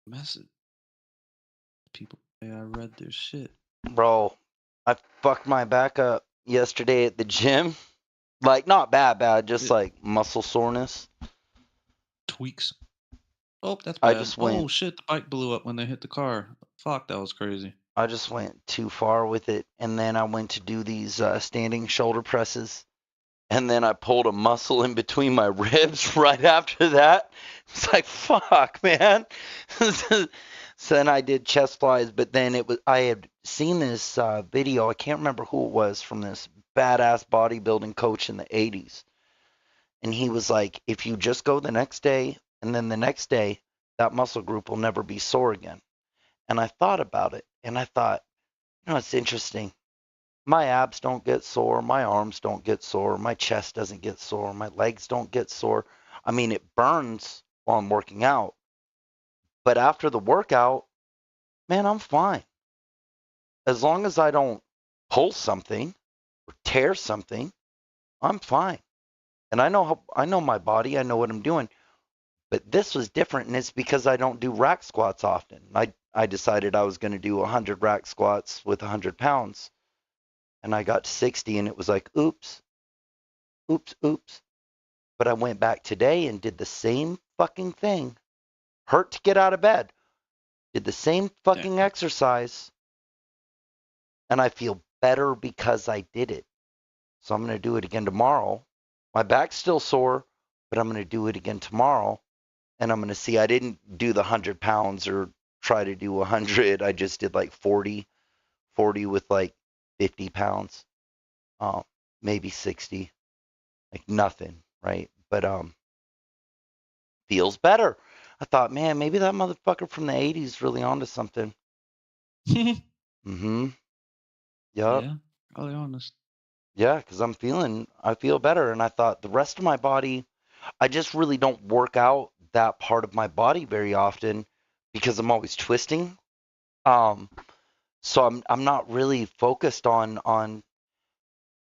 Message people. Hey, I read their shit. Bro, I fucked my back up yesterday at the gym. Like, not bad, just Yeah. like muscle soreness. Tweaks. Oh, that's I bad. just Oh went shit, the bike blew up when they hit the car. Fuck, that was crazy. I just went too far with it, and then I went to do these standing shoulder presses, and then I pulled a muscle in between my ribs right after that. It's like, fuck, man. So then I did chest flies, but then I had seen this video. I can't remember who it was, from this badass bodybuilding coach in the 80s. And he was like, if you just go the next day and then the next day, that muscle group will never be sore again. And I thought about it, and I thought, it's interesting. My abs don't get sore, my arms don't get sore, my chest doesn't get sore, my legs don't get sore. I mean, it burns while I'm working out, but after the workout, man, I'm fine. As long as I don't pull something or tear something, I'm fine. And I know my body, I know what I'm doing. But this was different, and it's because I don't do rack squats often. I decided I was going to do 100 rack squats with 100 pounds, and I got to 60, and it was like, oops, oops, oops. But I went back today and did the same fucking thing. Hurt to get out of bed. Did the same Damn. fucking exercise, and I feel better because I did it. So I'm going to do it again tomorrow. My back's still sore, but I'm going to do it again tomorrow, and I'm going to see. I didn't do the 100 pounds or try to do 100. I just did like 40 with like 50 pounds, maybe 60, like nothing, right? But feels better. I thought, man, maybe that motherfucker from the 80s really onto something. Mm-hmm. Yep. Yeah, probably honest. Yeah, because I feel better. And I thought the rest of my body, I just really don't work out that part of my body very often because I'm always twisting. Um, so I'm not really focused on.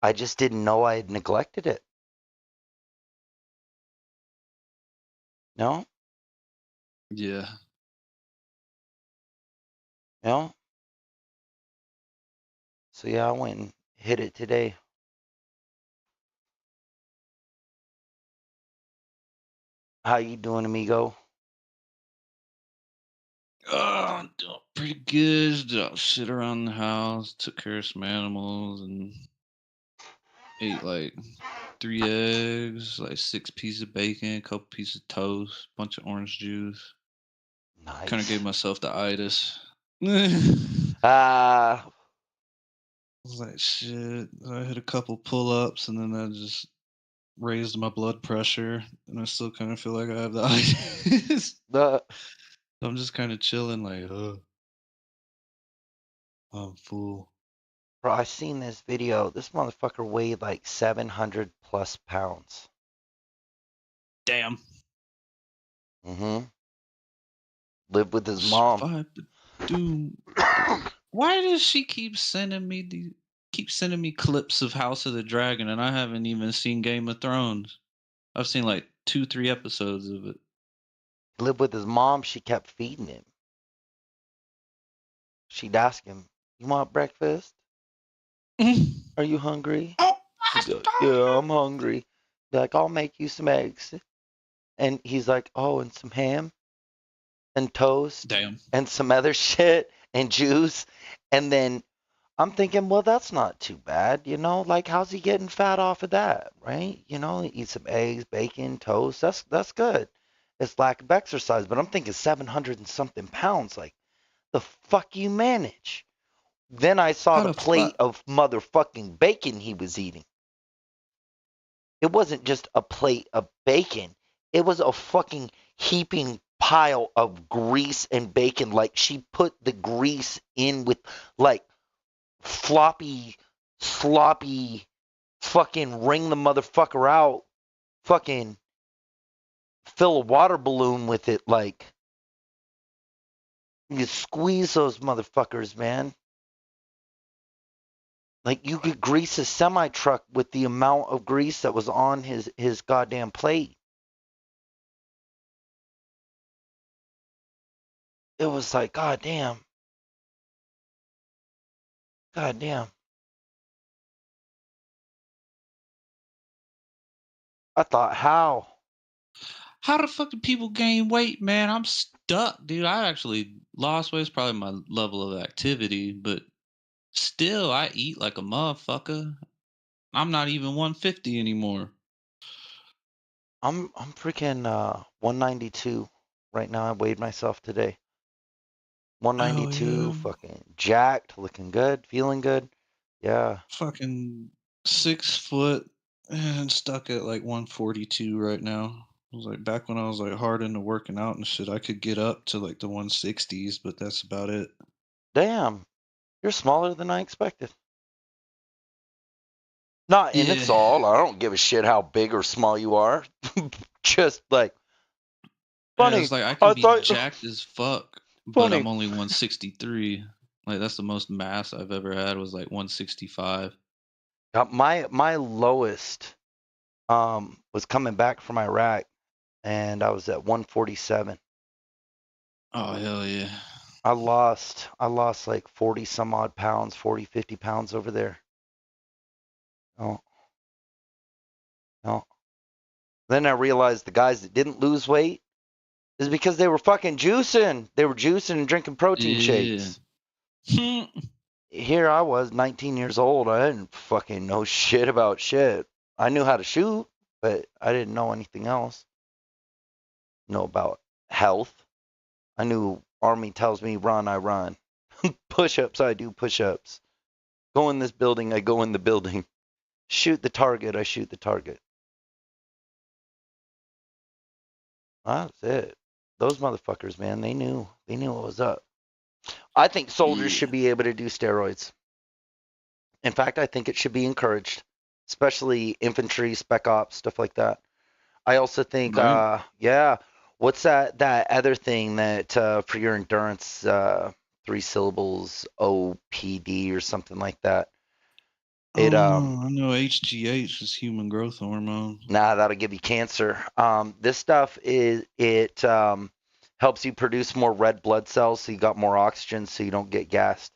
I just didn't know I had neglected it. No, Yeah. no. So yeah, I went and hit it today. How you doing, amigo? Oh, I'm doing pretty good. Did shit around the house, took care of some animals, and ate like 3 eggs, like 6 pieces of bacon, a couple pieces of toast, bunch of orange juice. Kind of gave Nice. myself the itis. I Ah, was like, shit. I hit a couple pull ups, and then I just raised my blood pressure, and I still kind of feel like I have the itis. the So I'm just kind of chilling, like, I'm full. bro, I seen this video. This motherfucker weighed like 700 plus pounds. Damn. Mm-hmm. Lived with his mom. Survived the doom. Why does she keep sending me clips of House of the Dragon, and I haven't even seen Game of Thrones? I've seen like 2, 3 episodes of it. Lived with his mom. She kept feeding him. She'd ask him, "You want breakfast? Are you hungry?" Oh, He'd be like, "Yeah, I'm hungry." Be like, "I'll make you some eggs." And he's like, "Oh, and some ham and toast damn. and some other shit and juice." And then I'm thinking, well, that's not too bad, Like, how's he getting fat off of that, right? Eat some eggs, bacon, toast. That's good. It's lack of exercise, but I'm thinking 700 and something pounds. Like, the fuck you manage? Then I saw How the the fuck? plate of motherfucking bacon he was eating. It wasn't just a plate of bacon. It was a fucking heaping pile of grease and bacon. Like, she put the grease in with like floppy, sloppy, fucking wring the motherfucker out, fucking fill a water balloon with it. Like, you squeeze those motherfuckers, man. Like, you could grease a semi truck with the amount of grease that was on his goddamn plate. it was like, God damn. God damn. I thought, how? How the fuck do people gain weight, man? I'm stuck, dude. I actually lost weight. It's probably my level of activity, but still, I eat like a motherfucker. I'm not even 150 anymore. I'm freaking 192 right now. I weighed myself today. Oh 192, yeah, fucking jacked, looking good, feeling good. Yeah. fucking 6 foot and stuck at like 142 right now. It was like back when I was like hard into working out and shit. I could get up to like the 160s, but that's about it. Damn, you're smaller than I expected. Not in its Yeah, all. I don't give a shit how big or small you are. Just like yeah. funny. It's like I can I be thought jacked as fuck, but funny. I'm only 163. Like that's the most mass I've ever had was like 165. My lowest was coming back from Iraq, and I was at 147. Oh hell yeah. I lost like 40 some odd pounds, 40, 50 pounds over there. Oh, no. Then I realized the guys that didn't lose weight is because they were fucking juicing. They were juicing and drinking protein Yeah. shakes. Here I was, 19 years old. I didn't fucking know shit about shit. I knew how to shoot, but I didn't know anything else. Know about health. I knew Army tells me run, I run. Push ups, I do push ups. Go in this building, I go in the building. Shoot the target, I shoot the target. That's it. Those motherfuckers, man, they knew. They knew what was up. I think soldiers Yeah. should be able to do steroids. In fact, I think it should be encouraged, especially infantry, spec ops, stuff like that. I also think, Right. yeah, what's that other thing that for your endurance, 3 syllables, OPD or something like that? It I know HGH is human growth hormone. Nah, that'll give you cancer. This stuff helps you produce more red blood cells, so you got more oxygen, so you don't get gassed.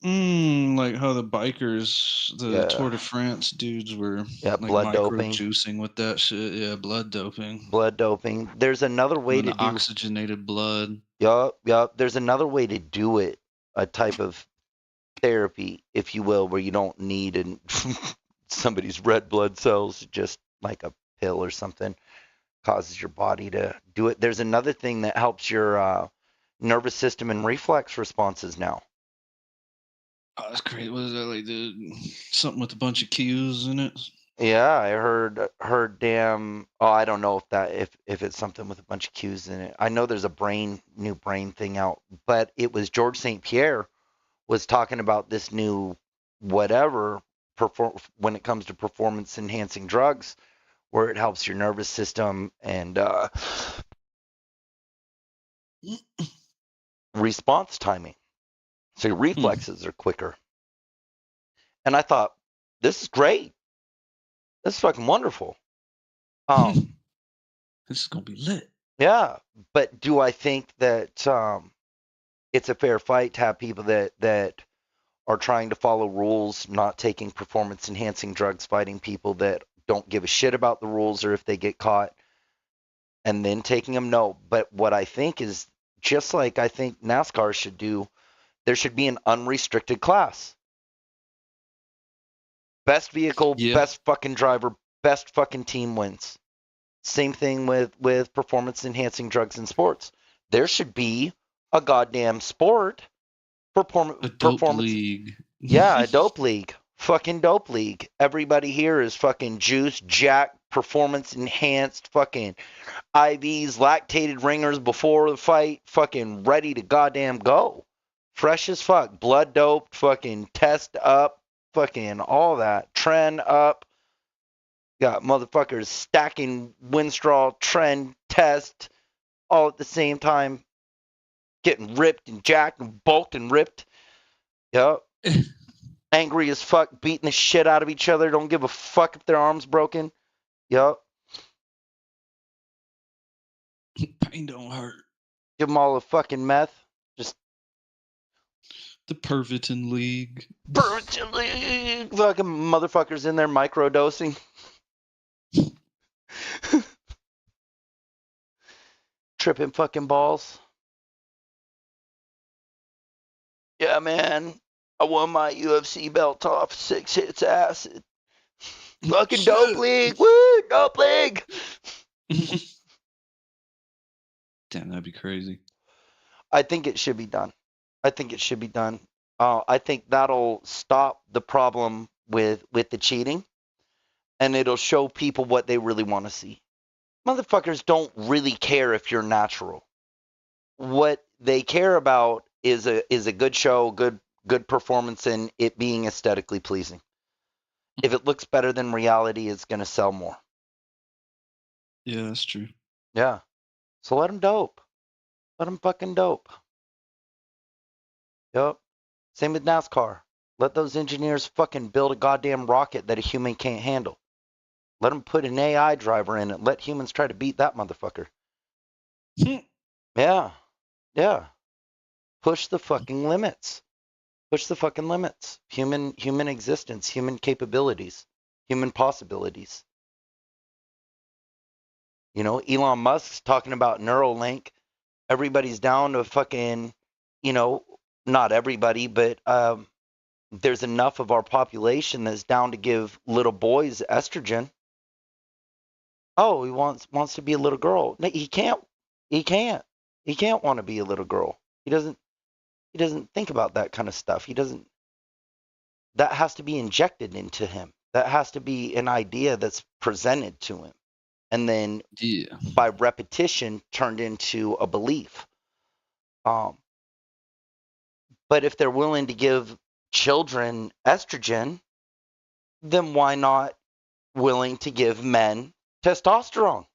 Like how the bikers, the Yeah, Tour de France dudes were yeah, like blood micro doping, juicing with that shit. Yeah, blood doping. blood doping. There's another way Doing to the do. oxygenated blood. Yup, yup. There's another way to do it. A type of therapy, if you will, where you don't need somebody's red blood cells, just like a pill or something causes your body to do it. There's another thing that helps your nervous system and reflex responses now. Oh, that's crazy. What is that like? The something with a bunch of cues in it. Yeah, I heard damn. Oh, I don't know if it's something with a bunch of cues in it. I know there's a new brain thing out, but it was George St. Pierre was talking about this new whatever when it comes to performance enhancing drugs, where it helps your nervous system and response timing, so your Hmm. reflexes are quicker. And I thought, this is great. This is fucking wonderful. Um, This is gonna be lit. yeah, but do I think that it's a fair fight to have people that are trying to follow rules, not taking performance enhancing drugs, fighting people that don't give a shit about the rules or if they get caught and then taking them? No. But what I think is, just like I think NASCAR should do, there should be an unrestricted class. Best vehicle, Yeah. best fucking driver, best fucking team wins. Same thing with performance enhancing drugs in sports. There should be a goddamn sport for A dope performance. league. Yeah, a dope league. Fucking dope league. Everybody here is fucking juice, jack, performance enhanced, fucking IVs, lactated ringers before the fight, fucking ready to goddamn go. Fresh as fuck. Blood doped, fucking test up, fucking all that. Trend up. Got motherfuckers stacking Winstraw, trend, test, all at the same time. Getting ripped and jacked and bulked and ripped. Yep. Angry as fuck, beating the shit out of each other. Don't give a fuck if their arm's broken. Yep. Pain don't hurt. Give them all a fucking meth. Just The Pervitin League. fucking motherfuckers in there microdosing. Tripping fucking balls. Yeah, man. I won my UFC belt off 6 hits acid. Fucking dope league. Woo! Dope league. Damn, that'd be crazy. I think it should be done. I think it should be done. I think that'll stop the problem with the cheating, and it'll show people what they really want to see. Motherfuckers don't really care if you're natural. What they care about is a good show, good performance, and it being aesthetically pleasing. If it looks better than reality, it's gonna sell more. Yeah, that's true. Yeah. So let them dope. Let them fucking dope. Yep. Same with NASCAR. Let those engineers fucking build a goddamn rocket that a human can't handle. Let them put an AI driver in it. Let humans try to beat that motherfucker. Yeah. Yeah. Push the fucking limits. Push the fucking limits. Human existence, human capabilities, human possibilities. You know, Elon Musk's talking about Neuralink. Everybody's down to fucking, you know, not everybody, but there's enough of our population that's down to give little boys estrogen. Oh, he wants to be a little girl. No, he can't. He can't. He can't want to be a little girl. He doesn't think about that kind of stuff. He doesn't. That has to be injected into him. That has to be an idea that's presented to him, and then Yeah. by repetition turned into a belief. Um, but if they're willing to give children estrogen, then why not willing to give men testosterone?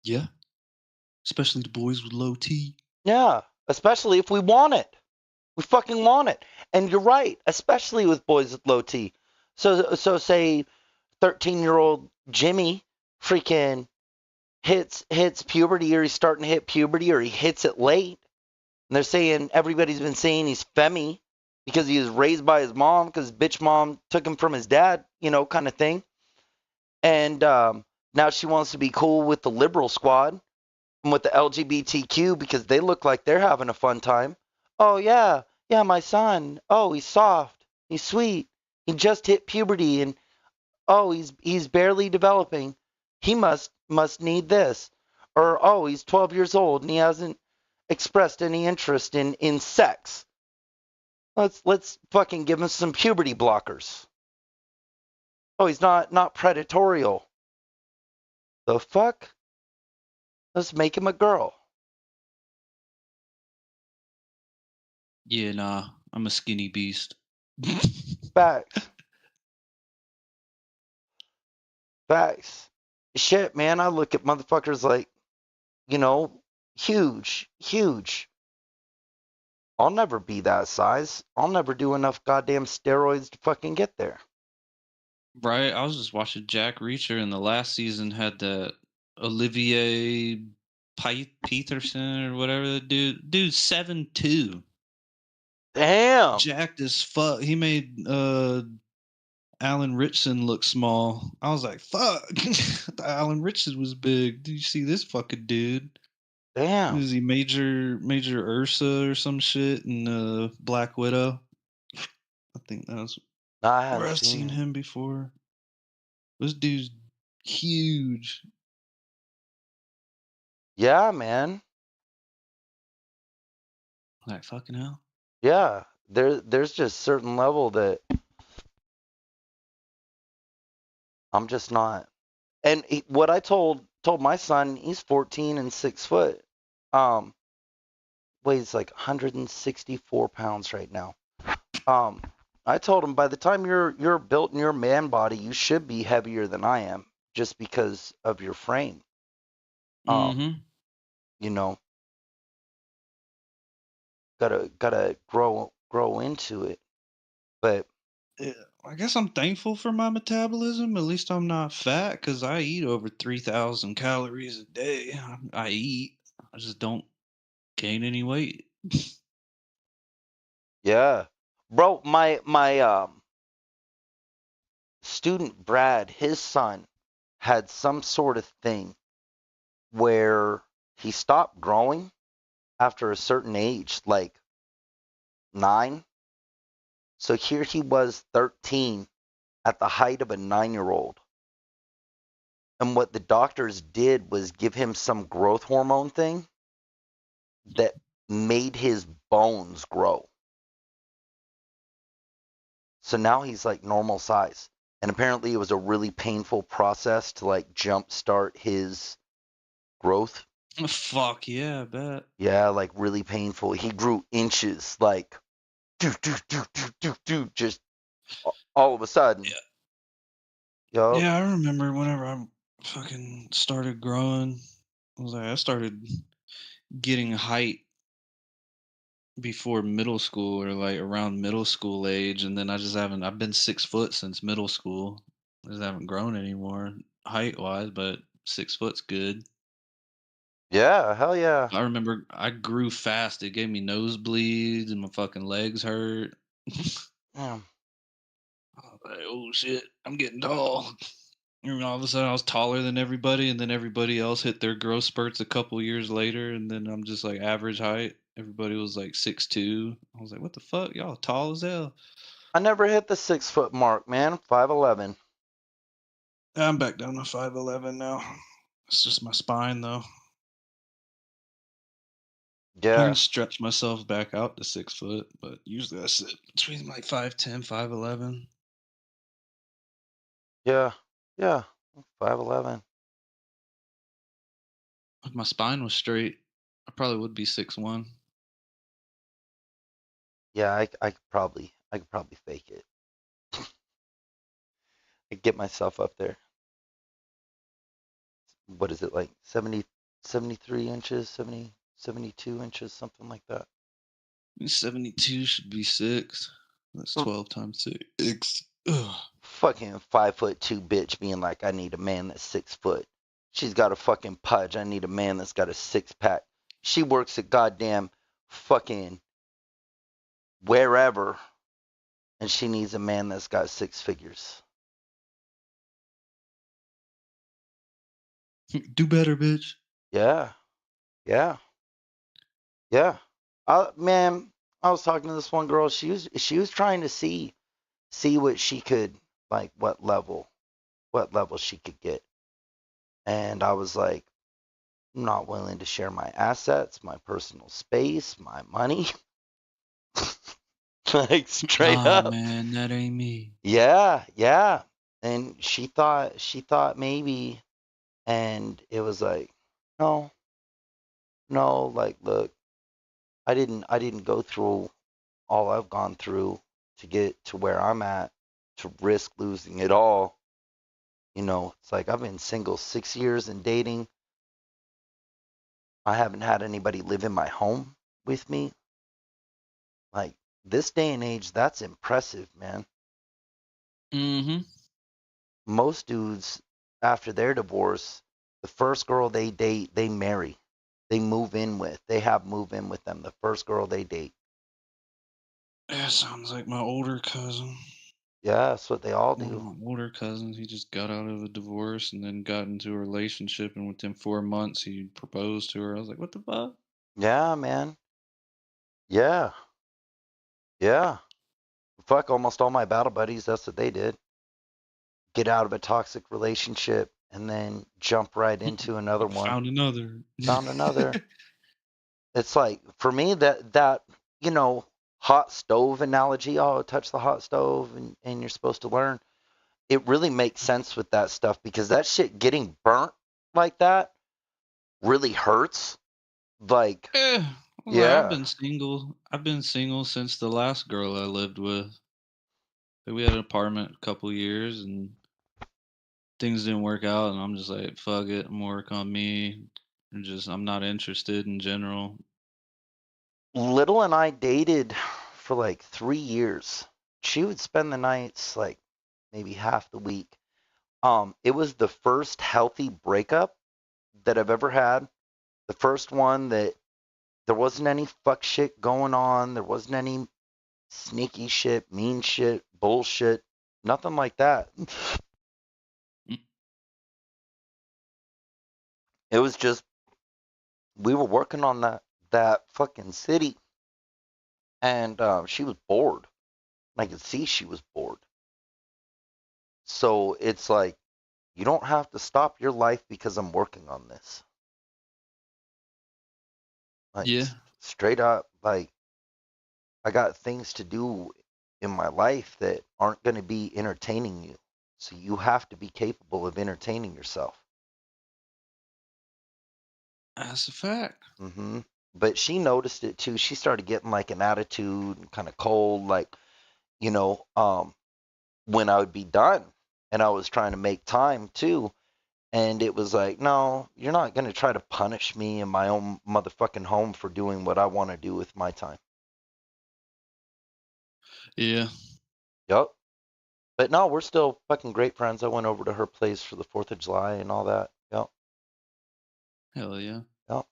Yeah. Especially the boys with low T. Yeah, especially if we want it. We fucking want it. And you're right, especially with boys with low T. So say 13-year-old Jimmy freaking hits puberty, or he's starting to hit puberty, or he hits it late. And they're saying, everybody's been saying he's femmy because he was raised by his mom, because bitch mom took him from his dad, you know, kind of thing. And now she wants to be cool with the liberal squad and with the LGBTQ because they look like they're having a fun time. Oh yeah, yeah, my son. Oh, he's soft. He's sweet. He just hit puberty, and oh, he's barely developing. He must need this. Or oh, he's 12 years old and he hasn't expressed any interest in sex. Let's fucking give him some puberty blockers. Oh, he's not predatorial. The fuck? Let's make him a girl. Yeah, nah. I'm a skinny beast. Facts. Facts. Shit, man, I look at motherfuckers like, you know, huge. I'll never be that size. I'll never do enough goddamn steroids to fucking get there. Right? I was just watching Jack Reacher, and the last season had that Olivier Peterson or whatever the dude's 7'2". Damn. Jacked as fuck. He made Alan Richson look small. I was like, fuck. I thought Alan Richson was big. Did you see this fucking dude? Damn. Is he Major Ursa or some shit in Black Widow? I think that was I where hadn't I've seen seen it. him before. This dude's huge. Yeah, man. Like fucking hell. Yeah. There's just certain level that I'm just not. And what I told my son, he's 14 and 6 foot. Um, weighs like 164 pounds right now. I told him, by the time you're built in your man body, you should be heavier than I am, just because of your frame. Mm-hmm. You know, gotta grow into it. But Yeah. I guess I'm thankful for my metabolism. At least I'm not fat because I eat over 3,000 calories a day. I eat. I just don't gain any weight. Yeah. Bro, my student Brad, his son had some sort of thing where he stopped growing after a certain age, like 9. So here he was 13 at the height of a 9-year-old. And what the doctors did was give him some growth hormone thing that made his bones grow. So now he's like normal size. And apparently it was a really painful process to like jumpstart his growth. Fuck yeah, I bet. Yeah, like really painful. He grew inches, like just all of a sudden. Yeah. Yup. Yeah, I remember whenever I fucking started growing, I started getting height before middle school or like around middle school age, and then I've been 6 foot since middle school. I just haven't grown anymore height wise, but 6 foot's good. Yeah, hell yeah. I remember I grew fast. It gave me nosebleeds and my fucking legs hurt. Yeah. I was like, oh shit, I'm getting tall. And all of a sudden I was taller than everybody, and then everybody else hit their growth spurts a couple years later, and then I'm just like average height. Everybody was like 6'2". I was like, what the fuck? Y'all tall as hell. I never hit the 6 foot mark, man. 5'11". I'm back down to 5'11" now. It's just my spine though. I can Yeah, stretch myself back out to 6 foot, but usually I sit between like 5'10", 5'11". yeah, yeah. 5'11". If my spine was straight, I probably would be 6'1". Yeah, I could probably fake it. I get myself up there. What is it like 70, 73 inches, 70, 72 inches, something like that. 72 should be 6. That's 12 times 6. Ugh. Fucking 5'2" bitch being like, I need a man that's 6 foot. She's got a fucking pudge. I need a man that's got a 6 pack. She works at goddamn fucking wherever, and she needs a man that's got 6 figures. Do better, bitch. Yeah, yeah, yeah. Man, I was talking to this one girl. She was trying to see what she could, like what level she could get. And I was like, I'm not willing to share my assets, my personal space, my money. Like straight Nah, up. man, that ain't me. Yeah, yeah. And she thought maybe, and it was like, no, no, like look, I didn't go through all I've gone through to get to where I'm at to risk losing it all. It's like I've been single 6 years and dating. I haven't had anybody live in my home with me. Like this day and age, that's impressive, man. Mm-hmm. Most dudes, after their divorce, the first girl they date, they marry. They move in with. They have move in with them. The first girl they date. Yeah, sounds like my older cousin. Yeah, that's what they all One of do. my older cousins, he just got out of a divorce and then got into a relationship, and within 4 months he proposed to her. I was like, what the fuck? Yeah, man. Yeah, yeah. Fuck, almost all my battle buddies, that's what they did. Get out of a toxic relationship and then jump right into another one. Found another. Found another. It's like for me that hot stove analogy. Oh, touch the hot stove and you're supposed to learn. It really makes sense with that stuff because that shit getting burnt like that really hurts. Like, Yeah. I was like, I've yeah, been single. I've been single since the last girl I lived with. We had an apartment a couple years and things didn't work out, and I'm just like, fuck it, I'm gonna work on me. And just I'm not interested in general. Little and I dated for like 3 years. she would spend the nights like maybe half the week. It was the first healthy breakup that I've ever had. The first one that there wasn't any fuck shit going on. There wasn't any sneaky shit, mean shit, bullshit, nothing like that. It was just we were working on that fucking city, and she was bored. I could see she was bored. So it's like you don't have to stop your life because I'm working on this. Like Yeah. straight up, like I got things to do in my life that aren't going to be entertaining you. So you have to be capable of entertaining yourself. That's a fact. But she noticed it too. She started getting like an attitude and kind of cold, like, you know, when I would be done and I was trying to make time too. And it was like, no, you're not going to try to punish me in my own motherfucking home for doing what I want to do with my time. Yeah. Yup. But no, we're still fucking great friends. I went over to her place for the 4th of July and all that. Yup. Hell yeah. Yup.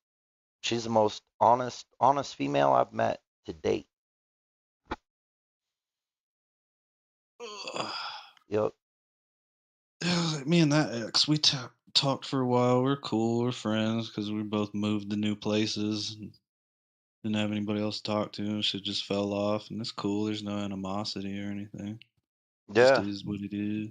She's the most honest female I've met to date. Ugh. Yup. Me and that ex, we talked for a while. We're cool. We're friends because we both moved to new places. And didn't have anybody else to talk to. Shit just fell off, and it's cool. There's no animosity or anything. Just Yeah. is what it is.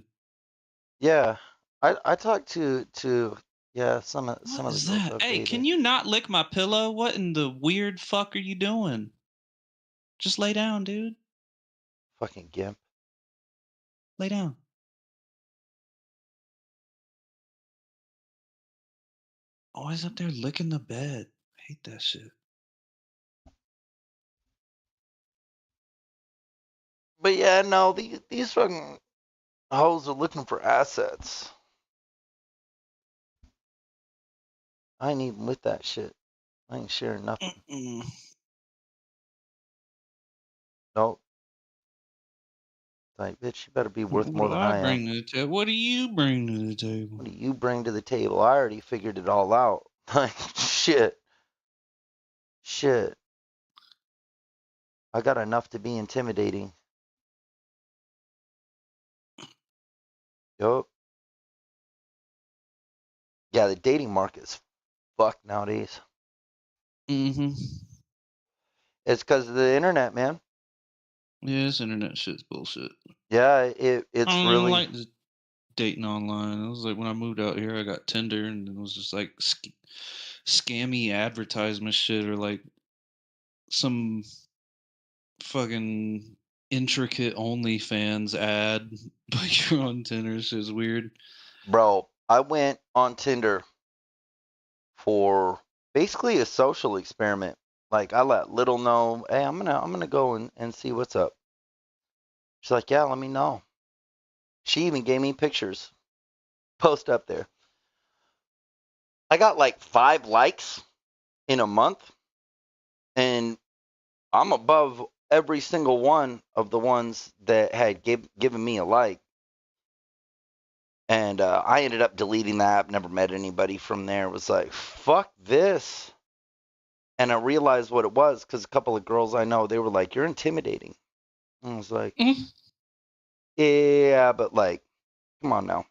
Yeah. I talked to yeah, some of What the is girls that? I've Hey, can dated. you not lick my pillow? What in the weird fuck are you doing? Just lay down, dude. Fucking gimp. Lay down. Always up there licking the bed. I hate that shit. But yeah, no, these fucking hoes are looking for assets. I ain't even with that shit. I ain't sharing nothing. Mm-mm. Nope. Like, bitch, you better be worth What more do than I I am. bring to the table? What do you bring to the table? What do you bring to the table? I already figured it all out. Like, shit. Shit. I got enough to be intimidating. Yup. Yeah, the dating market's fucked nowadays. Mm-hmm. It's because of the internet, man. Yeah, this internet shit's bullshit. Yeah, I it's don't even really like this dating online. It was like when I moved out here, I got Tinder, and it was just like scammy advertisement shit, or like some fucking intricate OnlyFans ad. But you're on Tinder. Shit's weird. bro. I went on Tinder for basically a social experiment. Like I let Little know, hey, I'm gonna go and see what's up. She's like, yeah, let me know. She even gave me pictures. Post up there. I got like 5 likes in a month, and I'm above every single one of the ones that had given me a like. And I ended up deleting the app. Never met anybody from there. It was like, fuck this. And I realized what it was because a couple of girls I know, they were like, you're intimidating. And I was like, Mhm. yeah, but like, come on now.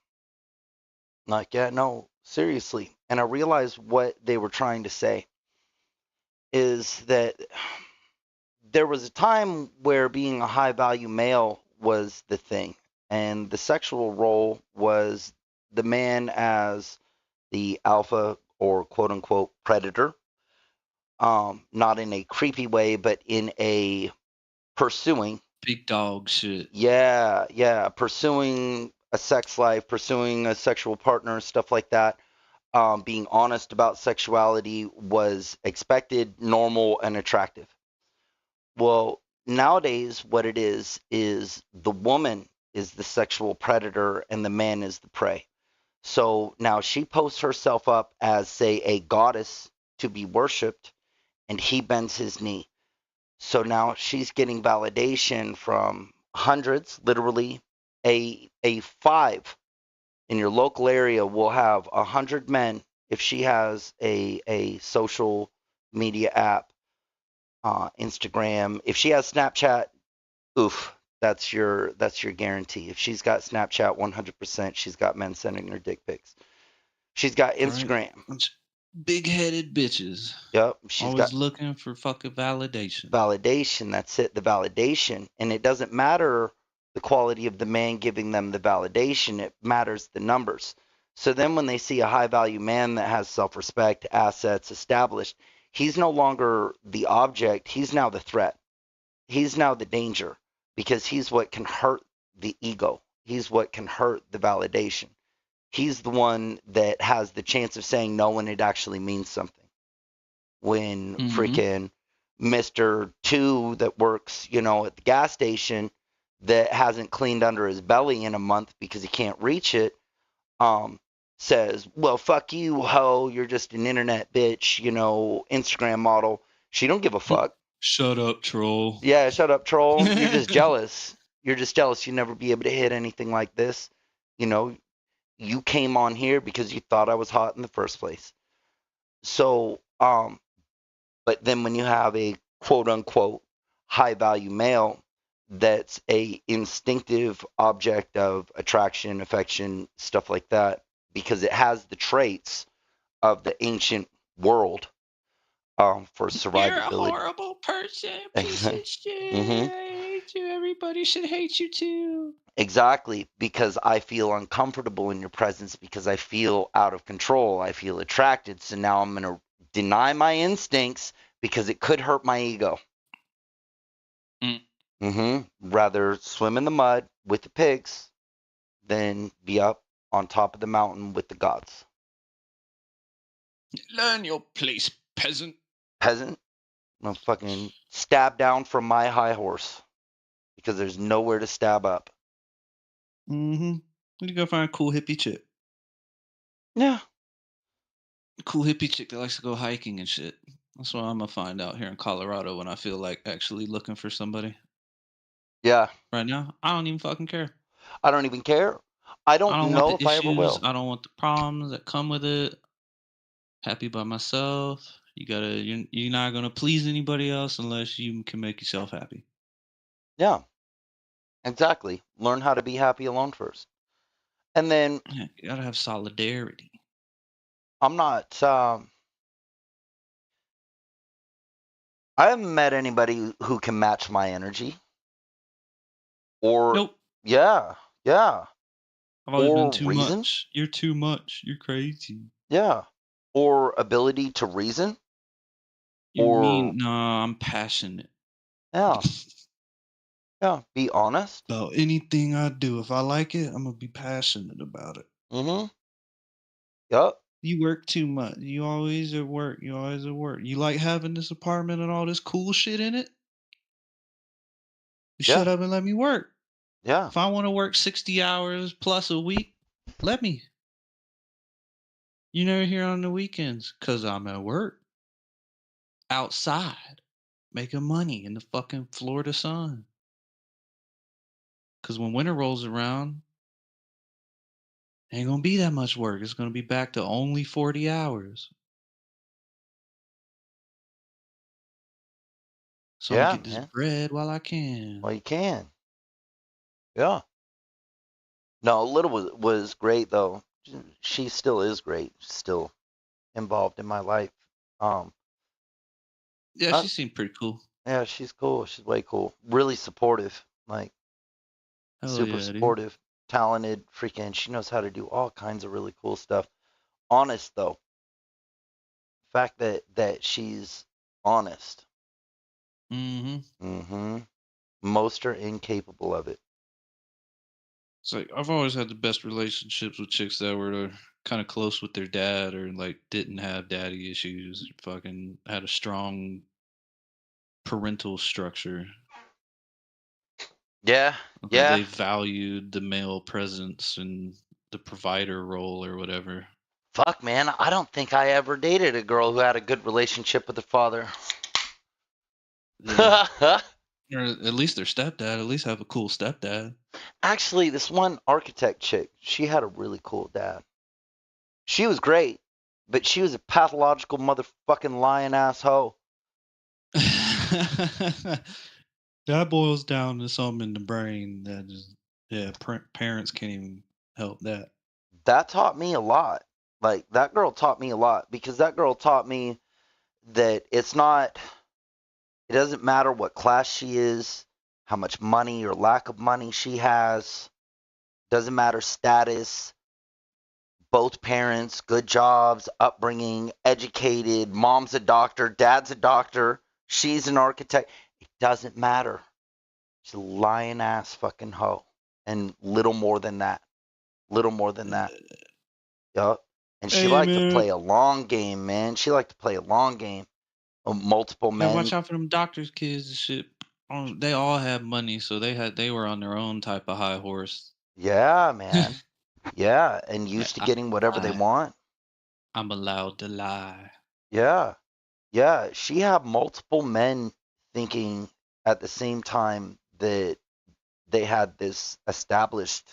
Like, yeah, no, seriously. And I realized what they were trying to say is that there was a time where being a high value male was the thing, and the sexual role was the man as the alpha or quote unquote predator. Not in a creepy way, but in a pursuing. Big dog shit. Yeah, pursuing a sex life, pursuing a sexual partner, stuff like that. Being honest about sexuality was expected, normal, and attractive. Well, nowadays, what it is the woman is the sexual predator and the man is the prey. So now she posts herself up as, say, a goddess to be worshipped, and he bends his knee. So now she's getting validation from hundreds, literally a 5 in your local area will have 100 men if she has a social media app, Instagram. If she has Snapchat, oof, that's your guarantee. If she's got Snapchat, 100%, she's got men sending her dick pics. She's got Instagram. Big-headed bitches. Yep, she's always got looking for fucking validation. Validation, that's it, the validation. And it doesn't matter the quality of the man giving them the validation, it matters the numbers. So then when they see a high value man that has self-respect, assets established, he's no longer the object, he's now the threat. He's now the danger because he's what can hurt the ego. He's what can hurt the validation. He's the one that has the chance of saying no when it actually means something. When freaking Mr. 2 that works, at the gas station that hasn't cleaned under his belly in a month because he can't reach it, says, well, fuck you, ho, you're just an internet bitch, Instagram model. She don't give a fuck. Shut up, troll. Yeah, shut up, troll. You're just jealous. You're just jealous. You'll never be able to hit anything like this. You came on here because you thought I was hot in the first place. So, but then when you have a quote unquote high value male that's a instinctive object of attraction, affection, stuff like that, because it has the traits of the ancient world for survivability. You're a horrible person, piece of shit. I hate you. Everybody should hate you too. Exactly, because I feel uncomfortable in your presence, because I feel out of control. I feel attracted. So now I'm going to deny my instincts because it could hurt my ego. Rather swim in the mud with the pigs than be up on top of the mountain with the gods. Learn your place, peasant. Peasant? I'm fucking stab down from my high horse because there's nowhere to stab up. You go find a cool hippie chick. Yeah. A cool hippie chick that likes to go hiking and shit. That's what I'm gonna find out here in Colorado when I feel like actually looking for somebody. Yeah. Right now, I don't even fucking care. I don't even care. I don't know if I ever will. I don't want the problems that come with it. Happy by myself. You're not gonna please anybody else unless you can make yourself happy. Yeah. Exactly. Learn how to be happy alone first. And then you gotta have solidarity. I'm not I haven't met anybody who can match my energy. Or nope. Yeah. I've always been too much. You're too much. You're crazy. Yeah. Or ability to reason. No, I'm passionate. Yeah. Yeah, be honest. About anything I do. If I like it, I'm gonna be passionate about it. Yep. You work too much. You always at work. You like having this apartment and all this cool shit in it? Shut up and let me work. Yeah. If I want to work 60 hours plus a week, let me. You never hear on the weekends because I'm at work. Outside. Making money in the fucking Florida sun. Because when winter rolls around, ain't going to be that much work. It's going to be back to only 40 hours. So I get this bread while I can. Well, you can. Yeah. No, Little was great though. She still is great. Still involved in my life. Yeah, she seemed pretty cool. Yeah, she's cool. She's way cool. Really supportive. Like super supportive. Dude. Talented. Freaking. She knows how to do all kinds of really cool stuff. Honest though. The fact that she's honest. Most are incapable of it. It's like I've always had the best relationships with chicks that were kind of close with their dad or like didn't have daddy issues. Fucking had a strong parental structure. Yeah. They valued the male presence and the provider role or whatever. Fuck, man. I don't think I ever dated a girl who had a good relationship with her father. Yeah. Or at least their stepdad. At least have a cool stepdad. Actually, this one architect chick, she had a really cool dad. She was great, but she was a pathological motherfucking lying asshole. That boils down to something in the brain that just, yeah, parents can't even help that. That taught me a lot. Like, that girl taught me a lot because that girl taught me that it doesn't matter what class she is, how much money or lack of money she has, doesn't matter status, both parents, good jobs, upbringing, educated, mom's a doctor, dad's a doctor, she's an architect. It doesn't matter. She's a lying ass fucking hoe. And little more than that. Little more than that. Yup. And she Hey liked to man, play a long game, man. She liked to play a long game. Multiple yeah, watch men. out for them doctors' kids and shit. They all had money, so they were on their own type of high horse. Yeah, man. Yeah. And used to getting whatever they want. I'm allowed to lie. Yeah. Yeah. She had multiple men thinking at the same time that they had this establishment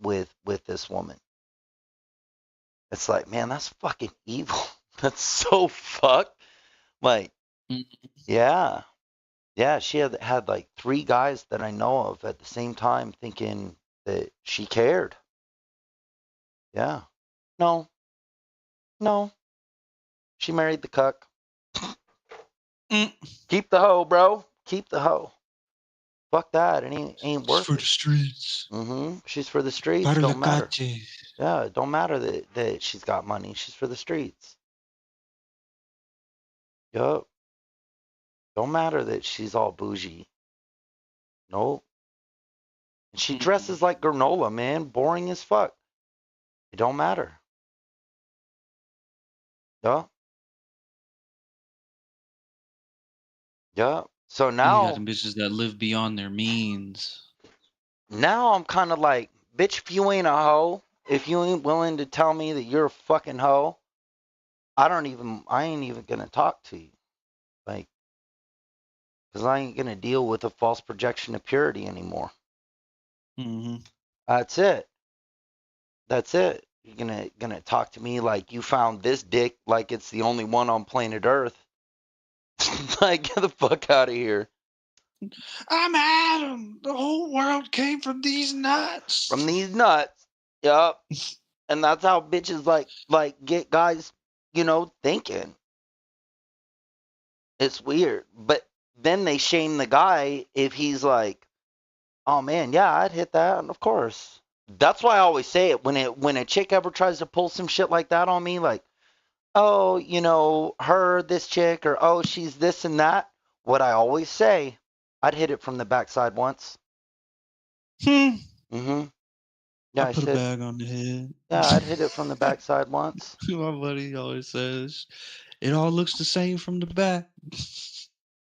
with this woman. It's like, man, that's fucking evil. That's so fucked. Like, yeah. Yeah, she had like 3 guys that I know of at the same time thinking that she cared. Yeah. No. No. She married the cuck. Keep the hoe, bro. Keep the hoe. Fuck that. It ain't worth for it. the streets. She's for the streets. Para la Don't matter. calle. Yeah, it don't matter that she's got money. She's for the streets. Yup. Don't matter that she's all bougie. Nope. And she dresses like granola, man. Boring as fuck. It don't matter. Yeah. Yeah. So You got now them bitches that live beyond their means. I'm kind of like, bitch, if you ain't a hoe, if you ain't willing to tell me that you're a fucking hoe, I ain't even gonna talk to you. Like, because I ain't gonna deal with a false projection of purity anymore. Mm-hmm. That's it. That's it. You're gonna talk to me like you found this dick like it's the only one on planet Earth. Like, get the fuck out of here. I'm Adam. The whole world came from these nuts. From these nuts. Yup. And that's how bitches like get guys, thinking. It's weird. But then they shame the guy if he's like, oh man, yeah, I'd hit that, and of course. That's why I always say it when a chick ever tries to pull some shit like that on me, like, oh, her, this chick, or oh, she's this and that. What I always say, I'd hit it from the backside once. Mm-hmm. Yeah, I put a bag on the head. Yeah, I'd hit it from the backside once. My buddy always says, it all looks the same from the back.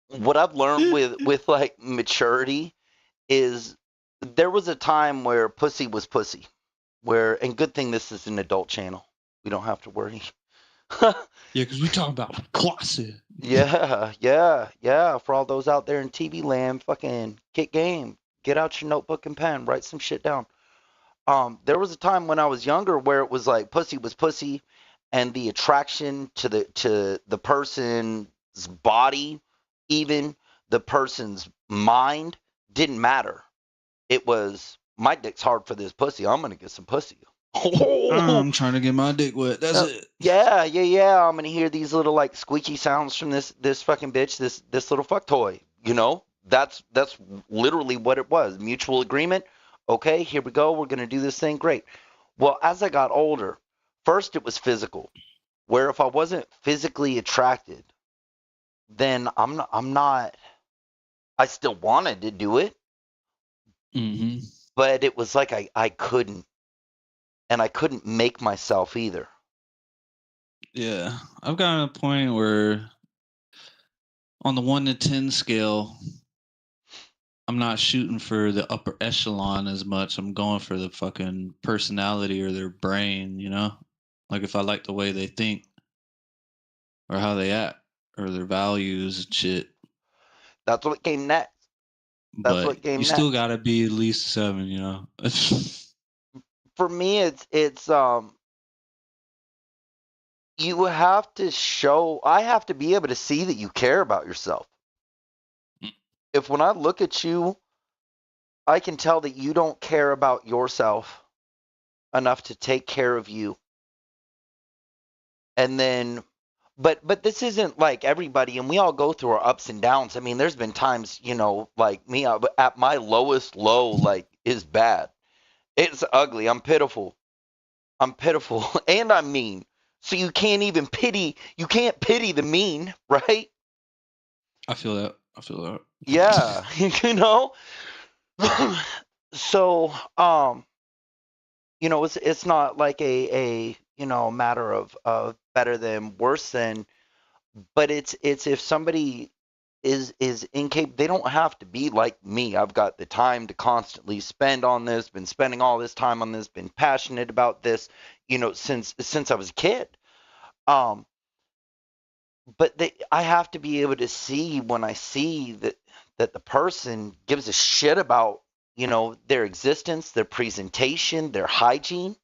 What I've learned with like maturity is there was a time where pussy was pussy. And good thing this is an adult channel. We don't have to worry. Yeah, because we talk about classy. Yeah. For all those out there in TV land, fucking kick game. Get out your notebook and pen. Write some shit down. There was a time when I was younger where it was like pussy was pussy, and the attraction to the person's body, even the person's mind, didn't matter. It was, my dick's hard for this pussy. I'm gonna get some pussy. I'm trying to get my dick wet. That's it. Yeah. I'm gonna hear these little like squeaky sounds from this fucking bitch, this little fuck toy. That's literally what it was. Mutual agreement. Okay, here we go. We're gonna do this thing. Great. Well, as I got older, first it was physical. Where if I wasn't physically attracted, then I'm not. I still wanted to do it, but it was like I couldn't, and I couldn't make myself either. Yeah, I've gotten a point where on the 1 to 10 scale, I'm not shooting for the upper echelon as much. I'm going for the fucking personality or their brain, Like if I like the way they think or how they act or their values and shit. That's what came next. That's But what came you next. still gotta be at least 7, you know. For me, it's you have to show. I have to be able to see that you care about yourself. If when I look at you, I can tell that you don't care about yourself enough to take care of you, and then but this isn't like everybody, and we all go through our ups and downs. I mean, there's been times, like me at my lowest low, like is bad. It's ugly. I'm pitiful, and I'm mean. So you can't even pity. You can't pity the mean, right? I feel that. I feel that. Yeah, you know. So, it's not like a matter of better than, worse than, but it's if somebody is incapable, they don't have to be like me. I've got the time to constantly spend on this, been spending all this time on this, been passionate about this, since I was a kid. Um, but I have to be able to see, when I see that the person gives a shit about, their existence, their presentation, their hygiene.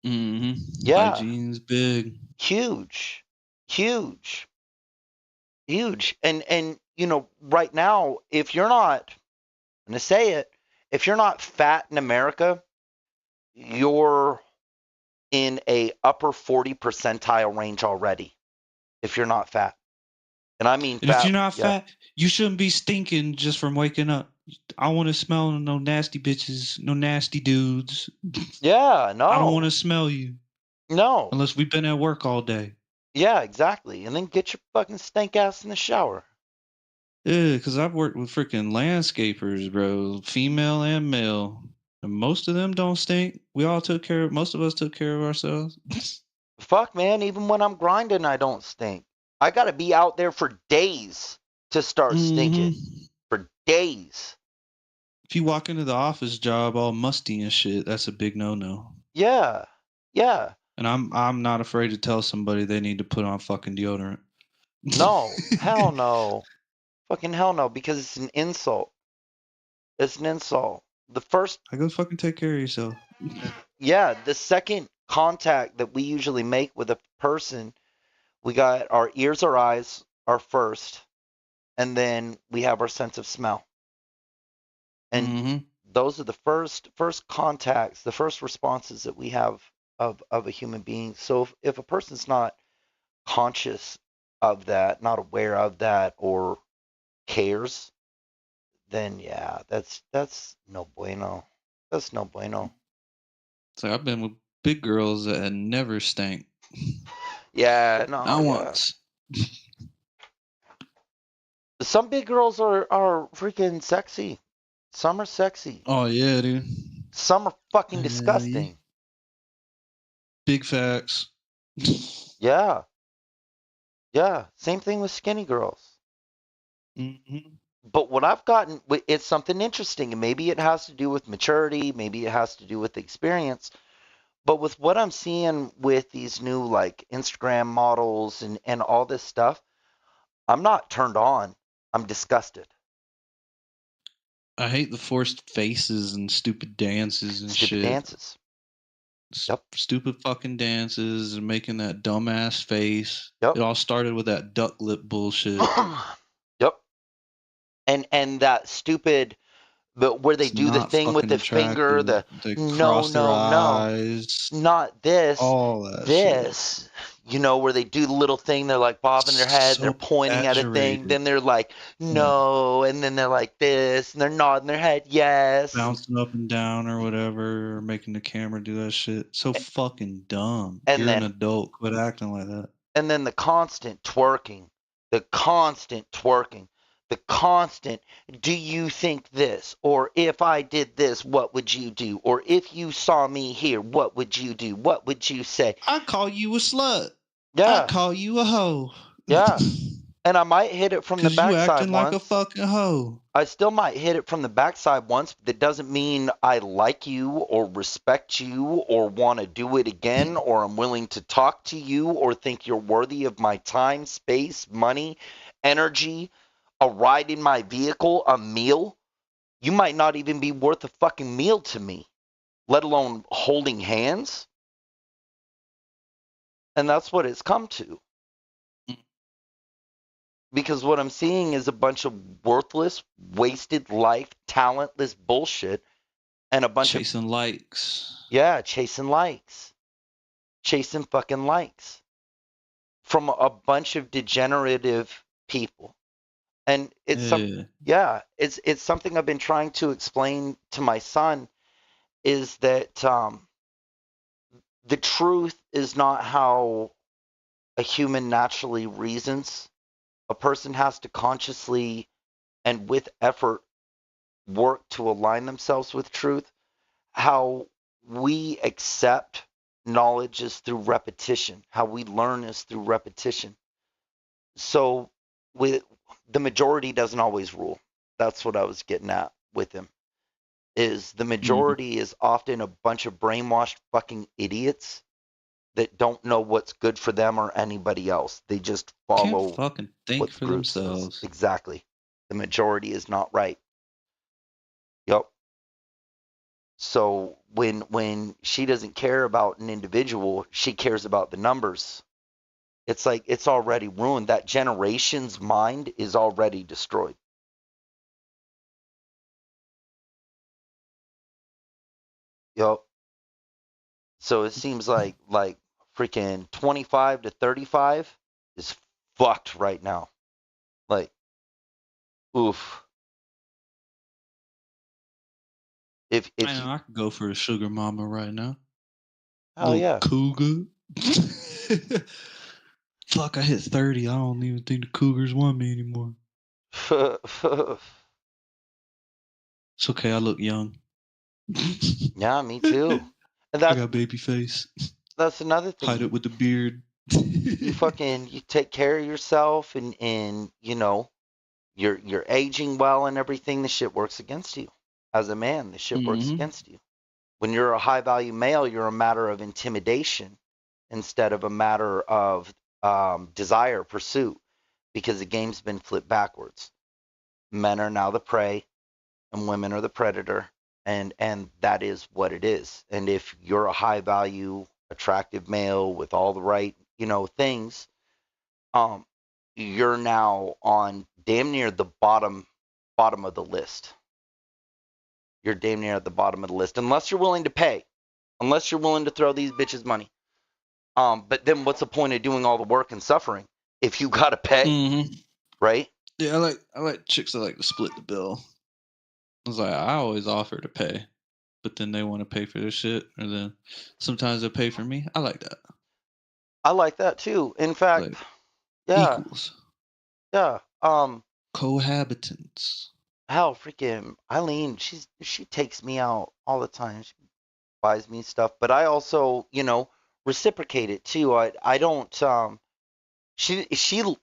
Mm-hmm. Yeah, Hygiene's big. huge, huge, huge. And right now, if you're not, I'm gonna say it, if you're not fat in America, you're in a upper 40 percentile range already. If you're not fat, and I mean And if fat, you're not yeah, fat, you shouldn't be stinking just from waking up. I want to smell no nasty bitches, no nasty dudes. yeah, I don't want no, to smell you no, unless we've been at work all day. yeah, exactly. And then get your fucking stank ass in the shower. Yeah, because I've worked with freaking landscapers, bro, female and male. And most of them don't stink. Most of us took care of ourselves. Fuck, man, even when I'm grinding, I don't stink. I gotta be out there for days to start Mm-hmm. stinking. For days. If you walk into the office job all musty and shit, that's a big no-no. Yeah, yeah. And I'm not afraid to tell somebody they need to put on fucking deodorant. No, hell no. Fucking hell no, because it's an insult. It's an insult. The first, I go fucking take care of yourself. yeah, the second contact that we usually make with a person, we got our ears or eyes are first, and then we have our sense of smell. And Mm-hmm. those are the first contacts, the first responses that we have of a human being. So if a person's not conscious of that, not aware of that, or cares, then yeah, that's no bueno. That's no bueno. So I've been with big girls that had never stank. Yeah, no, Not yeah. once. Some big girls are freaking sexy. Some are sexy. Oh yeah, dude. Some are fucking Yeah. disgusting. Big facts. Yeah. Yeah. Same thing with skinny girls. Mm-hmm. But what I've gotten, it's something interesting, and maybe it has to do with maturity, maybe it has to do with experience. But with what I'm seeing with these new like Instagram models and all this stuff, I'm not turned on. I'm disgusted. I hate the forced faces and stupid dances and Stupid shit. dances. Yep. Stupid fucking dances and making that dumbass face. Yep. It all started with that duck lip bullshit. Yep. And that stupid, but where they It's do the not thing with fucking the finger, attractive. They cross their no, eyes. not this, All that this. shit. Where they do the little thing, they're like bobbing their head, So they're pointing at a thing, exaggerated. then they're like, no, and then they're like this, and they're nodding their head, yes. Bouncing up and down or whatever, or making the camera do that shit. So fucking dumb. And You're then, an adult. Quit acting like that. And then the constant twerking, the constant twerking, the constant, do you think this? Or if I did this, what would you do? Or if you saw me here, what would you do? What would you say? I call you a slut. Yeah. I call you a hoe. Yeah. And I might hit it from the Because you backside acting like once. a fucking hoe. I still might hit it from the backside once, but that doesn't mean I like you or respect you or want to do it again or I'm willing to talk to you or think you're worthy of my time, space, money, energy, A ride in my vehicle, a meal, you might not even be worth a fucking meal to me, let alone holding hands. And that's what it's come to. Because what I'm seeing is a bunch of worthless, wasted life, talentless bullshit, and a bunch of, Chasing likes. yeah, chasing likes. Chasing fucking likes from a bunch of degenerative people. And it's Yeah. it's something I've been trying to explain to my son is that the truth is not how a human naturally reasons. A person has to consciously and with effort work to align themselves with truth. How we accept knowledge is through repetition. How we learn is through repetition. So with the majority doesn't always rule. That's what I was getting at with him. Is the Mm-hmm. majority is often a bunch of brainwashed fucking idiots that don't know what's good for them or anybody else. They just Can't follow fucking think what the for group says. themselves. Exactly. The majority is not right. Yep. So when she doesn't care about an individual, she cares about the numbers. It's like it's already ruined. That generation's mind is already destroyed. Yep. So it seems like freaking 25 to 35 is fucked right now. Like, oof. If I know you, I could go for a sugar mama right now. hell Little yeah. cougar. Fuck, I hit 30. I don't even think the Cougars want me anymore. It's okay, I look young. Yeah, me too. And I got baby face. that's another Hide thing. it with the beard. You take care of yourself and you're aging well and everything. The shit works against you. As a man, the shit works Mm-hmm. against you. When you're a high value male, you're a matter of intimidation instead of a matter of desire, pursuit, because the game's been flipped backwards. Men are now the prey and women are the predator, and that is what it is. And if you're a high value, attractive male with all the right, things, um, you're now on damn near the bottom of the list. You're damn near at the bottom of the list, unless you're willing to pay, unless you're willing to throw these bitches money. But then what's the point of doing all the work and suffering if you gotta pay, Mm-hmm. right? Yeah, I like chicks that like to split the bill. I was like, I always offer to pay, but then they want to pay for their shit, or then sometimes they pay for me. I like that. I like that too. In fact, Like yeah, equals, yeah. cohabitants. Hell, freaking Eileen, she takes me out all the time. She buys me stuff, but I also, reciprocate it too. I don't. She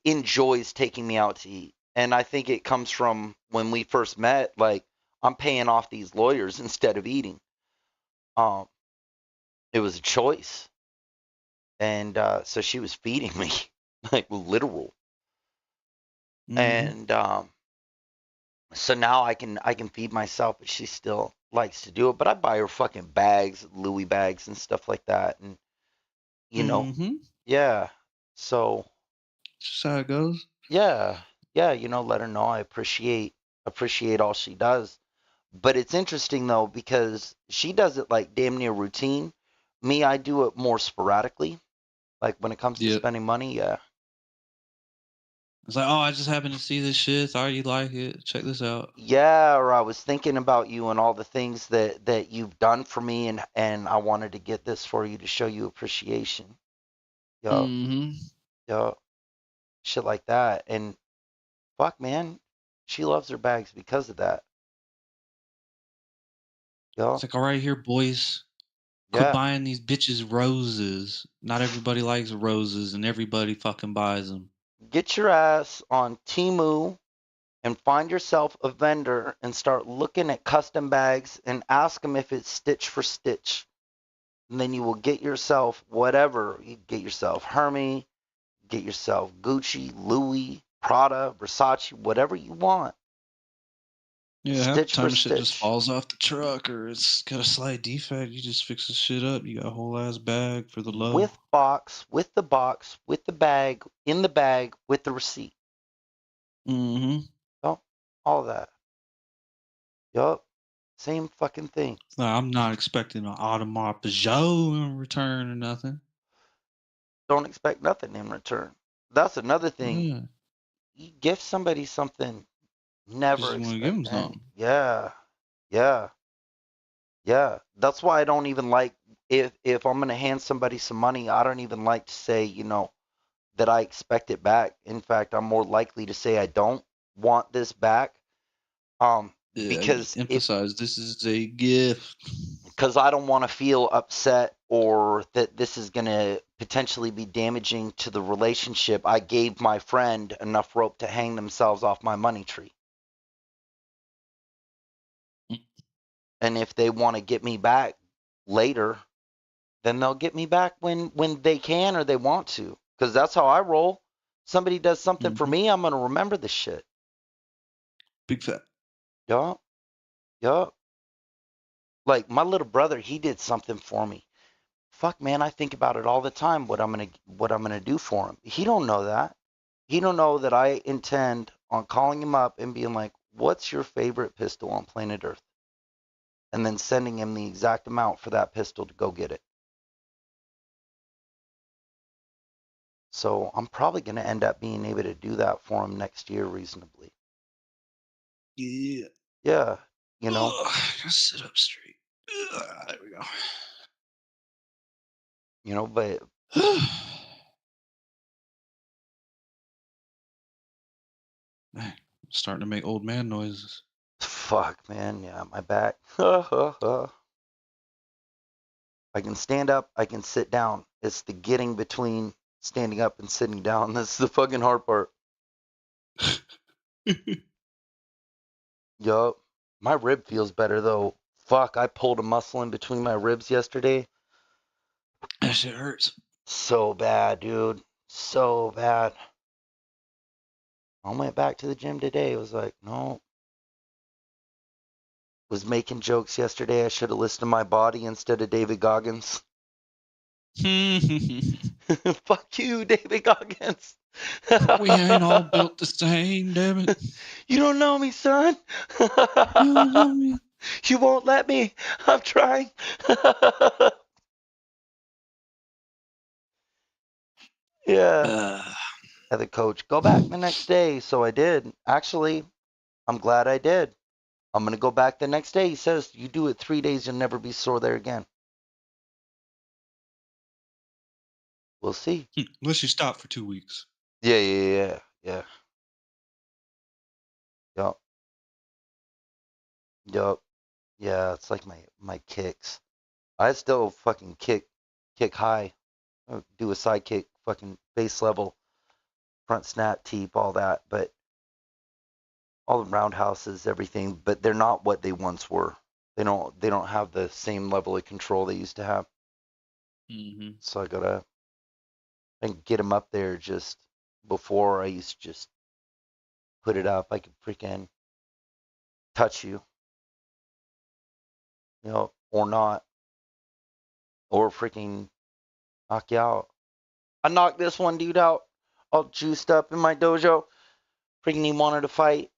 enjoys taking me out to eat, and I think it comes from when we first met. Like I'm paying off these lawyers instead of eating. Um, it was a choice, and so she was feeding me, like literal. Mm-hmm. And so now I can feed myself, but she still likes to do it. But I buy her fucking bags, Louis bags and stuff like that, and you know, Mm-hmm. yeah. So Just how it goes. yeah, yeah, let her know I appreciate all she does. But it's interesting though because she does it like damn near routine. Me, I do it more sporadically. Like when it comes to Yep. spending money, yeah. It's like, oh, I just happened to see this shit. Thought you like it. Check this out. Yeah, or I was thinking about you and all the things that you've done for me and I wanted to get this for you to show you appreciation. Yup, Mm-hmm. yup. Shit like that. And fuck man, she loves her bags because of that. It's Yup. like, all right, here, boys. Quit Yeah. buying these bitches roses. Not everybody likes roses, and everybody fucking buys them. Get your ass on Temu and find yourself a vendor and start looking at custom bags and ask them if it's stitch for stitch. And then you will get yourself whatever. You get yourself Hermes, get yourself Gucci, Louis, Prada, Versace, whatever you want. Yeah, half the Stitch for time shit just stitch. falls off the truck or it's got a slight defect. You just fix the shit up. You got a whole ass bag for the low. With box, with the bag, in the bag, with the receipt. Mm-hmm. Oh, all of that. Yup. Same fucking thing. No, I'm not expecting an Audemars Peugeot in return or nothing. Don't expect nothing in return. That's another thing. Yeah, You gift somebody something, because never you want to give them expect any. something. Yeah. Yeah. Yeah. That's why I don't even like, if I'm gonna hand somebody some money, I don't even like to say, that I expect it back. In fact, I'm more likely to say I don't want this back. Yeah, Because emphasize this is a gift. because I don't want to feel upset or that this is going to potentially be damaging to the relationship. I gave my friend enough rope to hang themselves off my money tree. And if they want to get me back later, then they'll get me back when they can or they want to. Because that's how I roll. Somebody does something for me, I'm going to remember the shit. Big fat. Yup. Yup. Like my little brother, he did something for me. Fuck, man, I think about it all the time. What I'm gonna do for him. He don't know that. He don't know that I intend on calling him up and being like, "What's your favorite pistol on planet Earth?" And then sending him the exact amount for that pistol to go get it. So I'm probably gonna end up being able to do that for him next year reasonably. Yeah. Yeah, Gotta sit up straight. There we go. But Man, starting to make old man noises. fuck, man, yeah, my back. I can stand up, I can sit down. It's the getting between standing up and sitting down. That's the fucking hard part. Yup. My rib feels better though. Fuck, I pulled a muscle in between my ribs yesterday. That shit hurts. So bad, dude. So bad. I went back to the gym today. It was like, no. Was making jokes yesterday. I should have listened to my body instead of David Goggins. Fuck you, David Goggins. We ain't all built the same, damn it. You don't know me, son. You don't know me. You won't let me. I'm trying. Yeah. The coach, go back the next day. So I did. Actually, I'm glad I did. I'm going to go back the next day. He says, you do it 3 days, you'll never be sore there again. We'll see. Unless you stop for 2 weeks. Yeah. Yup. Yeah, it's like my kicks. I still fucking kick high. Do a side kick, fucking base level, front snap, teep, all that. But all the roundhouses, everything, but they're not what they once were. They don't have the same level of control they used to have. So I gotta get them up there. Just before I used to just put it up, I could freaking touch you, or not, or freaking knock you out. I knocked this one dude out, all juiced up in my dojo. Freaking he wanted to fight.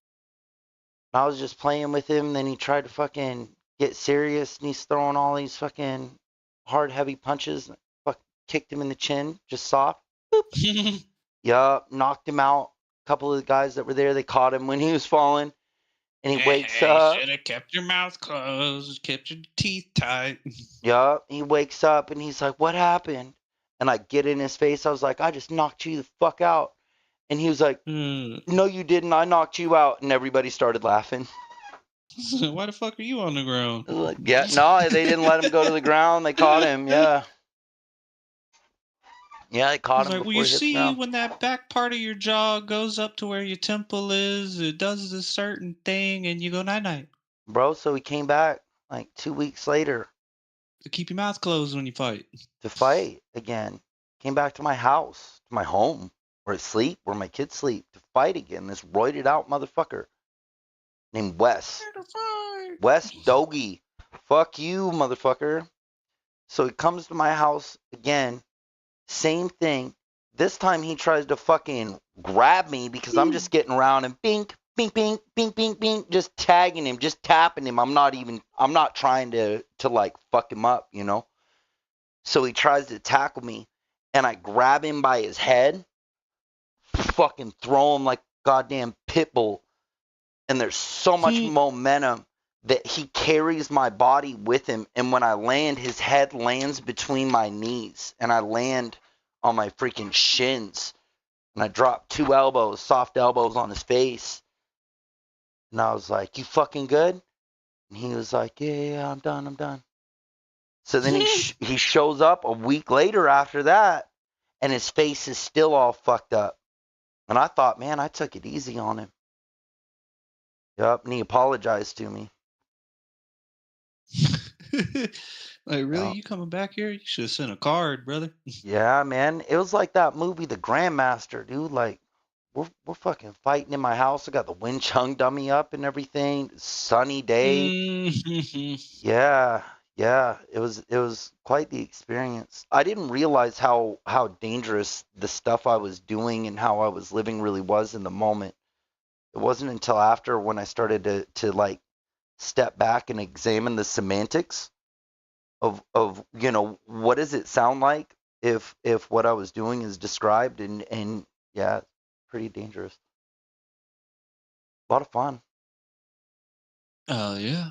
I was just playing with him. Then he tried to fucking get serious, and he's throwing all these fucking hard, heavy punches. Fuck, kicked him in the chin, just soft. Boop. Yup, knocked him out. A couple of the guys that were there, they caught him when he was falling, and he wakes up. Should have kept your mouth closed, kept your teeth tight. Yup, he wakes up and he's like, "What happened?" And I get in his face. I was like, "I just knocked you the fuck out." And he was like, "No, you didn't. I knocked you out." And everybody started laughing. Why the fuck are you on the ground? Like, yeah, no, they didn't let him go to the ground. They caught him. Yeah. Yeah, they caught him Like, before well, you he hit the see ground. when that back part of your jaw goes up to where your temple is, it does a certain thing, and you go night-night. Bro, so he came back like 2 weeks later To keep your mouth closed when you fight. to fight again. Came back to my house, to my home. or sleep, where my kids sleep, to fight again. This roided out motherfucker named Wes. Wes Dogie. Fuck you, motherfucker. So he comes to my house again. Same thing. This time he tries to fucking grab me because I'm just getting around and bink, bink, bink, bink, bink, bink, just tagging him, just tapping him. I'm not trying to like fuck him up, you know? So he tries to tackle me and I grab him by his head, fucking throw him like goddamn pit bull. And there's so much momentum that he carries my body with him. And when I land, his head lands between my knees and I land on my freaking shins. And I dropped 2 elbows, soft elbows on his face. And I was like, you fucking good? And he was like, yeah, I'm done. So then he shows up a week later after that, and his face is still all fucked up. And I thought, man, I took it easy on him. Yup, and he apologized to me. Like, really? Yup. You coming back here? You should have sent a card, brother. Yeah, man. It was like that movie, The Grandmaster, dude. Like, we're fucking fighting in my house. I got the Wing Chun dummy up and everything. Sunny day. Yeah, yeah. It was quite the experience. I didn't realize how dangerous the stuff I was doing and how I was living really was in the moment. It wasn't until after when I started to like step back and examine the semantics of what does it sound like if what I was doing is described, and yeah, pretty dangerous. A lot of fun. Oh, yeah.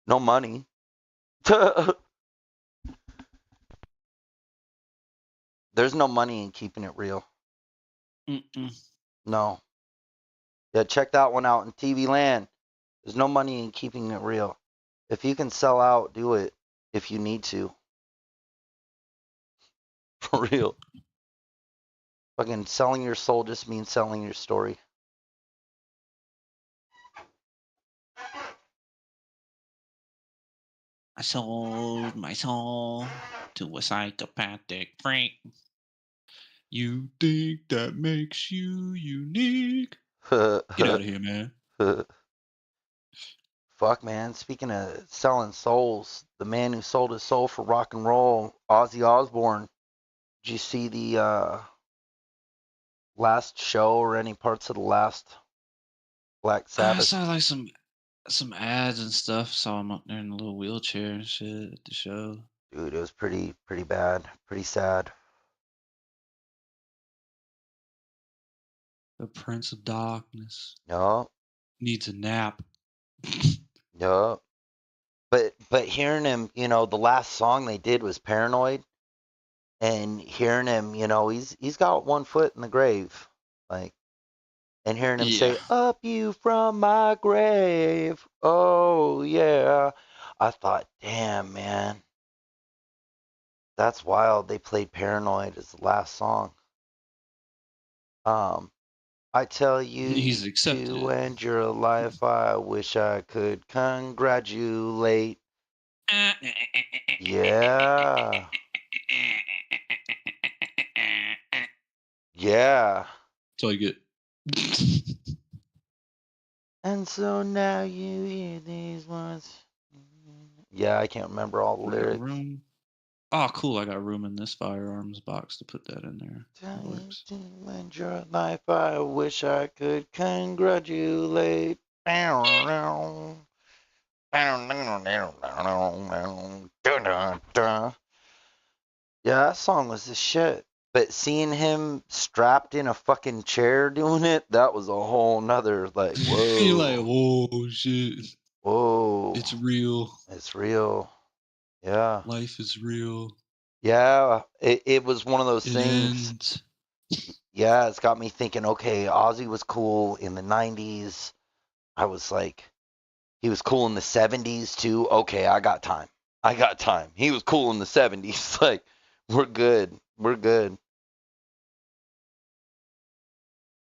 No money. There's no money in keeping it real. No. Yeah, check that one out in TV land. There's no money in keeping it real. If you can sell out, do it if you need to. For real. Fucking selling your soul just means selling your story. I sold my soul to a psychopathic freak. You think that makes you unique? Get out of here, man. Fuck, man. Speaking of selling souls, the man who sold his soul for rock and roll, Ozzy Osbourne. Did you see the last show or any parts of the last Black I Sabbath? saw like some ads and stuff. Saw him up there in a little wheelchair and shit at the show. Dude, it was pretty bad, pretty sad. The Prince of Darkness Yup, needs a nap. yup. But hearing him, the last song they did was Paranoid, and hearing him, he's got 1 foot in the grave, like, and hearing him Yeah. say, "Up you from my grave, oh yeah," I thought, damn, man, that's wild. They played Paranoid as the last song. I tell you, He's accepted to it. end your life, I wish I could congratulate. Yeah. Yeah. That's all you get. And so now you hear these words. Yeah, I can't remember all the I got lyrics. room. Oh, cool. I got room in this firearms box to put that in there. That Tell you works. to end your life, I wish I could congratulate. Yeah, that song was the shit. But seeing him strapped in a fucking chair doing it, that was a whole nother, like, whoa. You're like, oh, shit. Whoa. It's real. It's real. Yeah. Life is real. Yeah. It was one of those It things. ends. Yeah, it's got me thinking, okay, Ozzy was cool in the 90s. I was like, he was cool in the 70s too. Okay, I got time. He was cool in the 70s. Like, we're good. We're good.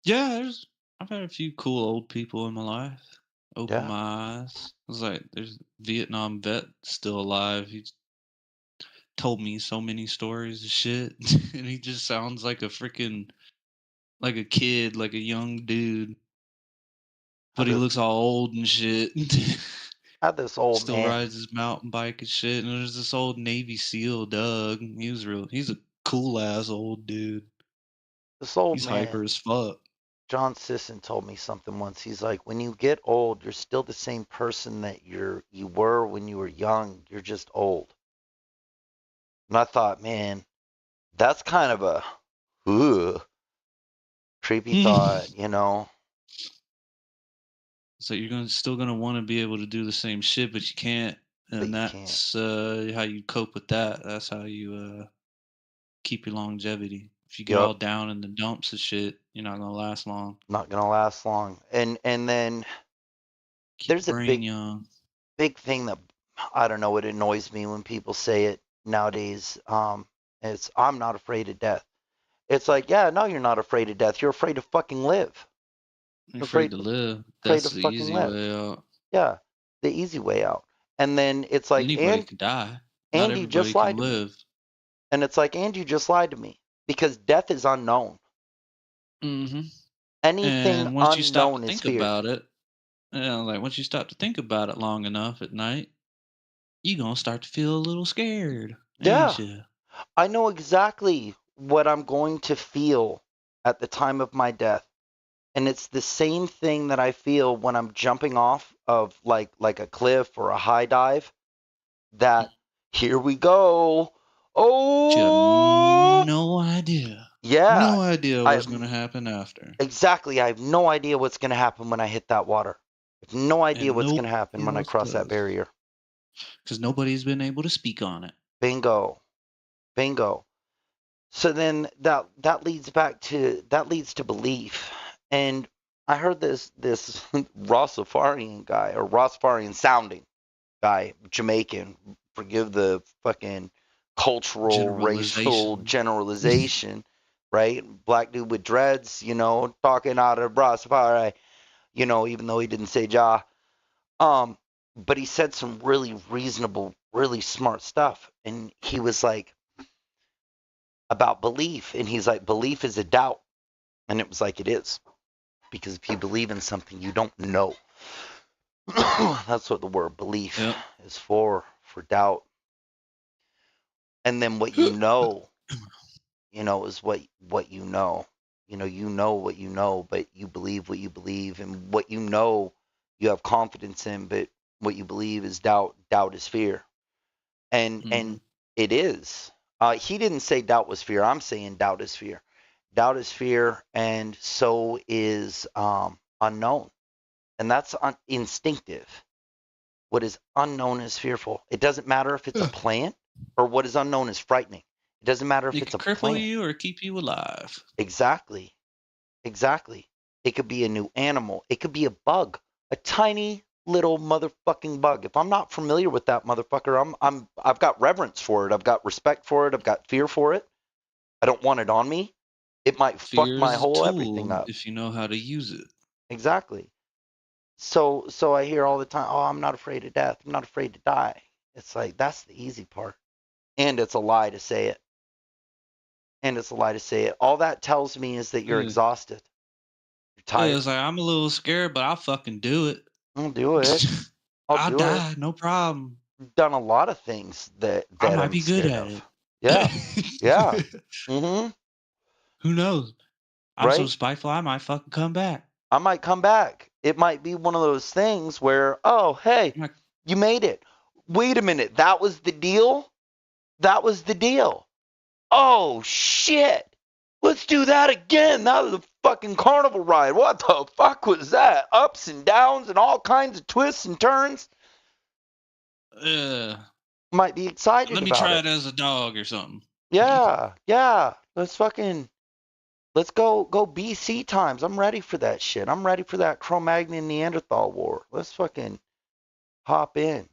Yeah, I've had a few cool old people in my life. Open Yeah. my eyes. I was like, there's Vietnam vet still alive. He's told me so many stories of shit, and he just sounds like a freaking like a kid, like a young dude, How but he this looks all old and shit. how this old Still man rides his mountain bike and shit. And there's this old Navy SEAL, Doug. He's a cool ass old dude. this old He's man hyper as fuck. John Sisson told me something once. He's like, when you get old, you're still the same person that you were when you were young. You're just old. And I thought, man, that's kind of a ugh, creepy thought, you know? So you're still gonna want to be able to do the same shit, but you can't, But and you can't. that's how you cope with that. That's how you keep your longevity. If you get Yep, all down in the dumps and shit, you're not gonna last long. not gonna last long. And then Keep your there's a brain young. big thing that I don't know. It annoys me when people say it nowadays. It's I'm not afraid of death. It's like, yeah, no, you're not afraid of death. You're afraid to fucking live. You're You're afraid to live. afraid to That's the fucking easy live. way out. Yeah, the easy way out. And then it's like, Anybody can die. Not And you just everybody can lied to me. live. And it's like, and you just lied to me because death is unknown. Hmm. Anything And once you stop to unknown is think fear. about it, like once you stop to think about it long enough at night, you gonna start to feel a little scared, Yeah, ain't you? I know exactly what I'm going to feel at the time of my death. And it's the same thing that I feel when I'm jumping off of like a cliff or a high dive. That here we go. But you have Oh, no idea. yeah. No idea I what's have gonna happen after. exactly. I have no idea what's going to happen when I hit that water. I have no idea And what's going to nobody happen when I else cross that does. barrier. Because nobody's been able to speak on it. Bingo, bingo. So then that leads to belief. And I heard this Rastafarian guy or Rastafarian sounding guy, Jamaican. Forgive the fucking cultural, racial Generalization. generalization, right? Black dude with dreads, talking out of Rastafari, even though he didn't say Ja. Um, but he said some really reasonable, really smart stuff. And he was like, about belief. And he's like, belief is a doubt. And it was like, it is. Because if you believe in something you don't know, that's what the word belief Yep. is for doubt. And then what is what you know. You know what you know, but you believe what you believe, and what you have confidence in, but what you believe is doubt. Doubt is fear, and Hmm. it is. He didn't say doubt was fear. I'm saying doubt is fear. Doubt is fear, and so is unknown, and that's instinctive. What is unknown is fearful. It doesn't matter if it's a plant or what is unknown is frightening. It doesn't matter if It it's could a cripple plant. you or keep you alive. Exactly. Exactly. It could be a new animal. It could be a bug, a tiny little motherfucking bug. If I'm not familiar with that motherfucker, I've got reverence for it. I've got respect for it. I've got fear for it. I don't want it on me. It might fuck Fear my is a whole everything tool up. if you know how to use it. Exactly. So I hear all the time, "Oh, I'm not afraid of death. I'm not afraid to die." It's like that's the easy part. And it's a lie to say it. And it's a lie to say it. All that tells me is that you're Yeah. exhausted. You're Yeah, tired. it's like I'm a little scared, but I'll fucking do it. I'll do it. I'll I'll do it. die, no problem. I've done a lot of things that I that might I'm be good scared at of. it. Yeah. Yeah. Mhm. Who knows? I'm so Right? spiteful, I might fucking come back. I might come back. It might be one of those things where, "Oh, hey, I'm like, you made it. Wait a minute. That was the deal? That was the deal. Oh shit. Let's do that again. That was a fucking carnival ride. What the fuck was that? Ups and downs and all kinds of twists and turns." uh, Might be excited let me about try it. it as a dog or something. Yeah, yeah. Let's go BC times. I'm ready for that shit. I'm ready for that Cro-Magnon Neanderthal war. Let's fucking hop in.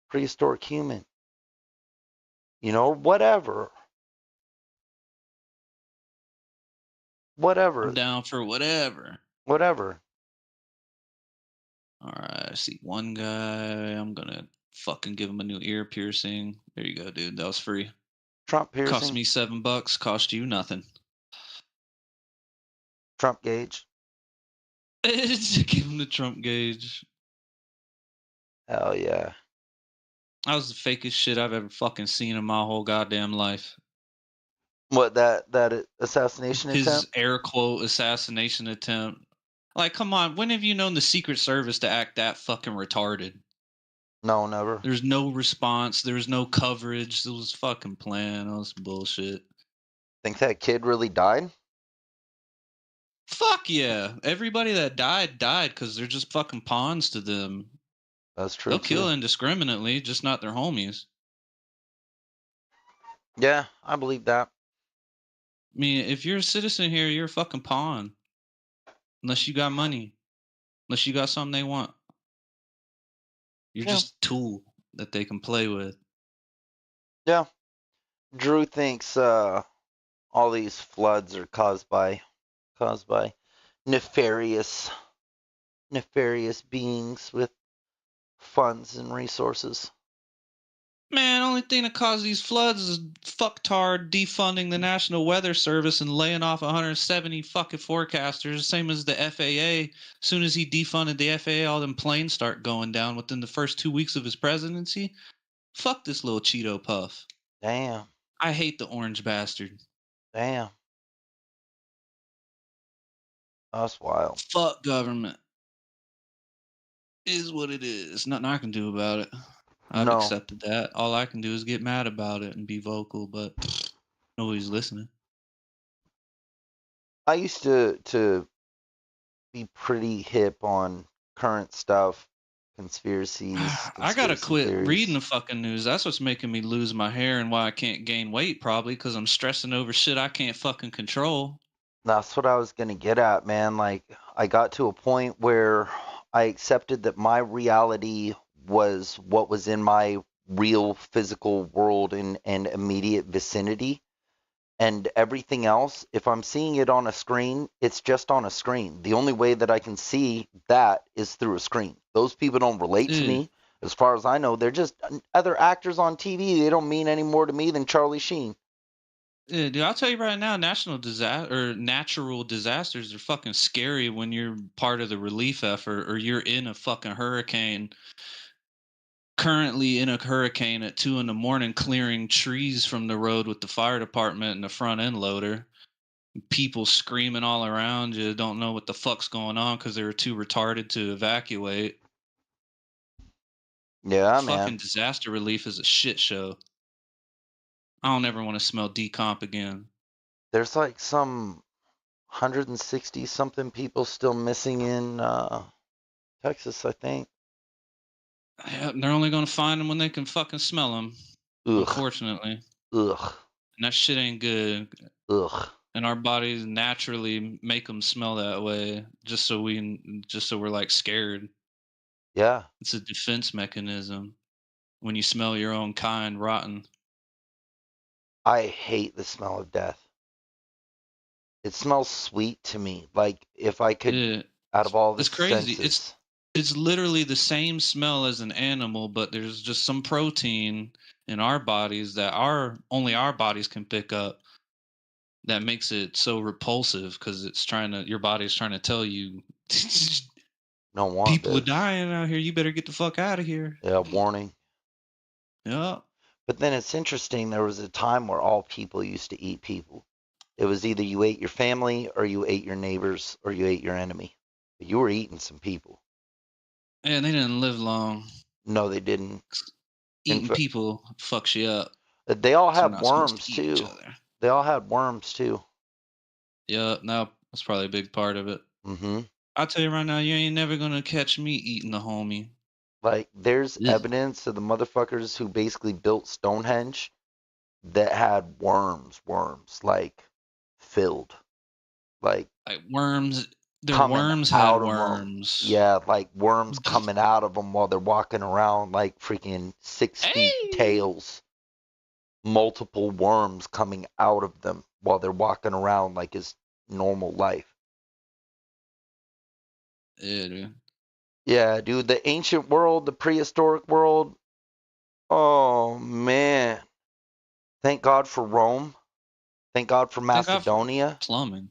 Prehistoric human. Whatever. I'm Whatever. down for whatever. Whatever. All right, I see one guy. I'm gonna fucking give him a new ear piercing. There you go, dude. That was free. Trump Cost piercing. me $7. Cost you nothing. Trump gauge. Give him the Trump gauge. Hell yeah. That was the fakest shit I've ever fucking seen in my whole goddamn life. What, that assassination His attempt? air quote assassination attempt. Like, come on, when have you known the Secret Service to act that fucking retarded? No, never. There's no response. There was no coverage. It was fucking planned. That was bullshit. Think that kid really died? Fuck yeah. Everybody that died because they're just fucking pawns to them. That's true They'll too. kill indiscriminately, just not their homies. Yeah, I believe that. I mean, if you're a citizen here, you're a fucking pawn. Unless you got money. Unless you got something they want. You're Yeah. just a tool that they can play with. Yeah. Drew thinks all these floods are caused by nefarious beings with funds and resources. Man, only thing that caused these floods is fucktard defunding the National Weather Service and laying off 170 fucking forecasters, same as the FAA. As soon as he defunded the FAA, all them planes start going down within the first 2 weeks of his presidency. Fuck this little Cheeto puff. Damn. I hate the orange bastard. Damn. That's wild. Fuck government. Is what it is. Nothing I can do about it. I've No. accepted that. All I can do is get mad about it and be vocal, but nobody's listening. I used to be pretty hip on current stuff, conspiracies. I gotta quit theories. reading the fucking news. That's what's making me lose my hair and why I can't gain weight, probably because I'm stressing over shit I can't fucking control. That's what I was gonna get at, man. Like, I got to a point where I accepted that my reality was what was in my real physical world and immediate vicinity. And everything else, if I'm seeing it on a screen, it's just on a screen. The only way that I can see that is through a screen. Those people don't relate to me. As far as I know, they're just other actors on TV. They don't mean any more to me than Charlie Sheen. Yeah, dude, I'll tell you right now, natural disasters are fucking scary when you're part of the relief effort or you're in a fucking hurricane. Currently in a hurricane at 2 a.m, clearing trees from the road with the fire department and the front end loader. People screaming all around you, don't know what the fuck's going on because they were too retarded to evacuate. Yeah, Fucking man. disaster relief is a shit show. I don't ever want to smell decomp again. There's like some 160 something people still missing in Texas, I think. Yeah, they're only gonna find them when they can fucking smell them. Ugh. Unfortunately. Ugh. And that shit ain't good. Ugh. And our bodies naturally make them smell that way, just so we're like scared. Yeah. It's a defense mechanism. When you smell your own kind rotten. I hate the smell of death. It smells sweet to me. Like, if I could, Yeah. out of all the It's crazy. senses. It's literally the same smell as an animal, but there's just some protein in our bodies that only our bodies can pick up that makes it so repulsive because your body's trying to tell you Don't want people are this. dying out here. You better get the fuck out of here. Yeah, warning. Yeah. But then it's interesting. There was a time where all people used to eat people. It was either you ate your family or you ate your neighbors or you ate your enemy. But you were eating some people. And they didn't live long. No, they didn't. Eating people fucks you up. They all had worms too. They all had worms too. Yeah, no, that's probably a big part of it. Mm-hmm. I'll tell you right now, you ain't never gonna catch me eating the homie. Like, there's evidence of the motherfuckers who basically built Stonehenge that had worms, like, filled. Like worms. Their worms had worms. Yeah, like worms coming out of them while they're walking around, like freaking 6 feet tails. Multiple worms coming out of them while they're walking around like it's normal life. Yeah, dude. Yeah, dude, the ancient world, the prehistoric world. Oh, man. Thank God for Rome. Thank God for Macedonia. Plumbing.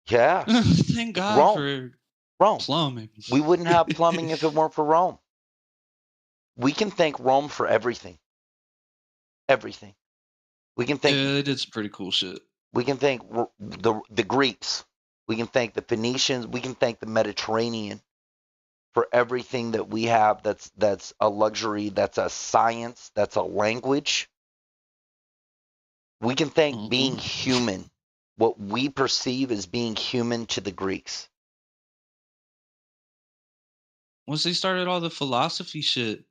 Yeah. Thank God Rome. for Rome. plumbing. We wouldn't have plumbing if it weren't for Rome. We can thank Rome for everything. Everything. We can thank Yeah, they did some pretty cool shit. we can thank the Greeks. We can thank the Phoenicians. We can thank the Mediterranean for everything that we have that's a luxury, that's a science, that's a language. We can thank being human, what we perceive as being human to the Greeks. Once they started all the philosophy shit,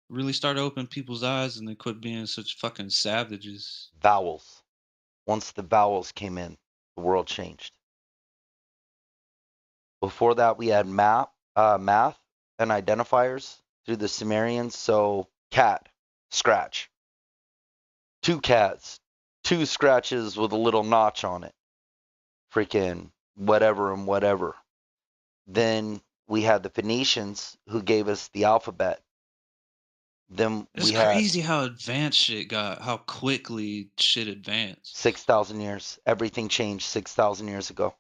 really started opening people's eyes and they quit being such fucking savages. Vowels. Once the vowels came in, the world changed. Before that, we had math and identifiers through the Sumerians. So cat, scratch. 2 cats, 2 scratches with a little notch on it. Freaking whatever and whatever. Then we had the Phoenicians who gave us the alphabet. Then It's we had crazy how advanced shit got, how quickly shit advanced. 6,000 years. Everything changed 6,000 years ago.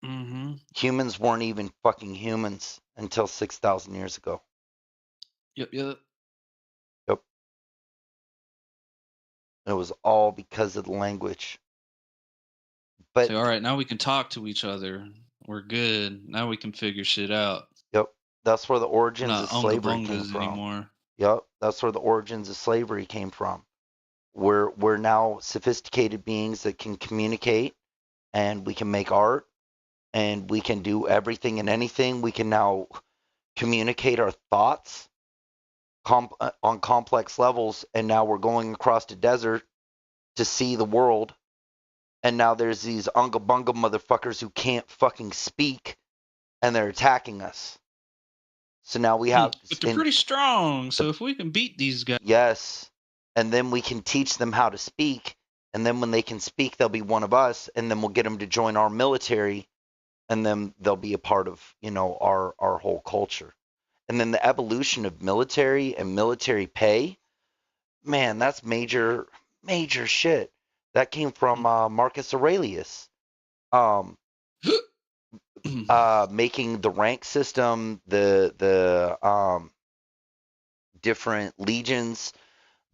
Mm-hmm. Humans weren't even fucking humans until 6,000 years ago. Yep. Yep. It was all because of the language. But So, all right, now we can talk to each other. We're good. Now we can figure shit out. yep, that's where the We're origins not of unga slavery came bungas from. anymore. Yep, that's where the origins of slavery came from. We're now sophisticated beings that can communicate, and we can make art, and we can do everything and anything. We can now communicate our thoughts on complex levels, and now we're going across the desert to see the world. And now there's these unga bunga motherfuckers who can't fucking speak, and they're attacking us. So now we have, But they're pretty strong. So if we can beat these guys, yes, and then we can teach them how to speak, and then when they can speak, they'll be one of us, and then we'll get them to join our military, and then they'll be a part of our whole culture. And then the evolution of military and military pay, man, that's major shit. That came from Marcus Aurelius. Making the rank system, the different legions,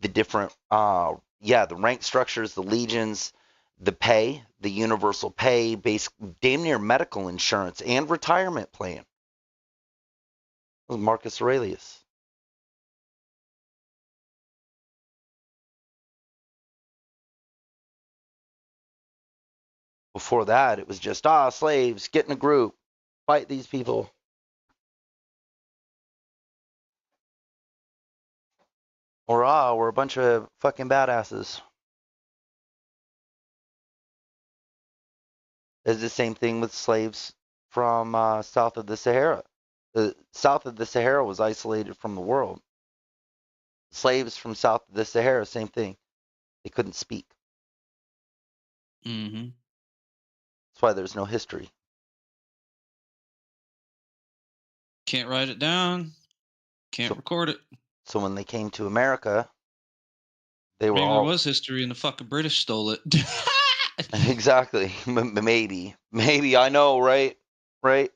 the different the rank structures, the legions, the pay, the universal pay, damn near medical insurance and retirement plan. It was Marcus Aurelius. Before that, it was just slaves, get in a group, fight these people. Or we're a bunch of fucking badasses. It's the same thing with slaves from south of the Sahara. The south of the Sahara was isolated from the world. Slaves from south of the Sahara, same thing. They couldn't speak. mm-hmm. That's why there's no history. Can't write it down. Can't record it. So when they came to America, they were Maybe all. there was history and the fucking British stole it. Exactly. Maybe. I know, right? Right?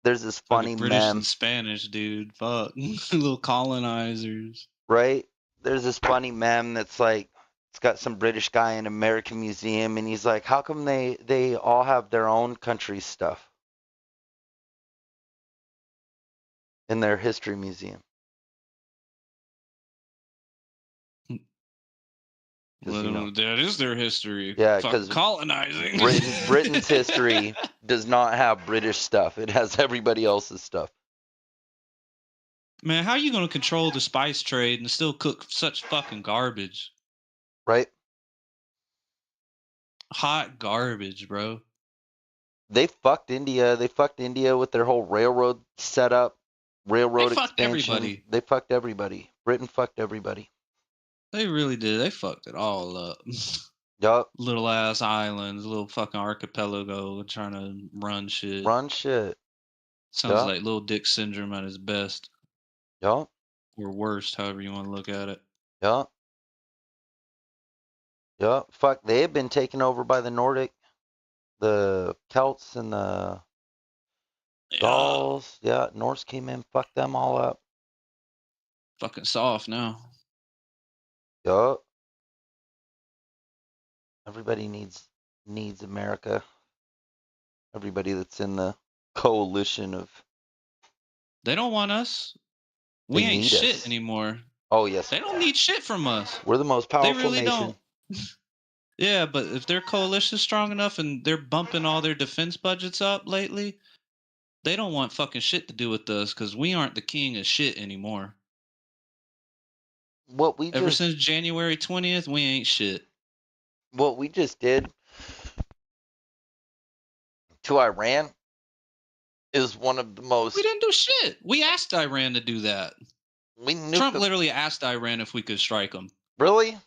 There's this funny British meme. and Spanish, dude. Fuck. Little colonizers. Right? There's this funny meme that's like, it's got some British guy in an American museum, and he's like, how come they all have their own country stuff in their history museum? Well, that is their history. Yeah, because because colonizing. Britain's history does not have British stuff. It has everybody else's stuff. Man, how are you going to control the spice trade and still cook such fucking garbage? Right? Hot garbage, bro. They fucked India. They fucked India with their whole railroad setup, railroad expansion. Everybody. They fucked everybody. Britain fucked everybody. They really did. They fucked it all up. Yup. Little ass islands, little fucking archipelago trying to run shit. Run shit. Sounds like Little Dick Syndrome at his best. Yup. Or worst, however you want to look at it. Yup. Yup. Fuck, they had been taken over by the Nordic. The Celts and the Yeah, Gauls, yeah, Norse came in, fucked them all up. fucking soft now. Yup. Everybody needs America. Everybody that's in the coalition of They don't want us. they We ain't need shit us. anymore. Oh yes, They don't need shit from us. we're the most They powerful really nation. don't. Yeah, but if their coalition's strong enough and they're bumping all their defense budgets up lately, they don't want fucking shit to do with us because we aren't the king of shit anymore. What we Ever just since January 20th, we ain't shit. what we just did to Iran is one of the We most didn't do shit. We asked Iran to do that. we nuked Trump them. literally asked Iran if we could strike them. Really?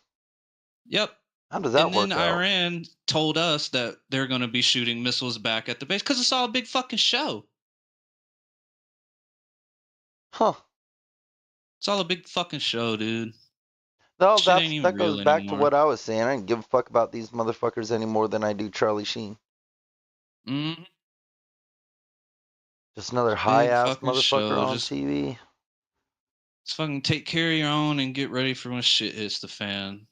Yep. How does that And then work out? Iran told us that they're going to be shooting missiles back at the base because it's all a big fucking show. Huh. It's all a big fucking show, dude. No, Shit ain't even that goes real back to anymore. what I was saying. I don't give a fuck about these motherfuckers any more than I do Charlie Sheen. Mm-hmm. Just another high Big ass fucking motherfucker show. on Just TV. fucking take care of your own and get ready for when shit hits the fan.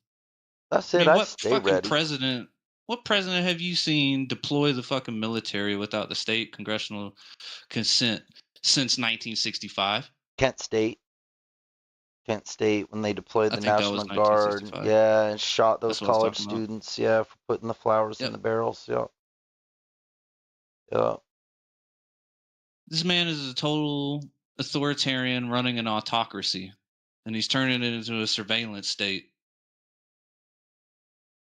That's I it. mean, I what stay fucking ready. president? What president have you seen deploy the fucking military without the state congressional consent since 1965? Kent State. Kent State when they deployed I the think that was National Guard. 1965. Yeah, and shot those That's what I was college talking about. students. Yeah, for putting the flowers in Yep. the barrels. Yep. Yep. This man is a total authoritarian running an autocracy, and he's turning it into a surveillance state.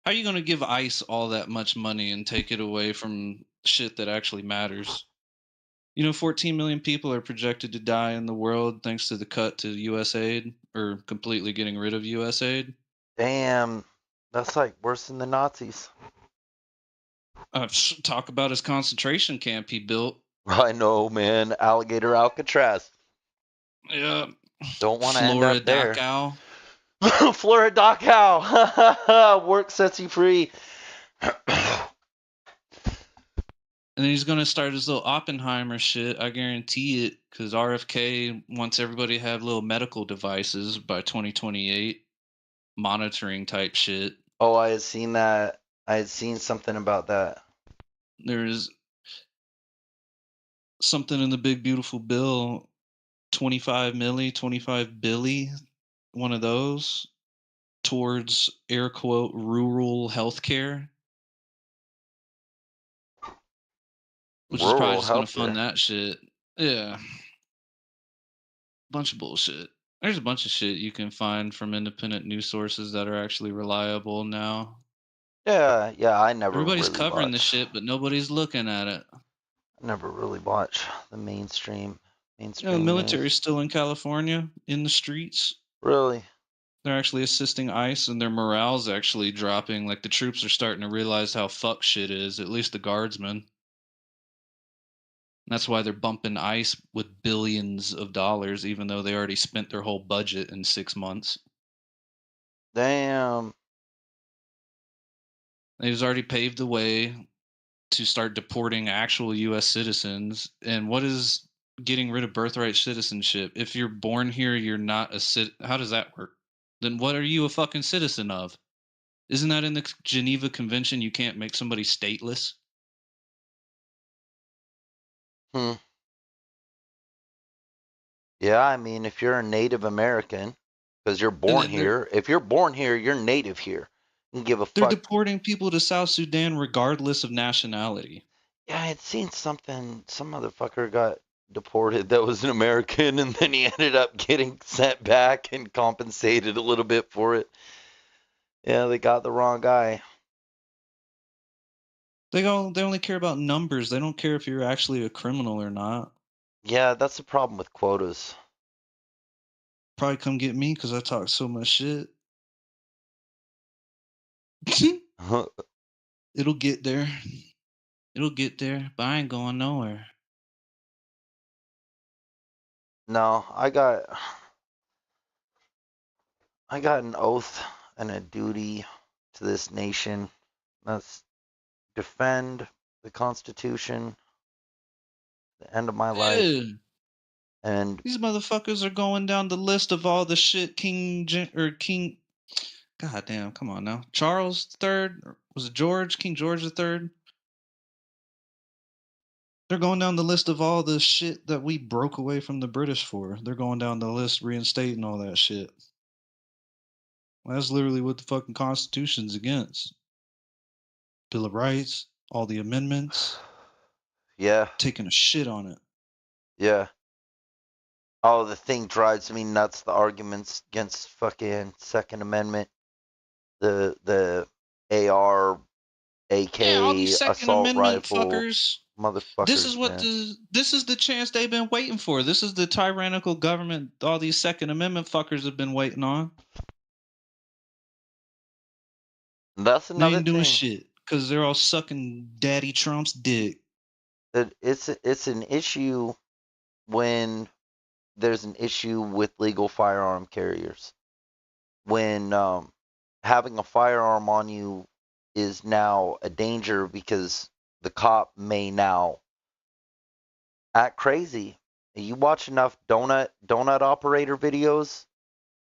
How are you going to give ICE all that much money and take it away from shit that actually matters? 14 million people are projected to die in the world thanks to the cut to US aid or completely getting rid of US aid. Damn. That's like worse than the Nazis. Talk about his concentration camp he built. I know, man. Alligator Alcatraz. Yeah. Don't want to end Flora up there. Dachau. Florida Dachau. Work sets you free. And then he's going to start his little Oppenheimer shit. I guarantee it, because RFK wants everybody to have little medical devices by 2028, monitoring type shit. Oh, I had seen that. I had seen something about that. There's something in the big beautiful bill, 25 billy, one of those, towards air quote rural healthcare, which is probably Rural just going to fund healthcare. that shit. Yeah. Bunch of bullshit. There's a bunch of shit you can find from independent news sources that are actually reliable now. Yeah, I never Everybody's really covering the watch. shit, but nobody's looking at it. I never really watch the mainstream The military's news. still in California in the streets. Really? They're actually assisting ICE, and their morale's actually dropping. Like the troops are starting to realize how fuck shit is. At least the guardsmen. That's why they're bumping ICE with billions of dollars, even though they already spent their whole budget in 6 months. Damn. They've already paved the way to start deporting actual U.S. citizens. And what is getting rid of birthright citizenship? If you're born here, you're not a How does that work? Then what are you a fucking citizen of? Isn't that in the Geneva Convention? You can't make somebody stateless. Yeah, I mean, if you're a Native American, because you're And born then here, if you're born here, you're native here. You can give a they're fuck. deporting people to South Sudan regardless of nationality. Yeah, I had seen something. Some motherfucker got deported that was an American, and then he ended up getting sent back and compensated a little bit for it. Yeah, they got the wrong guy. They only care about numbers. They don't care if you're actually a criminal or not. Yeah, that's the problem with quotas. Probably come get me because I talk so much shit. It'll get there. It'll get there, but I ain't going nowhere. No, I got an oath and a duty to this nation. That's defend, the Constitution, the end of my life, Yeah. and These motherfuckers are going down the list of all the shit King. God damn, come on now. Charles III? Or was it George? King George III? They're going down the list of all the shit that we broke away from the British for. They're going down the list reinstating all that shit. That's literally what the fucking Constitution's against. Bill of Rights, all the amendments, yeah, taking a shit on it. yeah. Oh, the thing drives me nuts. The arguments against fucking Second Amendment, the AR, Yeah, all these AK, Second assault Amendment rifle, fuckers. motherfuckers, man. This is the chance they've been waiting for. This is the tyrannical government all these Second Amendment fuckers have been waiting on. That's They another ain't doing thing. shit because they're all sucking Daddy Trump's dick. It's an issue when there's an issue with legal firearm carriers. When having a firearm on you is now a danger because the cop may now act crazy. You watch enough donut operator videos,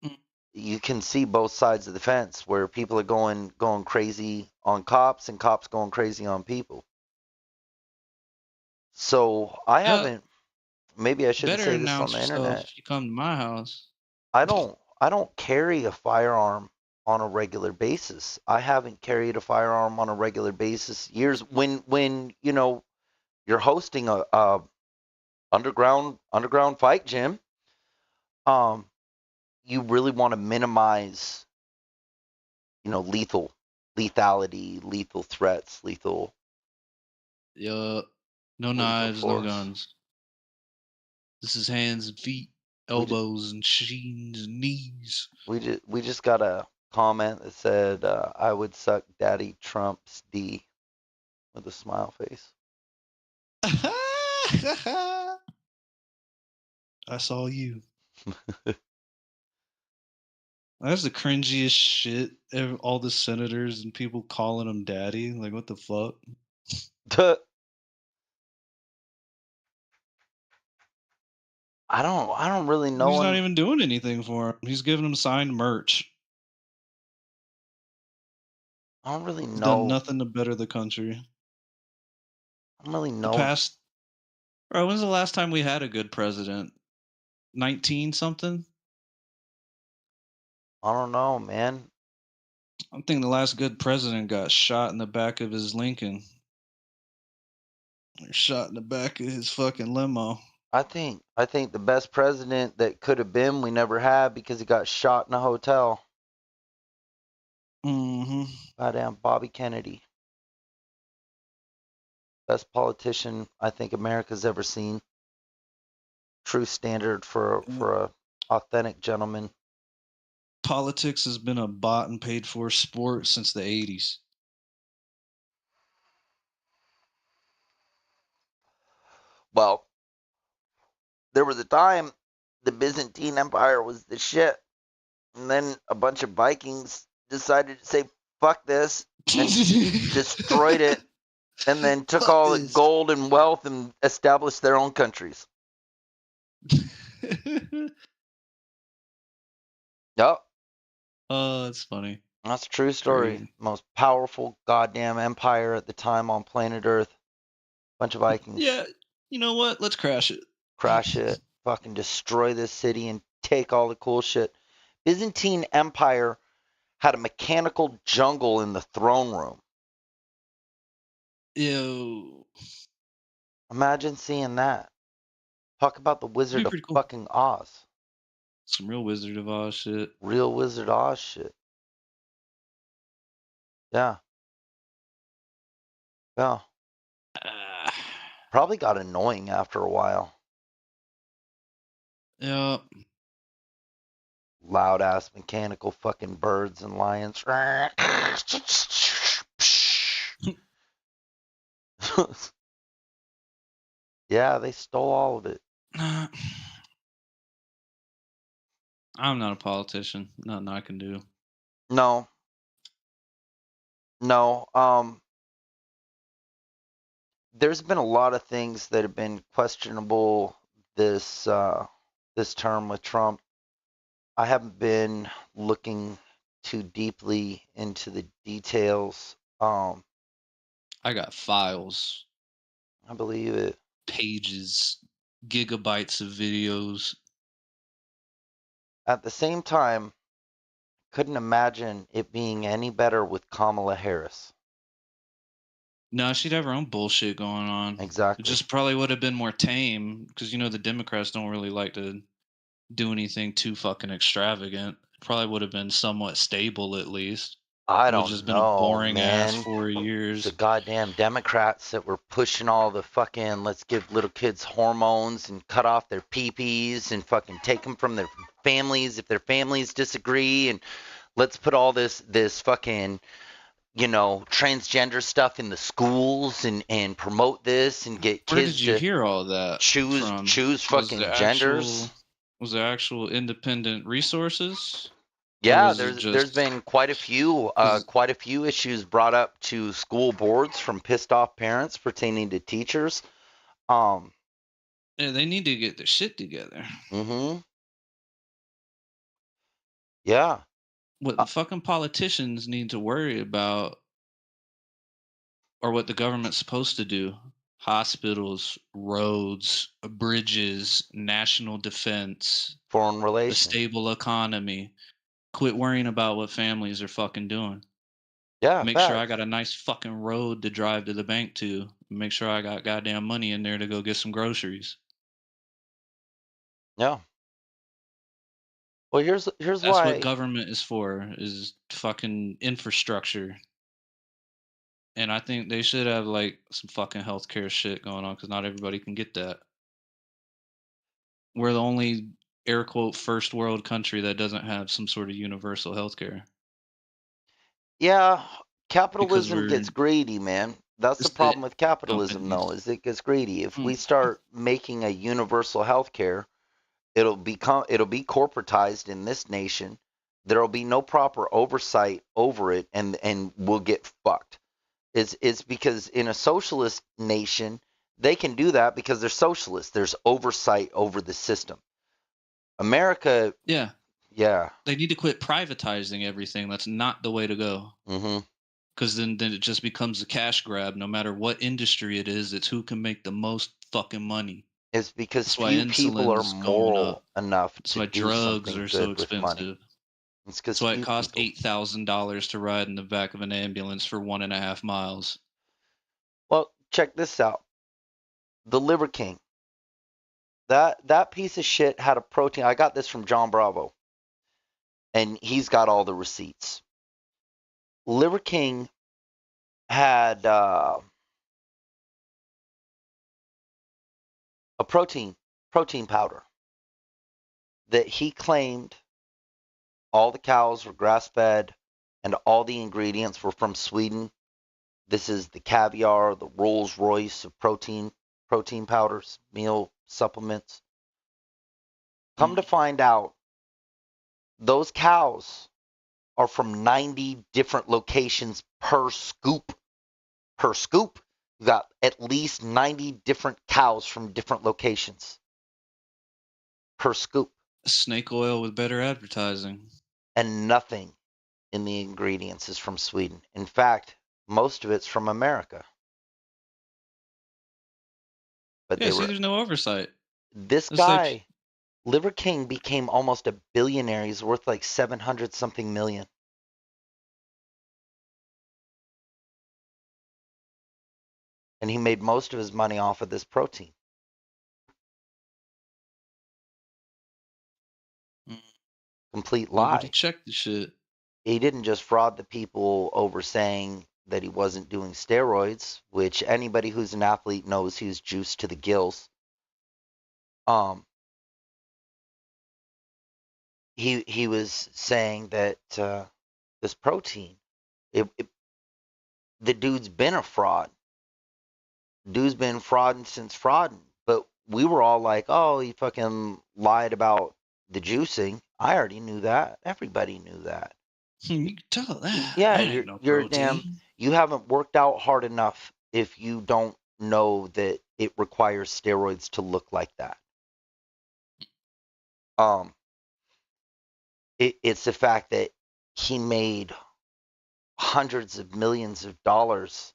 Mm. you can see both sides of the fence where people are going crazy on cops and cops going crazy on people. So I Yeah, haven't. Maybe I shouldn't better say this on announce the yourself internet. if you come to my house. I don't carry a firearm on a regular basis. I haven't carried a firearm on a regular basis years. When you know you're hosting a underground fight gym, um, you really want to minimize lethality, lethal threats, lethal Yeah, no knives, no force. guns. This is hands and feet, We just, elbows and sheens and knees. we just got a comment that said I would suck Daddy Trump's D with a smile face. I saw you. That's the cringiest shit. All the senators and people calling him daddy. Like, what the fuck? I don't really know He's not him. even doing anything for him. He's giving him signed merch. I don't really He's done know. nothing to better the country. I don't really The know. past. Bro, when's the last time we had a good president? 19 something? I don't know, man. I think the last good president got shot in the back of his Lincoln. Or shot in the back of his fucking limo. I think the best president that could have been we never had because he got shot in a hotel. Mm-hmm. Goddamn Bobby Kennedy. Best politician I think America's ever seen. True standard for a authentic gentleman. Politics has been a bought and paid for sport since the 80s. Well, there was a time the Byzantine Empire was the shit. And then a bunch of Vikings decided to say fuck this and destroyed it, and then took Fuck all the this. gold and wealth and established their own countries. Yep. Oh, that's funny. That's a true story. Crazy. Most powerful goddamn empire at the time on planet Earth. Bunch of Vikings. Yeah, you know what? Let's crash it. Crash it. Fucking destroy this city and take all the cool shit. Byzantine Empire had a mechanical jungle in the throne room. Yo. Imagine seeing that. Talk about the That'd Wizard be of pretty cool. fucking Oz. Some real Wizard of Oz shit. Real Wizard of Oz shit. Yeah. Yeah. Ah. Probably got annoying after a while. Yeah. Loud ass mechanical fucking birds and lions. Yeah, they stole all of it. I'm not a politician. Nothing I can do. No. No. there's been a lot of things that have been questionable this this term with Trump. I haven't been looking too deeply into the details. I got files, I believe it. pages, gigabytes of videos. At the same time, couldn't imagine it being any better with Kamala Harris. No, she'd have her own bullshit going on. It Exactly. just probably would have been more tame because the Democrats don't really like to do anything too fucking extravagant. Probably would have been somewhat stable at least. I It would have don't just been a know, boring ass man. 4 The years. goddamn Democrats that were pushing all the fucking let's give little kids hormones and cut off their peepees and fucking take them from their families if their families disagree, and let's put all this fucking transgender stuff in the schools and promote this and get Where kids did you to hear all that choose from? fucking genders. Was there actual independent resources, or Yeah, was it there's just? been quite a few issues brought up to school boards from pissed off parents pertaining to teachers. Um, Yeah, they need to get their shit together. mhm. Yeah. What Uh, the fucking politicians need to worry about, or what the government's supposed to do: hospitals, roads, bridges, national defense, foreign a relations. stable economy. Quit worrying about what families are fucking doing. Yeah, Make sure I facts. got a nice fucking road to drive to the bank to. Make sure I got goddamn money in there to go get some groceries. Yeah. Well, here's That's what why. government is for, is fucking infrastructure. And I think they should have like some fucking healthcare shit going on because not everybody can get that. We're the only air quote first world country that doesn't have some sort of universal healthcare Yeah, because capitalism we're gets greedy, man. That's the it's the problem with capitalism, though, companies. is it gets greedy. If we Mm, start making a universal healthcare, it'll be corporatized in this nation. There'll be no proper oversight over it, and we'll get fucked. It's because in a socialist nation, they can do that because they're socialists. There's oversight over the system. America, yeah, yeah. they need to quit privatizing everything. That's not the way to go. Hmm. Because then it just becomes a cash grab. No matter what industry it is, it's who can make the most fucking money. It's because That's why few people are insulin's going up. moral enough That's to why do drugs something are so good with money. expensive. It's That's because why it few costs people. $8,000 to ride in the back of an ambulance for 1.5 miles. Well, check this out. The Liver King. That piece of shit had a protein. I got this from John Bravo, and he's got all the receipts. Liver King had a protein powder that he claimed all the cows were grass fed and all the ingredients were from Sweden. This is the caviar, the Rolls Royce of protein powders, meal supplements. Come to Mm. find out, those cows are from 90 different locations per scoop. Per scoop, you got at least 90 different cows from different locations per scoop, Snake oil with better advertising. and nothing in the ingredients is from Sweden. In fact, most of it's from America. But Yeah, they see, were there's no oversight. this It's like, guy, Liver King, became almost a billionaire. He's worth like 700 something million. And he made most of his money off of this protein. mm, Complete nobody lie. checked the shit. He didn't just fraud the people over saying that he wasn't doing steroids, which anybody who's an athlete knows he was juiced to the gills. Um, he was saying that this protein, it, the dude's been a fraud. Dude's been frauding since frauding. But we were all like, oh, he fucking lied about the juicing. I already knew that. Everybody knew that. You can tell that. Yeah, That ain't no you're damn. protein. You haven't worked out hard enough if you don't know that it requires steroids to look like that. Um, it's the fact that he made hundreds of millions of dollars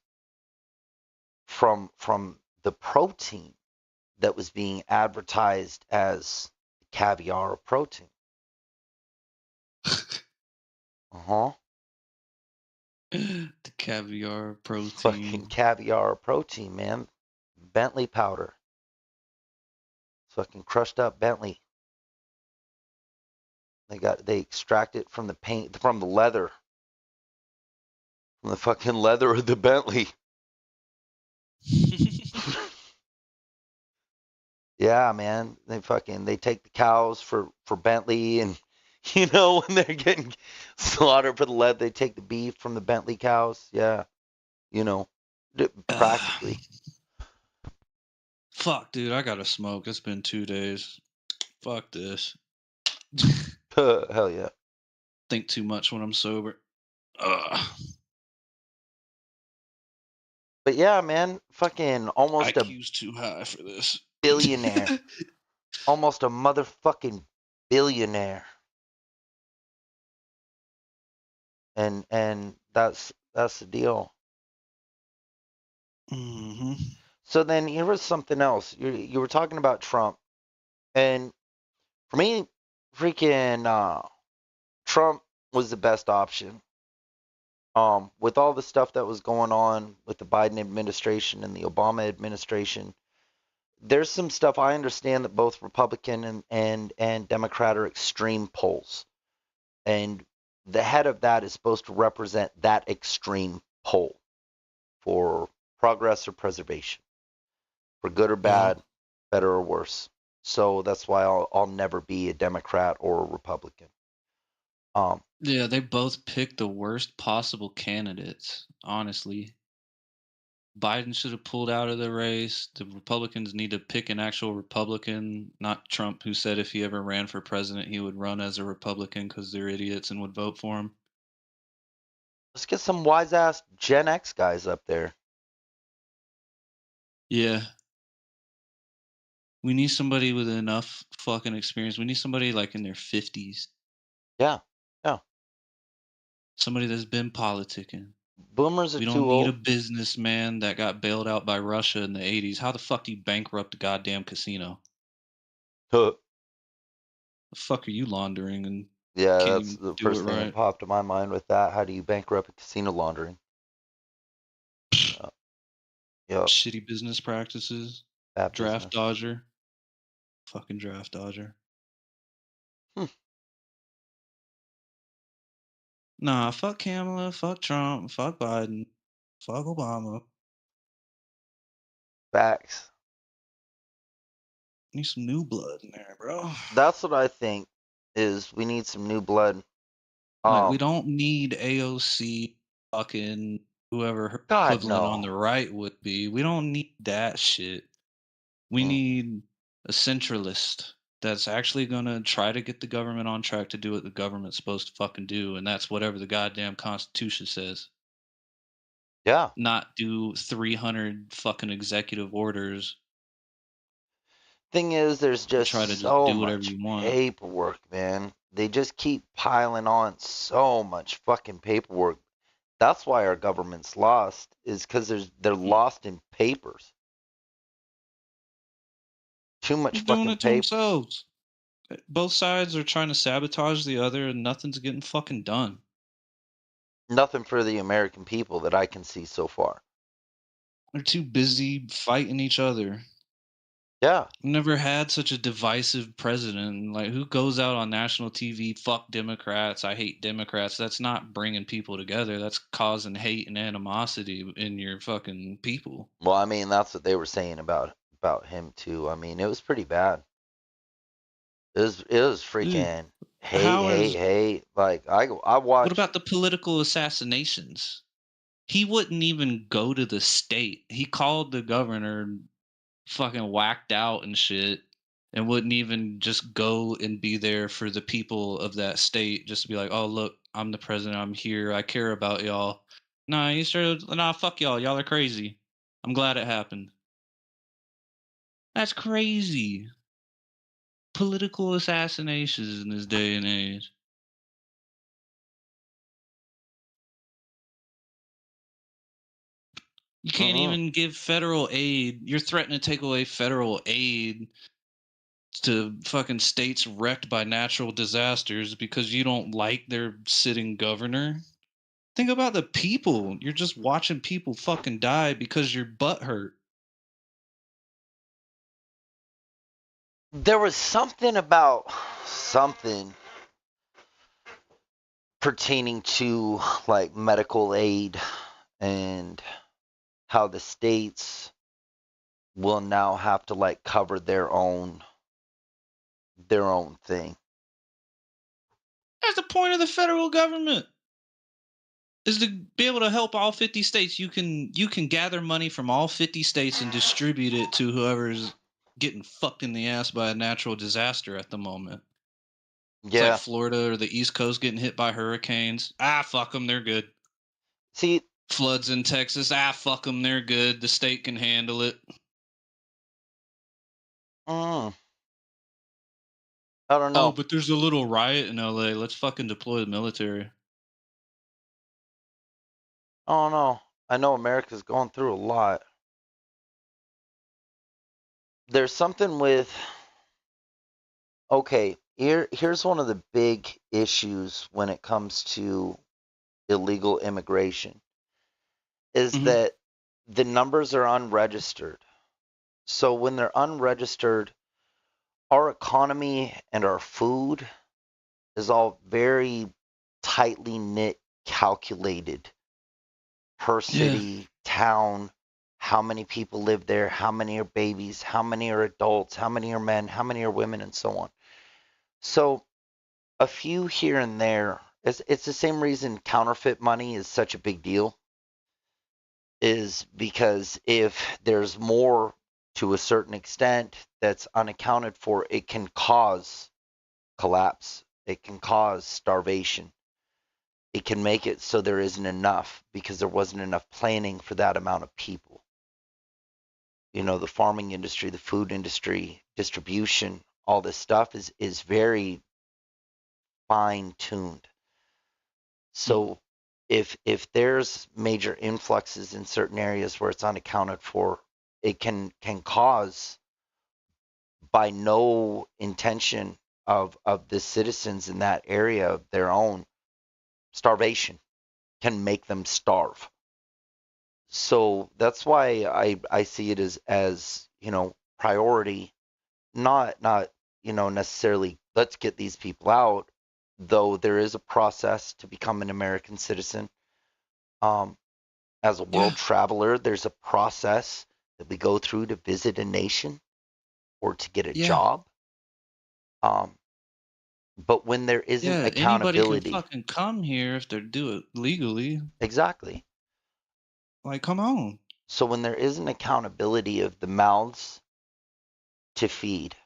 from the protein that was being advertised as caviar or protein. Uh-huh. The caviar Fucking protein. caviar or protein, man. Bentley powder. Fucking crushed up Bentley. They extract it from the paint, from the leather, from the fucking leather of the Bentley. Yeah, man. They take the cows for Bentley, and when they're getting slaughtered for the lead, they take the beef from the Bentley cows. Yeah, you know, practically. Fuck, dude, I gotta smoke. It's been 2 days. Fuck this. Hell yeah. Think too much when I'm sober. Ugh. But yeah, man, fucking almost a IQ's too high for this. billionaire. Almost a motherfucking billionaire. And that's the deal. Mm-hmm. So then here was something else. You were talking about Trump, and for me, freaking Trump was the best option. With all the stuff that was going on with the Biden administration and the Obama administration, there's some stuff I understand that both Republican and Democrat are extreme poles, and the head of that is supposed to represent that extreme pole for progress or preservation, for good or Yeah. bad, better or worse. So that's why I'll never be a Democrat or a Republican. Yeah, they both picked the worst possible candidates, honestly. Biden should have pulled out of the race. The Republicans need to pick an actual Republican, not Trump, who said if he ever ran for president, he would run as a Republican because they're idiots and would vote for him. Let's get some wise ass Gen X guys up there. Yeah. We need somebody with enough fucking experience. We need somebody like in their 50s. Yeah, yeah. Somebody that's been politicking. Boomers are We don't too need a old. businessman that got bailed out by Russia in the 80s. How the fuck do you bankrupt a goddamn casino? The fuck are you laundering and Yeah, can't that's even the do it first thing that right? popped to my mind with that. How do you bankrupt a casino laundering? Yep, Shitty business practices. bad Draft business. dodger. Fucking draft dodger. Hmm. Nah, fuck Kamala, fuck Trump, fuck Biden, fuck Obama. Facts. Need some new blood in there, bro. That's what I think is we need some new blood. Like, we don't need AOC, fucking whoever her God equivalent on no. the right would be. We don't need that shit. We Mm. need a centralist that's actually gonna try to get the government on track to do what the government's supposed to fucking do, and that's whatever the goddamn Constitution says. Yeah. Not do 300 fucking executive orders Thing is, there's and just try to just so do whatever much you want. paperwork, man. They just keep piling on so much fucking paperwork. That's why our government's lost, is because they're Mm. lost in papers. Too much They're doing fucking it to papers. themselves. Both sides are trying to sabotage the other, and nothing's getting fucking done. Nothing for the American people that I can see so far. They're too busy fighting each other. Yeah. Never had such a divisive president. Like, who goes out on national TV, fuck Democrats, I hate Democrats? That's not bringing people together. That's causing hate and animosity in your fucking people. Well, I mean, that's what they were saying about him too. I mean, it was pretty bad. It was Dude, freaking hate, how hate, is hate. Like I what watched. about the political assassinations? He wouldn't even go to the state. He called the governor fucking whacked out and shit and wouldn't even just go and be there for the people of that state just to be like, oh look, I'm the president, I'm here, I care about y'all. Nah, he started, nah, fuck y'all, y'all are crazy. I'm glad it happened. That's crazy. Political assassinations in this day and age. You can't Mm-mm. even give federal aid. You're threatening to take away federal aid to fucking states wrecked by natural disasters because you don't like their sitting governor. Think about the people. You're just watching people fucking die because your butt hurt. There was something about something pertaining to like medical aid and how the states will now have to like cover their own thing. That's the point of the federal government. Is to be able to help all 50 states. You can gather money from all 50 states and distribute it to whoever's getting fucked in the ass by a natural disaster at the moment. It's like Yeah. Florida or the East Coast getting hit by hurricanes. Fuck them, they're good. See, Floods in Texas. Fuck them, they're good. The state can handle it. I don't Oh, know. but there's a little riot in LA. Let's fucking deploy the military. I don't know. I know America's going through a lot. There's something with okay, here's one of the big issues when it comes to illegal immigration is Hmm. that the numbers are unregistered. So when they're unregistered, our economy and our food is all very tightly knit, calculated per Yeah. city, town, how many people live there, how many are babies, how many are adults, how many are men, how many are women, and so on. So a few here and there, it's the same reason counterfeit money is such a big deal, is because if there's more to a certain extent that's unaccounted for, it can cause collapse, it can cause starvation, it can make it so there isn't enough because there wasn't enough planning for that amount of people. The farming industry, the food industry, distribution, all this stuff is very fine tuned. Mm. So if there's major influxes in certain areas where it's unaccounted for, it can cause by no intention of the citizens in that area of their own starvation, can make them starve. So that's why I see it as priority, not necessarily let's get these people out, though there is a process to become an American citizen. Um, as a Yeah. world traveler, there's a process that we go through to visit a nation or to get a Yeah. job. Um, but when there isn't Yeah. Anybody can accountability, fucking come here if they do it legally. exactly. Like, come on. So when there isn't accountability of the mouths to feed,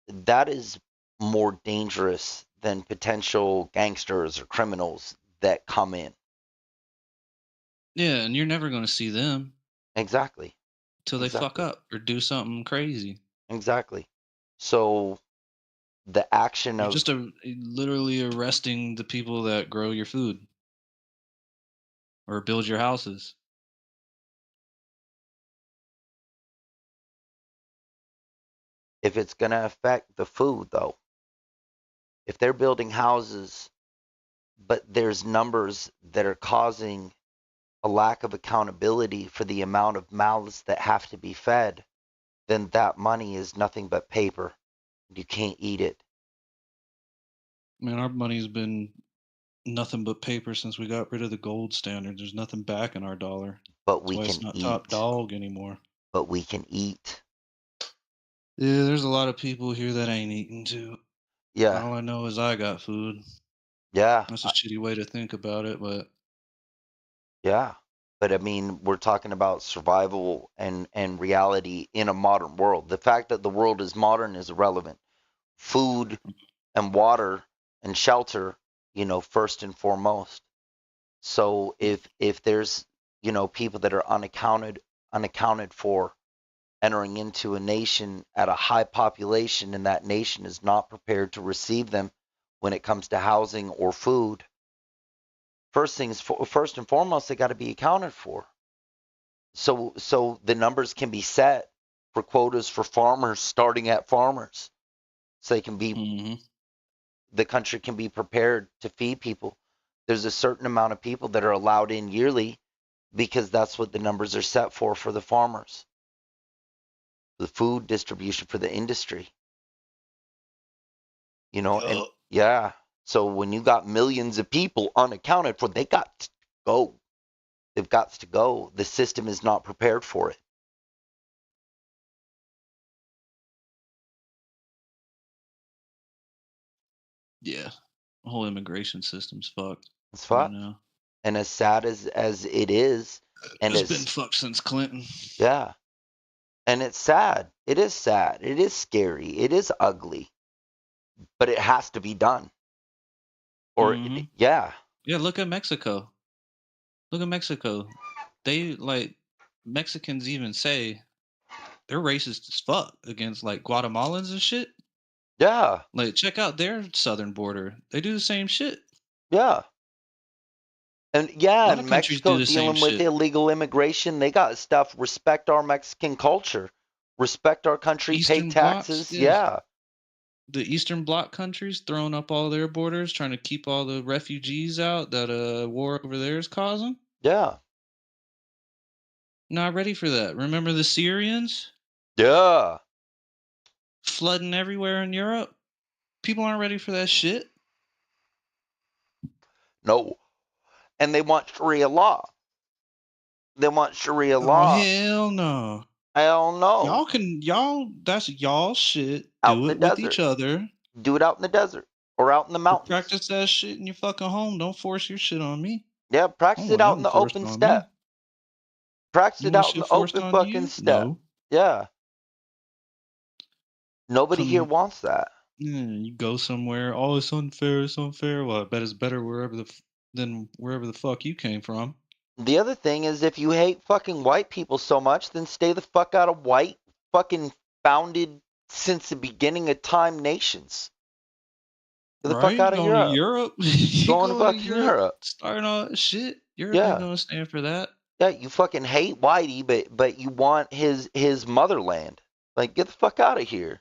that is more dangerous than potential gangsters or criminals that come in. Yeah, and you're never going to see them Exactly. till they fuck Exactly. up or do something crazy. Exactly. So the action You're of just literally arresting the people that grow your food or build your houses. if it's going to affect the food though, if they're building houses but there's numbers that are causing a lack of accountability for the amount of mouths that have to be fed, then that money is nothing but paper. You can't eat it. Man, our money's been nothing but paper since we got rid of the gold standard. There's nothing backing our dollar. But That's we why it's can not top eat. dog anymore. But we can eat. Yeah, there's a lot of people here that ain't eating too. Yeah. All I know is I got food. Yeah. That's a shitty way to think about it, but Yeah. But I mean, we're talking about survival and reality in a modern world. The fact that the world is modern is irrelevant. Food and water and shelter, first and foremost. So if there's people that are unaccounted for, entering into a nation at a high population, and that nation is not prepared to receive them when it comes to housing or food. First and foremost, they got to be accounted for. So the numbers can be set for quotas for farmers, starting at farmers, so they can be the country can be prepared to feed people. There's a certain amount of people that are allowed in yearly because that's what the numbers are set for the farmers, the food distribution for the industry. And yeah. So when you got millions of people unaccounted for, they got to go. They've got to go. The system is not prepared for it. Yeah. The whole immigration system's fucked. It's fucked. And as sad as it is, and it's been fucked since Clinton. Yeah. And it's sad. It is sad. It is scary. It is ugly. But it has to be done. Or yeah. Yeah, look at Mexico. Look at Mexico. They Mexicans even say they're racist as fuck against Guatemalans and shit. Yeah. Check out their southern border. They do the same shit. Yeah. And yeah, Mexico's dealing with illegal immigration. They got stuff. Respect our Mexican culture. Respect our country. Pay taxes. Yeah. The Eastern Bloc countries throwing up all their borders, trying to keep all the refugees out that war over there is causing. Yeah. Not ready for that. Remember the Syrians? Yeah. Flooding everywhere in Europe. People aren't ready for that shit. No. And they want Sharia law. They want Sharia law. Hell no. Hell no. That's y'all shit. Do it with each other. Do it out in the desert or out in the mountains. Practice that shit in your fucking home. Don't force your shit on me. Yeah, practice it out in the open steppe. Practice it out in the open fucking steppe. No. Yeah. Nobody here wants that. You go somewhere. Oh, it's unfair. It's unfair. Well, I bet it's better than wherever the fuck you came from. The other thing is, if you hate fucking white people so much, then stay the fuck out of white fucking founded since the beginning of time nations. Get the fuck out of Europe. Going to fucking Europe. Starting all that shit. Europe ain't gonna stand for that. Yeah, you fucking hate whitey, but you want his motherland. Get the fuck out of here.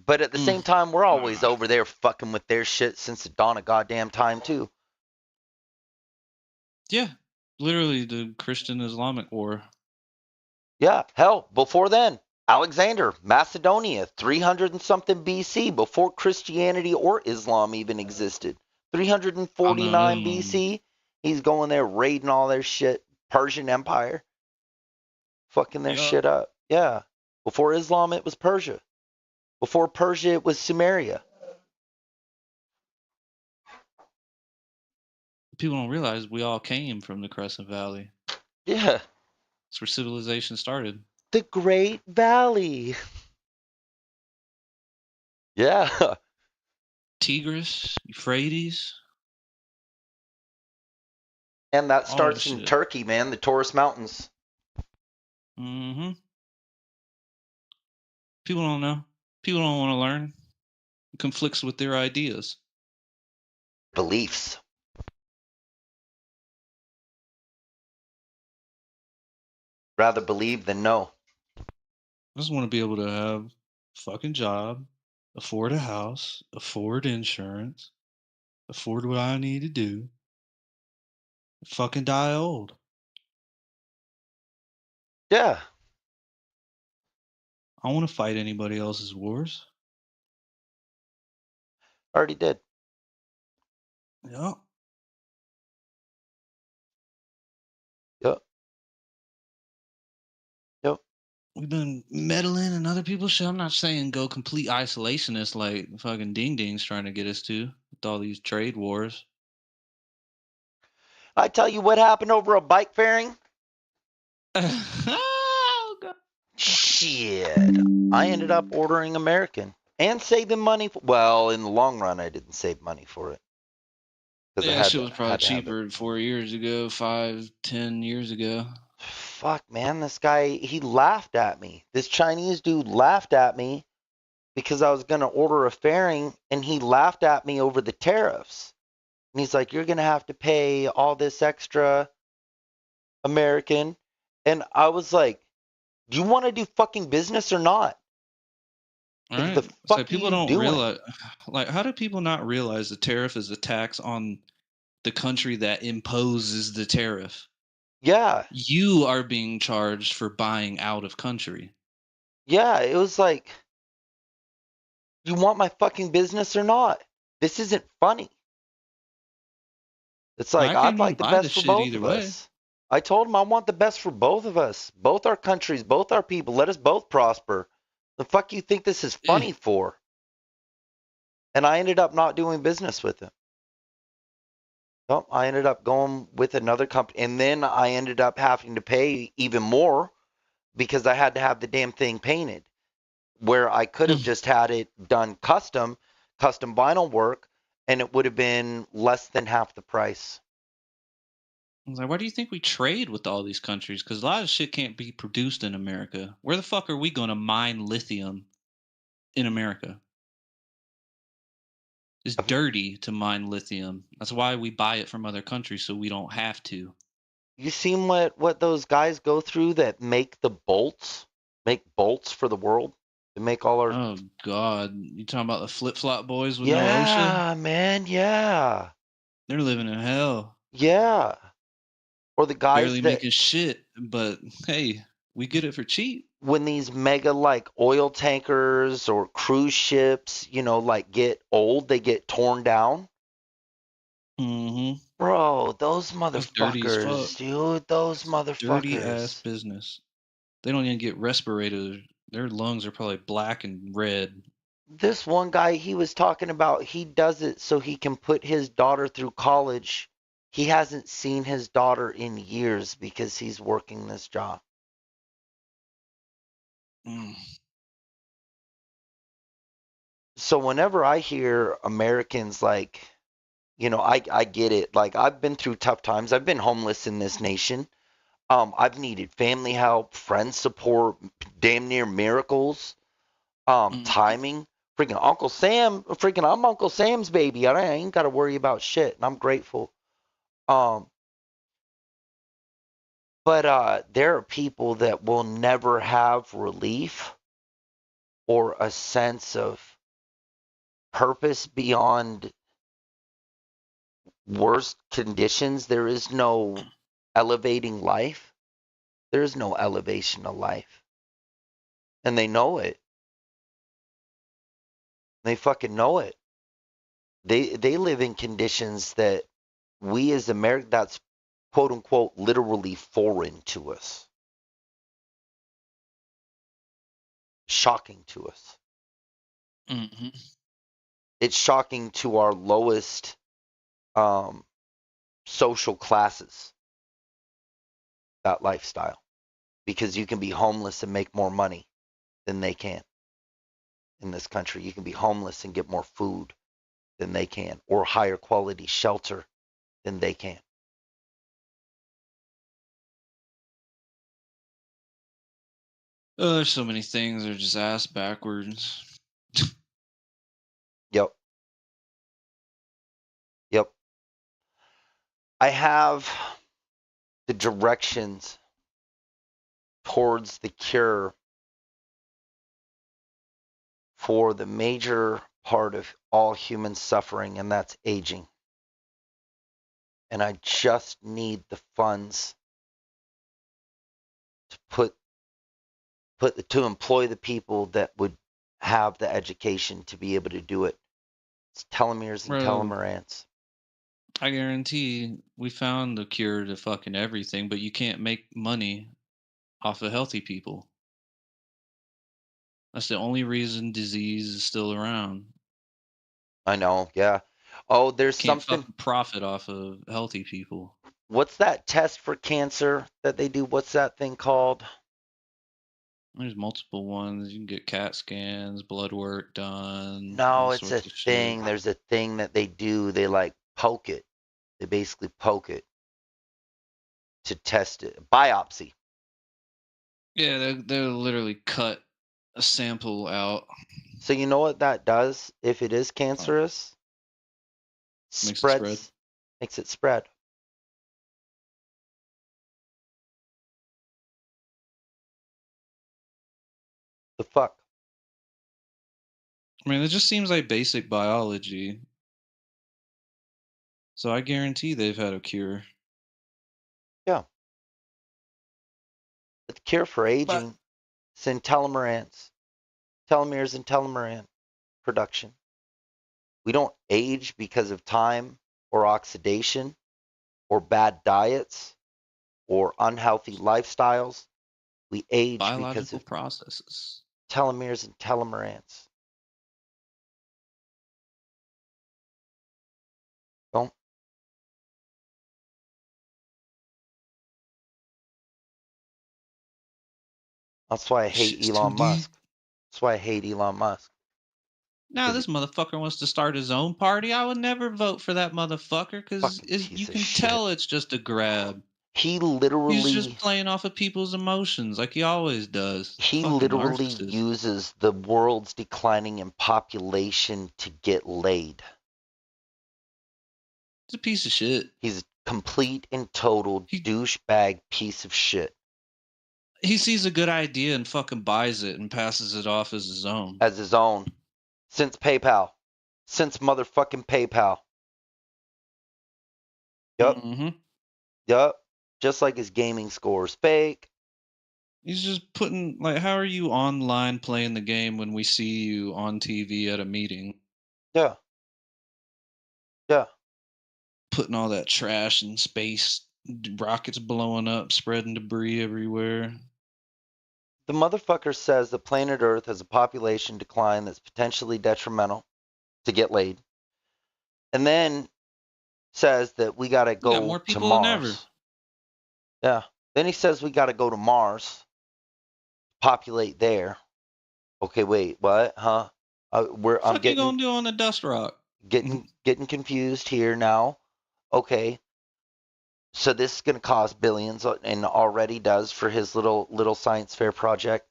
But at the same time, we're always over there fucking with their shit since the dawn of goddamn time too. Yeah, literally the Christian-Islamic war. Yeah, hell, before then, Alexander, Macedonia, 300 and something BC, before Christianity or Islam even existed. 349 BC, he's going there raiding all their shit. Persian Empire, fucking their shit up. Yeah, before Islam, it was Persia. Before Persia, it was Sumeria. People don't realize we all came from the Crescent Valley. Yeah. That's where civilization started. The Great Valley. Yeah. Tigris, Euphrates. And that starts in Turkey, man, the Taurus Mountains. Mm-hmm. People don't know. People don't want to learn. It conflicts with their ideas. Beliefs. Rather believe than know. I just want to be able to have a fucking job, afford a house, afford insurance, afford what I need to do, fucking die old. Yeah. I don't want to fight anybody else's wars. Already did. Yep. Yep. Yep. We've been meddling in other people's shit. I'm not saying go complete isolationist like fucking Ding Ding's trying to get us to with all these trade wars. I tell you what happened over a bike fairing. Oh, God. Shit. I ended up ordering American and saving money. Well, in the long run, I didn't save money for it. Yeah, shit was probably cheaper 4 years ago, 5, 10 years ago. fuck, man, this guy, he laughed at me. This Chinese dude laughed at me because I was going to order a fairing, and he laughed at me over the tariffs. And he's like, you're going to have to pay all this extra American. And I was like, do you want to do fucking business or not? All Like, the right. So fuck are people you don't doing? realize, like, how do people not realize the tariff is a tax on the country that imposes the tariff? Yeah. You are being charged for buying out of country. Yeah. It was like, you want my fucking business or not? This isn't funny. It's Like, like, I I'd can't even like the buy the best for shit both either of way. us. I told him I want the best for both of us, both our countries, both our people. Let us both prosper. The fuck you think this is Eh. funny for? And I ended up not doing business with him. Nope, I ended up going with another company, and then I ended up having to pay even more because I had to have the damn thing painted. Where I could have just had it done custom vinyl work, and it would have been less than half the price. I was like, why do you think we trade with all these countries? Because a lot of shit can't be produced in America. Where the fuck are we going to mine lithium in America? It's Have you, dirty to mine lithium. That's why we buy it from other countries so we don't have to. you seen what those guys go through that make the bolts, make bolts for the world? They make all our. Oh God, you talking about the flip flop boys with no OSHA? Yeah, man, yeah, They're living in hell, yeah. Or the guys barely that, making shit. But hey, we get it for cheap. when these mega like oil tankers or cruise ships, like get old, they get torn down. Mm-hmm. Bro, those That's dirty as fuck. motherfuckers, dude, those It's dirty ass motherfuckers. business. They don't even get respirators. Their lungs are probably black and red. This one guy, he was talking about, he does it so he can put his daughter through college. He hasn't seen his daughter in years because he's working this job. Mm. So whenever I hear Americans like, I get it. Like, I've been through tough times. I've been homeless in this nation. I've needed family help, friend support, damn near miracles, Mm. timing. Freaking Uncle Sam, freaking I'm Uncle Sam's baby. I ain't got to worry about shit, and I'm grateful. Um, but there are people that will never have relief or a sense of purpose beyond worst conditions. There is no elevating life. There is no elevation of life. And they know it. They fucking know it. They live in conditions that we as Americans, that's quote unquote literally foreign to us. Shocking to us. Mm-hmm. It's shocking to our lowest um, social classes, that lifestyle, because you can be homeless and make more money than they can in this country. You can be homeless and get more food than they can, or higher quality shelter than they can. Oh, there's so many things that are just ass backwards. Yep. Yep. I have the directions towards the cure for the major part of all human suffering, and that's aging. And I just need the funds to to employ the people that would have the education to be able to do it. It's telomeres and Bro, telomerans. I guarantee we found the cure to fucking everything, but you can't make money off of healthy people. That's the only reason disease is still around. I know, yeah. Oh, there's Can't something. fucking profit off of healthy people. What's that test for cancer that they do? What's that thing called? There's multiple ones. You can get CAT scans, blood work done, all No, it's a sorts of shit. thing. There's a thing that they do. They like poke it. They basically poke it to test it. Biopsy. Yeah, they'll literally cut a sample out. So you know what that does if it is Oh, cancerous? makes it spread. Makes it spread. The fuck? I mean, it just seems like basic biology. So I guarantee they've had a cure. Yeah. But the cure for But aging is in telomeres and telomere production. We don't age because of time or oxidation or bad diets or unhealthy lifestyles. We age because biological of processes. telomeres and telomeres. Don't. That's why I hate Shit's too Elon deep. Musk. That's why I hate Elon Musk. Now 'Cause this motherfucker wants to start his own party. I would never vote for that motherfucker because fucking piece you of can shit. tell it's just a grab. He He's literally just playing off of people's emotions like he always does. he Fucking literally narcissist. uses the world's declining in population to get laid. He's a piece of shit. He's a complete and total douchebag piece of shit. He sees a good idea and fucking buys it and passes it off as his own. As his own. Since PayPal. Since motherfucking PayPal. Yup. Mm-hmm. Yup. Just like his gaming scores. Fake. He's just putting, like, how are you online playing the game when we see you on TV at a meeting? Yeah. Yeah. Putting all that trash in space, rockets blowing up, spreading debris everywhere. The motherfucker says that planet Earth has a population decline that's potentially detrimental to get laid. And then says that we got to We got go more to people than ever. Mars. Yeah. Then he says we got to go to Mars, populate there. Okay, wait, what? Huh? I'm Fuck you getting gonna do on the dust rock? getting confused here now. Okay. So this is going to cost billions and already does for his little science fair project.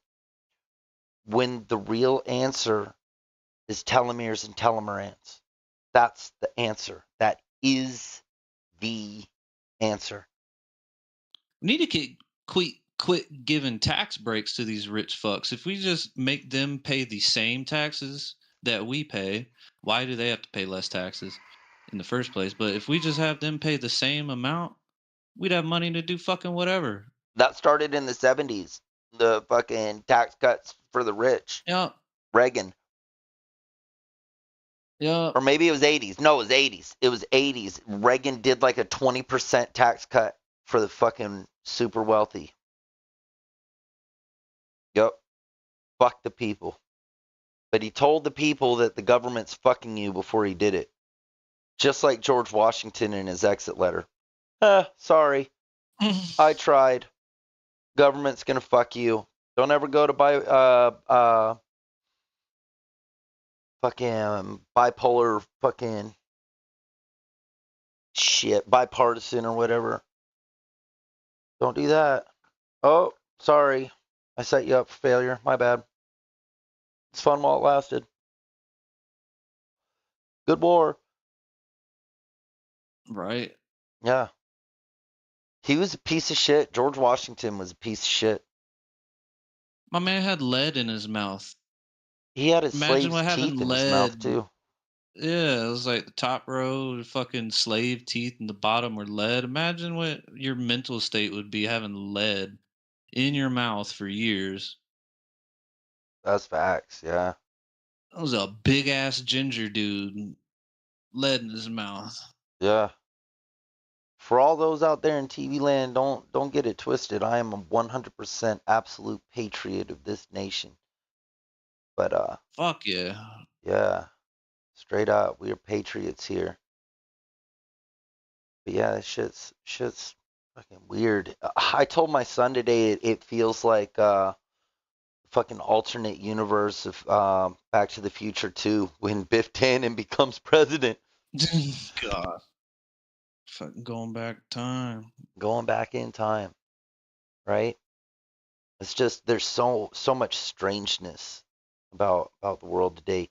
When the real answer is telomeres and telomerase. That's the answer. That is the answer. We need to quit giving tax breaks to these rich fucks. If we just make them pay the same taxes that we pay, why do they have to pay less taxes in the first place? But if we just have them pay the same amount, we'd have money to do fucking whatever. That started in the 70s. The fucking tax cuts for the rich. Yep. Reagan. Yep. Or maybe it was 80s. No, it was 80s. It was 80s. Reagan did like a 20% tax cut for the fucking super wealthy. Yep. Fuck the people. But he told the people that the government's fucking you before he did it. Just like George Washington in his exit letter. Sorry. I tried. Government's gonna fuck you. Don't ever go to fucking bipolar fucking shit, bipartisan or whatever. Don't do that. Oh, sorry. I set you up for failure. My bad. It's fun while it lasted. Good war. Right. Yeah. He was a piece of shit. George Washington was a piece of shit. My man had lead in his mouth. He had his Imagine what slave's having teeth in his lead. mouth too. Yeah, it was like the top row, fucking slave teeth, and the bottom were lead. Imagine what your mental state would be having lead in your mouth for years. That's facts, yeah. That was a big ass ginger dude, lead in his mouth. Yeah. For all those out there in TV land, don't get it twisted. I am a 100% absolute patriot of this nation. But Fuck yeah. yeah, straight up, we are patriots here. But yeah, shit's fucking weird. I told my son today it feels like fucking alternate universe of Back to the Future 2 when Biff Tannen becomes president. God. Fucking going back time. going back in time, right? It's just there's so much strangeness about the world today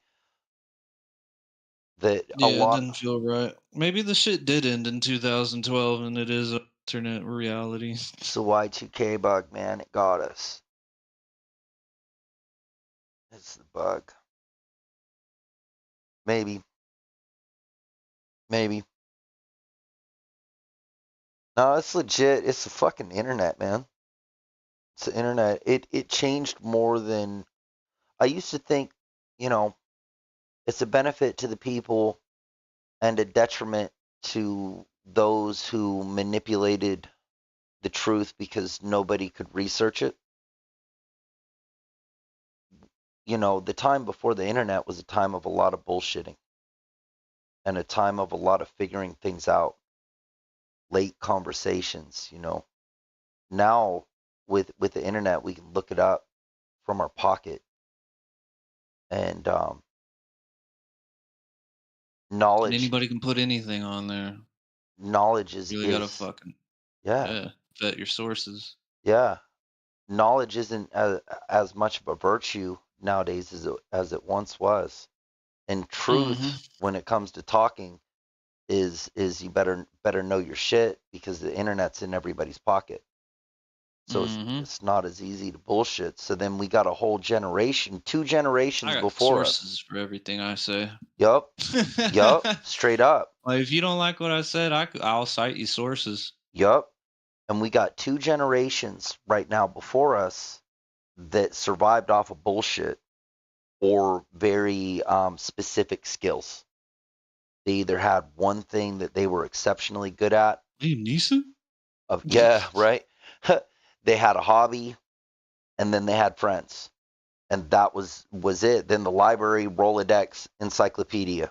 that a Yeah, it lot. doesn't feel right. Maybe the shit did end in 2012 and it is alternate reality. It's the Y2K bug, man. It got us. It's the bug. Maybe, maybe. No, it's legit. It's the fucking internet, man. It's the internet. It changed more than I used to think. You know, it's a benefit to the people and a detriment to those who manipulated the truth because nobody could research it. You know, the time before the internet was a time of a lot of bullshitting and a time of a lot of figuring things out, late conversations, you know. Now with the internet we can look it up from our pocket and And knowledge anybody can put anything on there. knowledge You really gotta is fucking, yeah, yeah, vet your sources. yeah. Knowledge isn't as much of a virtue nowadays as it once was. And Mm-hmm. truth when it comes to talking is you better know your shit because the internet's in everybody's pocket. So Mm-hmm. it's not as easy to bullshit. So then we got a whole generation, two I generations got before us. sources for everything I say. Yup, yup, straight up. Like, if you don't like what I said, I'll cite you sources. Yup. And we got two generations right now before us that survived off of bullshit or very specific skills. They either had one thing that they were exceptionally good at. Liam Neeson? Of yeah, right. They had a hobby, and then they had friends, and that was it. Then the library, Rolodex, encyclopedia.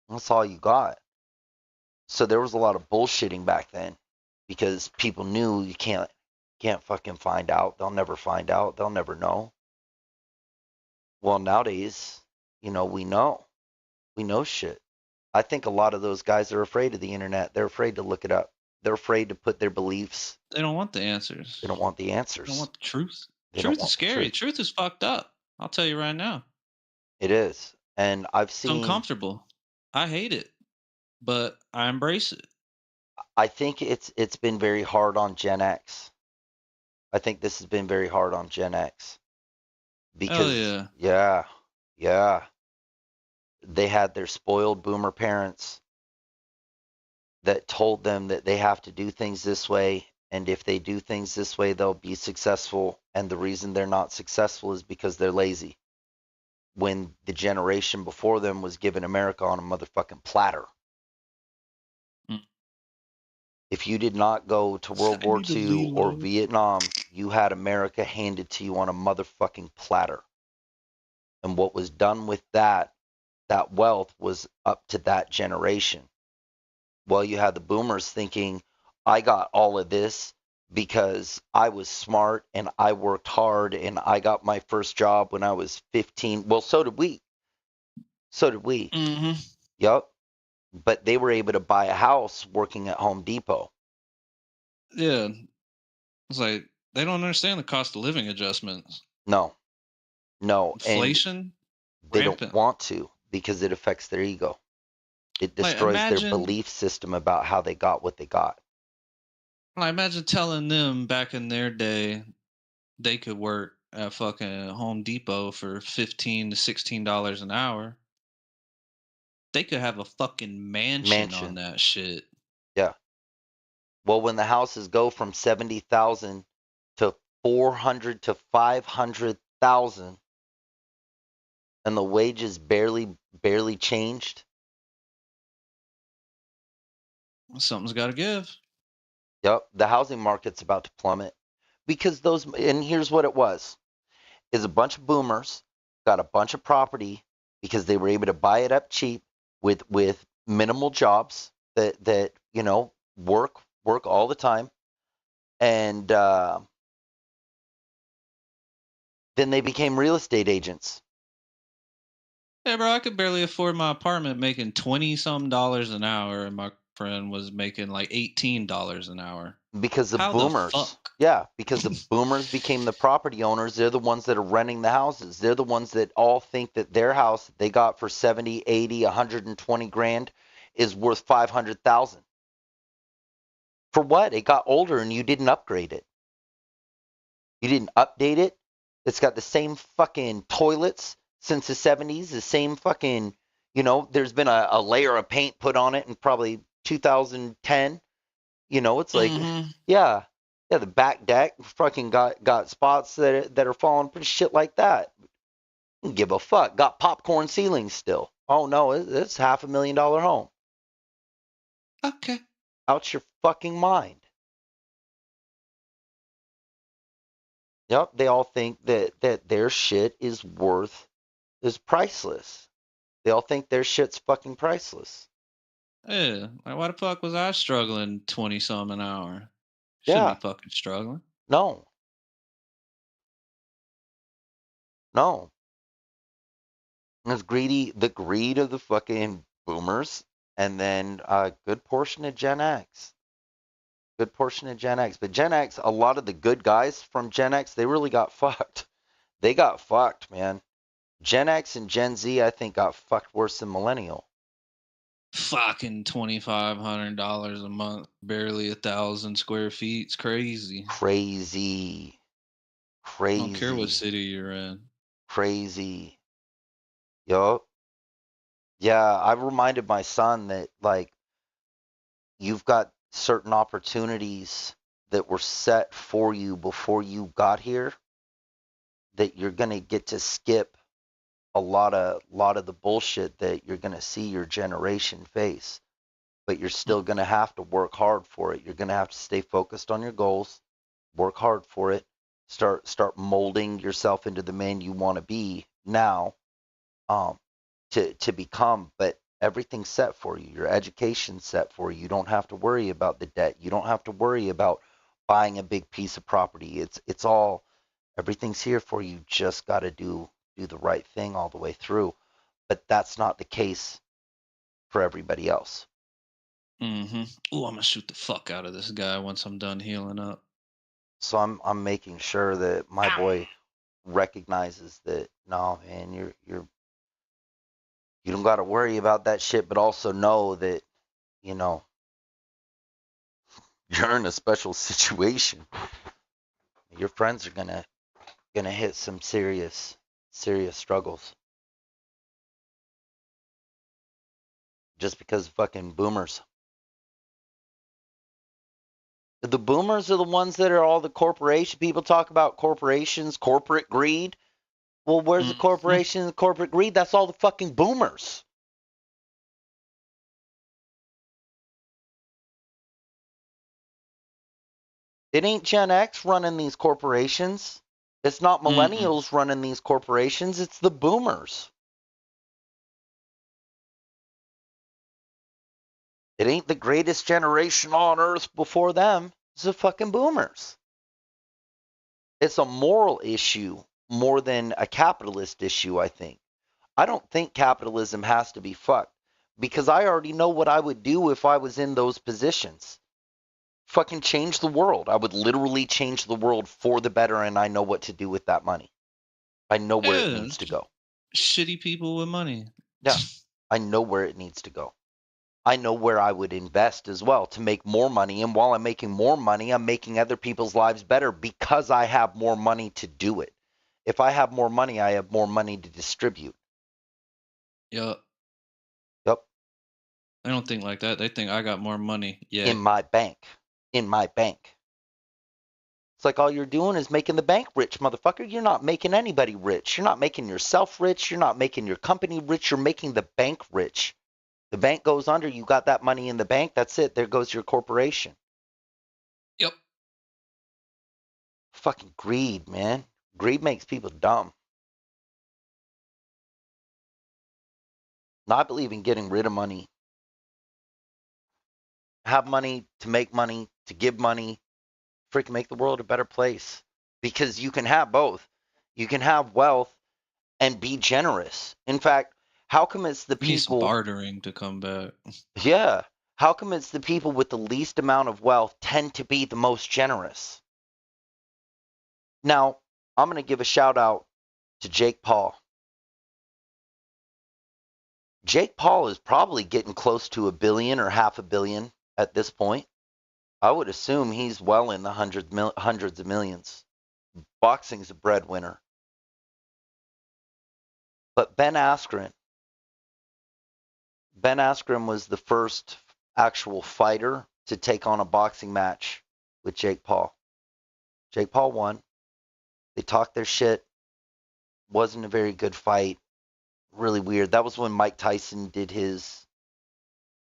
That's all you got. So there was a lot of bullshitting back then because people knew you can't fucking find out. They'll never find out. They'll never know. Well, nowadays, you know, we know. We know shit. I think a lot of those guys are afraid of the internet. They're afraid to look it up. They're afraid to put their beliefs. They don't want the answers. They don't want the They don't answers. want the truth. They don't Truth is want the scary. truth. Truth is fucked up. I'll tell you right now. It is. And I've It's seen, uncomfortable. I hate it, but I embrace it. I think it's been very hard on Gen X. I think this has been very hard on Gen X Hell because yeah. yeah, yeah, they had their spoiled boomer parents that told them that they have to do things this way, and if they do things this way they'll be successful, and the reason they're not successful is because they're lazy, when the generation before them was given America on a motherfucking platter. Mm. If you did not go to World I War need to II lean or low. Vietnam, you had America handed to you on a motherfucking platter. And what was done with that wealth was up to that generation. Well, you had the boomers thinking, I got all of this because I was smart and I worked hard and I got my first job when I was 15. Well, so did we. So did we. Mm-hmm. Yup. But they were able to buy a house working at Home Depot. Yeah. It's like they don't understand the cost of living adjustments. No, no. And Inflation, they don't rampant. want to because it affects their ego. It Like destroys their imagine belief system about how they got what they got. like imagine telling them back in their day they could work at fucking Home Depot for $15 to $16 an hour. They could have a fucking mansion on Mansion. that shit. Yeah. Well, when the houses go from 70,000 to 400 to 500,000 and the wages barely changed, Something's got to give. yep, the housing market's about to plummet because those and here's what it was. Is a bunch of boomers got a bunch of property because they were able to buy it up cheap with minimal jobs that you know work all the time, and then they became real estate agents. Yeah, bro, I could barely afford my apartment making 20 some dollars an hour, and my friend was making like $18 an hour. Because the How the boomers, fuck? yeah, because the boomers became the property owners. They're the ones that are renting the houses. They're the ones that all think that their house that they got for 70, 80, 120 grand is worth 500,000. For what? It got older and you didn't upgrade it. You didn't update it. It's got the same fucking toilets since the 70s, the same fucking, there's been a layer of paint put on it in probably 2010. It's like, Mm-hmm. yeah, the back deck fucking got spots that are falling, pretty shit like that. Don't give a fuck. Got popcorn ceilings still. Oh no, it's $500,000 home. Okay. Out your fucking mind. Yep, they all think that their shit is priceless. They all think their shit's fucking priceless. Yeah. Like, why the fuck was I struggling 20 some an hour? Shouldn't Yeah, be fucking struggling. no, no. It's the greed of the fucking boomers, and then a good portion of Gen X. Good portion of Gen X. But Gen X, a lot of the good guys from Gen X, they really got fucked. They got fucked, man. Gen X and Gen Z, I think, got fucked worse than Millennial. Fucking $2,500 a month, barely 1,000 square feet. It's crazy. Crazy. I don't care what Crazy. city you're in. Crazy. Yup. Yeah, I've reminded my son that, like, you've got certain opportunities that were set for you before you got here that you're going to get to skip a lot of the bullshit that you're going to see your generation face, but you're still going to have to work hard for it. You're going to have to stay focused on your goals, work hard for it, start molding yourself into the man you want to be now, to become. But everything's set for you. Your education's set for you. You don't have to worry about the debt. You don't have to worry about buying a big piece of property. It's all, everything's here for you. Just got to do the right thing all the way through. But that's not the case for everybody else. Mm-hmm. Oh, I'm gonna shoot the fuck out of this guy once I'm done healing up. So I'm making sure that my boy recognizes that, no, man, you don't got to worry about that shit, but also know that, you know, you're in a special situation. Your friends are gonna hit some serious struggles just because of fucking boomers. The boomers are the ones that are all the corporation people talk about, corporations, corporate greed. Well, where's the corporation and corporate greed? That's all the fucking boomers. It ain't Gen X running these corporations. It's not millennials running these corporations. It's the boomers. It ain't the greatest generation on earth before them. It's the fucking boomers. It's a moral issue more than a capitalist issue, I think. I don't think capitalism has to be fucked because I already know what I would do if I was in those positions. Fucking change the world. I would literally change the world for the better, and I know what to do with that money. I know where it needs to go. Shitty people with money. Yeah, I know where it needs to go. I know where I would invest as well to make more money. And while I'm making more money, I'm making other people's lives better because I have more money to do it. If I have more money, I have more money to distribute. Yup. Yep. They don't think like that. They think I got more money. Yeah. In my bank. In my bank. It's like all you're doing is making the bank rich, motherfucker. You're not making anybody rich. You're not making yourself rich. You're not making your company rich. You're making the bank rich. The bank goes under. You got that money in the bank. That's it. There goes your corporation. Yep. Fucking greed, man. Greed makes people dumb. Now, I believe in getting rid of money. Have money to make money, to give money, freaking make the world a better place. Because you can have both. You can have wealth and be generous. In fact, how come it's the We need some people? bartering to come back. Yeah. How come it's the people with the least amount of wealth tend to be the most generous? Now, I'm going to give a shout out to Jake Paul. Jake Paul is probably getting close to $1 billion or $500 million at this point. I would assume he's well in the hundreds of millions. Boxing's a breadwinner. But Ben Askren was the first actual fighter to take on a boxing match with Jake Paul. Jake Paul won. They talked their shit. Wasn't a very good fight. Really weird. That was when Mike Tyson did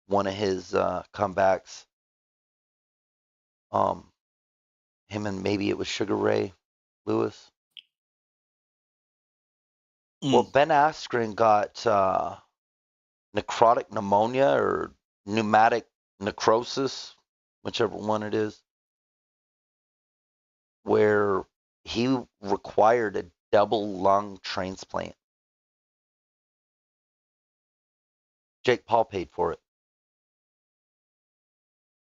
one of his comebacks. Him and maybe it was Sugar Ray Lewis. Well, Ben Askren got necrotic pneumonia or pneumatic necrosis, whichever one it is, where he required a double lung transplant. Jake Paul paid for it.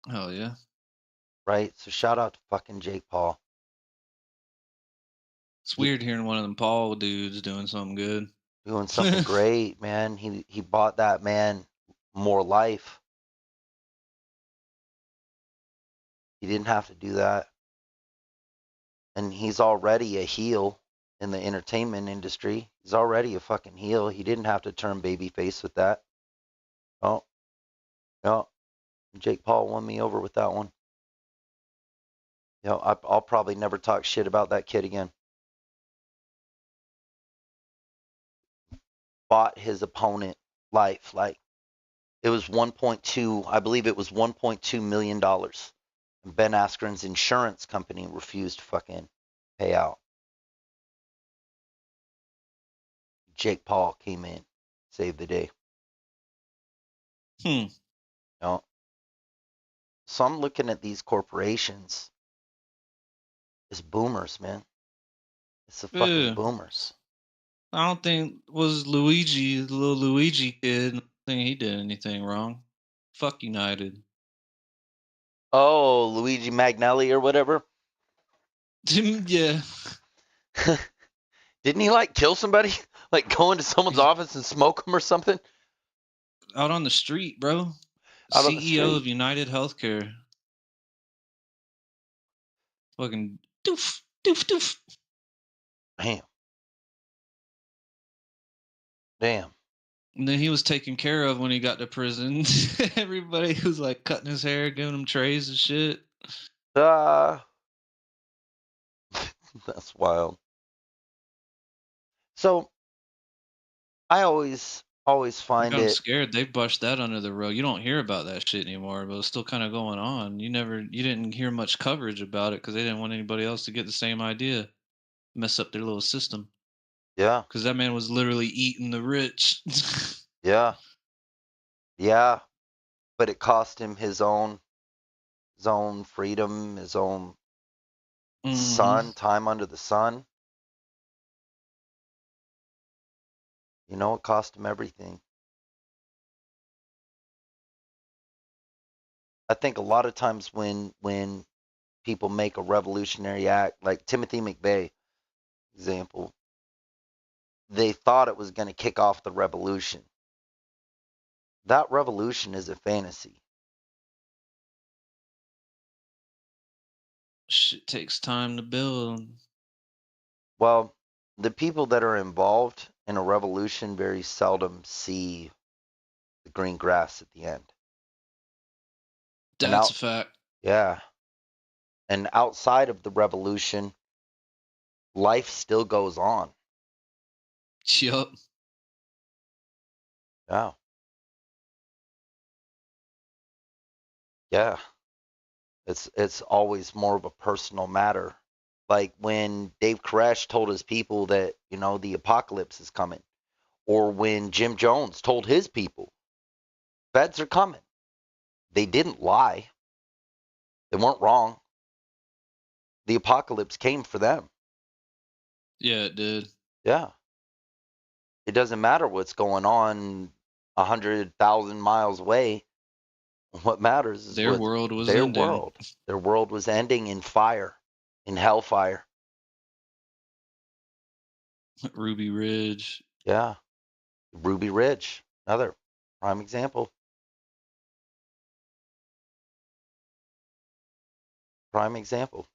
Hell yeah. Right? So shout out to fucking Jake Paul. It's weird hearing one of them Paul dudes doing something good. Doing something great, man. He bought that man more life. He didn't have to do that. And he's already a heel in the entertainment industry. He's already a fucking heel. He didn't have to turn babyface with that. Oh, no. Jake Paul won me over with that one. I'll probably never talk shit about that kid again. Bought his opponent life. Like, it was 1.2, I believe it was $1.2 million. And Ben Askren's insurance company refused to fucking pay out. Jake Paul came in, saved the day. So I'm looking at these corporations as boomers, man. It's the fucking boomers. I don't think was Luigi, the little Luigi kid. I don't think he did anything wrong. Fuck United. Oh, Luigi Magnelli or whatever. Yeah. Didn't he like kill somebody? Like go into someone's office and smoke them or something? Out on the street, bro. CEO of United Healthcare. Fucking doof, doof, doof. Damn. And then he was taken care of when he got to prison. Everybody was like cutting his hair, giving him trays and shit. That's wild. So I always find I'm scared they brushed that under the rug. You don't hear about that shit anymore, but it's still kind of going on. You didn't hear much coverage about it because they didn't want anybody else to get the same idea, mess up their little system. Yeah. Because that man was literally eating the rich. Yeah. Yeah. But it cost him his own freedom, his own sun, time under the sun. You know, it cost him everything. I think a lot of times when people make a revolutionary act, like Timothy McVeigh, example, they thought it was going to kick off the revolution. That revolution is a fantasy. Shit takes time to build. Well, the people that are involved in a revolution very seldom see the green grass at the end. That's a fact. Yeah. And outside of the revolution, life still goes on. Yup. Yeah. Yeah. It's always more of a personal matter. Like when Dave Koresh told his people that, the apocalypse is coming. Or when Jim Jones told his people, feds are coming. They didn't lie. They weren't wrong. The apocalypse came for them. Yeah, it did. Yeah. It doesn't matter what's going on 100,000 miles away. What matters is Their world was their ending. world. Their world was ending in fire, in hellfire. Ruby Ridge. Yeah. Ruby Ridge, another prime example. Prime example.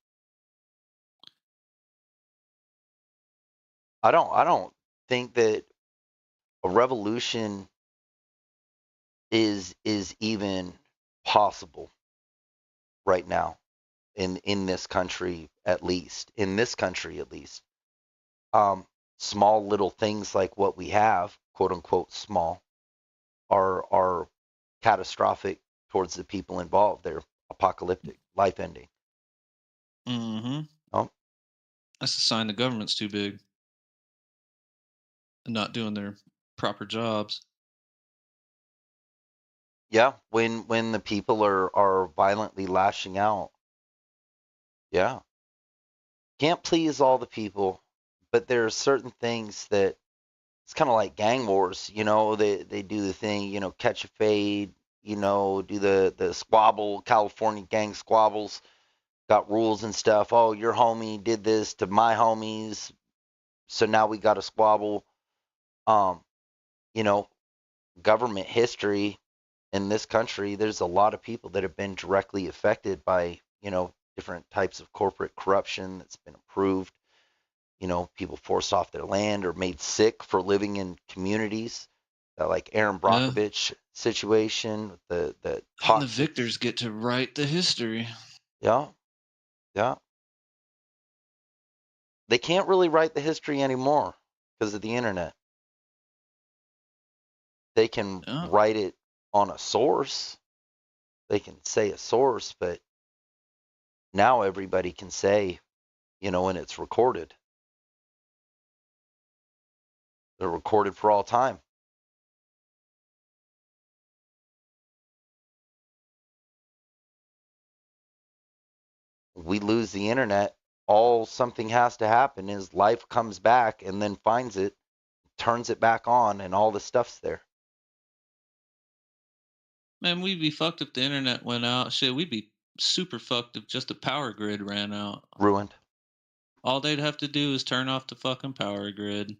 I don't think that a revolution is even possible right now in this country at least. In this country at least. Small little things like what we have, quote unquote small, are catastrophic towards the people involved. They're apocalyptic, life ending. Mm-hmm. Oh, That's a sign the government's too big and not doing their proper jobs. yeah, when the people are violently lashing out. Yeah. Can't please all the people, but there are certain things that it's kind of like gang wars, they do the thing, catch a fade, do the squabble, California gang squabbles, got rules and stuff. Oh, your homie did this to my homies, so now we got a squabble. Um, you know, Government history in this country, there's a lot of people that have been directly affected by, different types of corporate corruption that's been approved. People forced off their land or made sick for living in communities. Like Aaron Brockovich situation, the and the victors get to write the history. Yeah. They can't really write the history anymore because of the internet. They can write it on a source. They can say a source, but now everybody can say, and it's recorded. They're recorded for all time. We lose the internet, all something has to happen is life comes back and then finds it, turns it back on, and all the stuff's there. Man, we'd be fucked if the internet went out. Shit, we'd be super fucked if just the power grid ran out. Ruined. All they'd have to do is turn off the fucking power grid.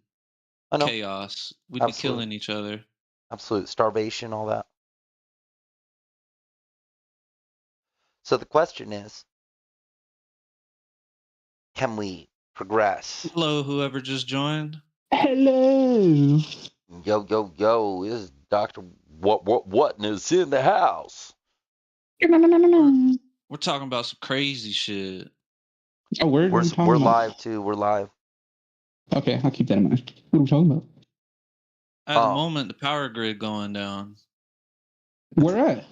I know. Chaos. We'd be killing each other. Absolute starvation, all that. So the question is, can we progress? Hello, whoever just joined. Hello. Yo, this is Dr. What is in the house? We're talking about some crazy shit. Oh, we're live too. We're live. Okay, I'll keep that in mind. What are we talking about? At the moment, the power grid going down. Where at?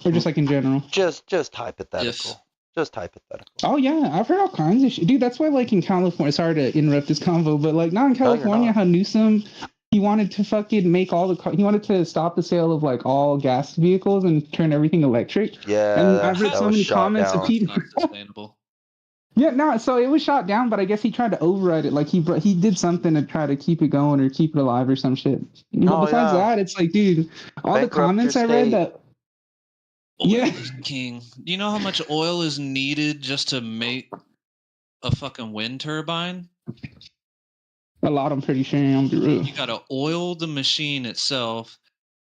Or just like in general? Just hypothetical. Yes. Just hypothetical. Oh yeah, I've heard all kinds of shit. Dude, that's why like in California, sorry to interrupt this convo, but like not in California, how Newsom, he wanted to fucking make all he wanted to stop the sale of like all gas vehicles and turn everything electric. Yeah. And I've read so many comments of people. Not sustainable. Yeah, no, so it was shot down, but I guess he tried to override it. Like he did something to try to keep it going or keep it alive or some shit. Besides that, it's like, dude, all the comments I read that. Oil is king. Do you know how much oil is needed just to make a fucking wind turbine? A lot, I'm pretty sure. I'm be real. You gotta oil the machine itself.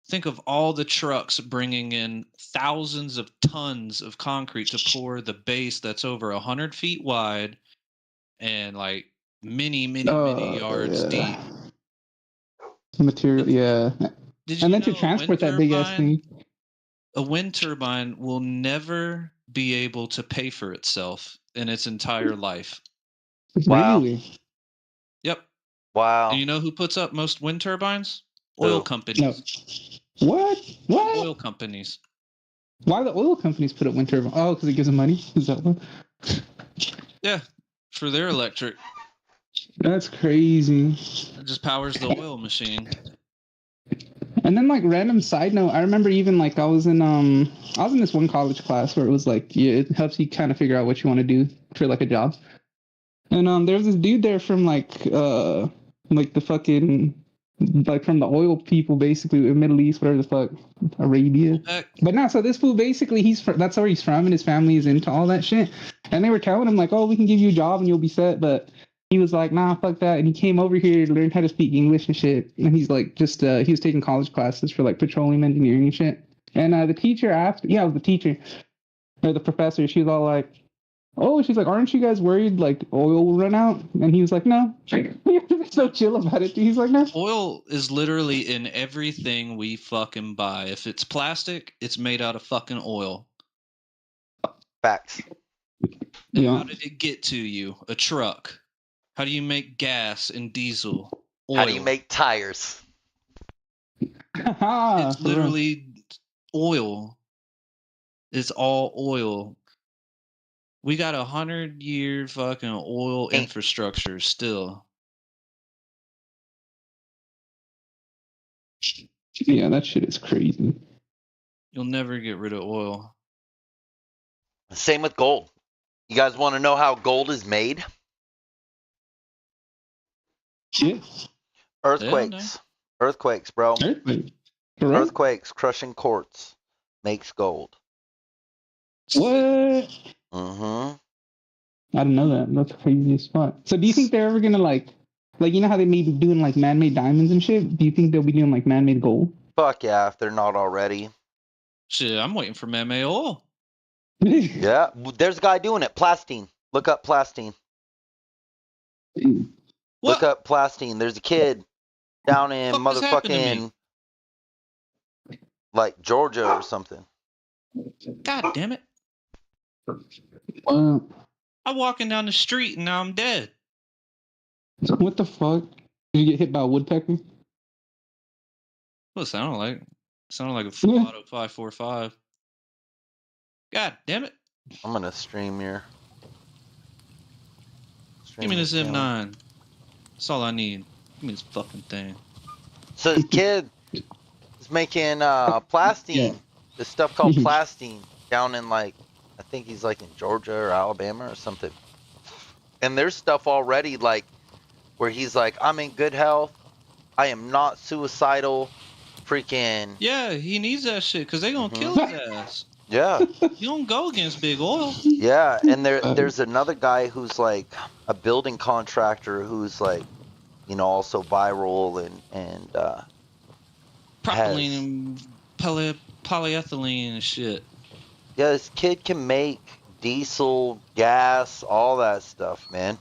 Think of all the trucks bringing in thousands of tons of concrete to pour the base that's over 100 feet wide and like many yards deep. Material, yeah. And then to transport that big ass thing. A wind turbine will never be able to pay for itself in its entire life. Wow. Really? Yep. Wow. And you know who puts up most wind turbines? Oil companies. No. What? Oil companies. Why the oil companies put up wind turbines? Oh, because it gives them money? Is that what? Yeah, for their electric. That's crazy. It just powers the oil machine. And then like random side note, I remember even like I was in this one college class where it was like it helps you kind of figure out what you want to do for like a job. And there was this dude there from like the fucking like from the oil people, basically, the Middle East, whatever the fuck, Arabia. But no, so this fool basically that's where he's from, and his family is into all that shit. And they were telling him like, oh, we can give you a job and you'll be set, but he was like, nah, fuck that. And he came over here to learn how to speak English and shit. And he's like, just he was taking college classes for like petroleum engineering and shit. And the teacher asked, yeah, it was the teacher or the professor. She was all like, oh, she's like, aren't you guys worried like oil will run out? And he was like, no. He's so chill about it. He's like, no. Oil is literally in everything we fucking buy. If it's plastic, it's made out of fucking oil. Facts. And how did it get to you? A truck. How do you make gas and diesel? Oil. How do you make tires? It's literally oil. It's all oil. We got 100-year fucking oil infrastructure still. Yeah, that shit is crazy. You'll never get rid of oil. Same with gold. You guys want to know how gold is made? Shit. Earthquakes. Earthquakes, bro. Earthquakes, crushing quartz makes gold. What? Mm-hmm. I didn't know that. That's crazy as fuck. So do you think they're ever gonna like you know how they may be doing like man-made diamonds and shit? Do you think they'll be doing like man-made gold? Fuck yeah, if they're not already. Shit, I'm waiting for man-made oil. Yeah, there's a guy doing it. Plastine. Look up Plastine. Look up Plastine. There's a kid down in motherfucking like Georgia or something. God damn it. I'm walking down the street and now I'm dead. What the fuck? Did you get hit by a woodpecker? What it sounded like? It sounded like a full auto 545. God damn it. I'm gonna stream here. Give me this M9. That's all I need. Give me this fucking thing. So this kid is making plastine. This stuff called plastine down in like, I think he's like in Georgia or Alabama or something. And there's stuff already like where he's like, I'm in good health. I am not suicidal. Freaking. Yeah, he needs that shit because they gonna kill his ass. Yeah. You don't go against big oil. Yeah, and there's another guy who's like a building contractor who's like, you know, also viral and propylene and polyethylene and shit. Yeah, this kid can make diesel, gas, all that stuff, man.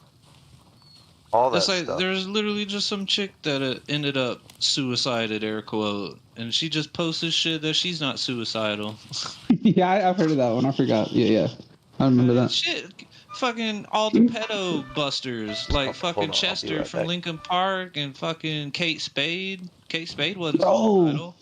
All that stuff. There's literally just some chick that ended up suicided, air quote, and she just posted shit that she's not suicidal. Yeah, I've heard of that one. I forgot. Yeah. I remember that. Shit, fucking all the pedo busters, like fucking Chester from Lincoln Park and fucking Kate Spade. Kate Spade wasn't suicidal.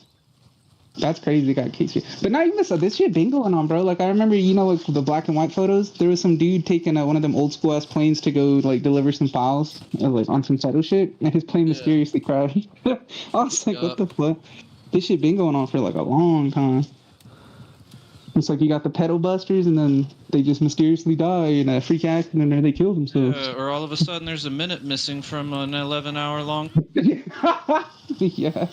That's crazy. They got Kate. But not even so. This shit been going on, bro. Like I remember, you know, like the black and white photos. There was some dude taking one of them old school ass planes to go like deliver some files, like on some title shit, and his plane mysteriously crashed. I was like, what the fuck? This shit been going on for like a long time. It's like you got the pedal busters, and then they just mysteriously die in a freak accident, or they kill themselves. Or all of a sudden, there's a minute missing from an 11-hour long. Yeah.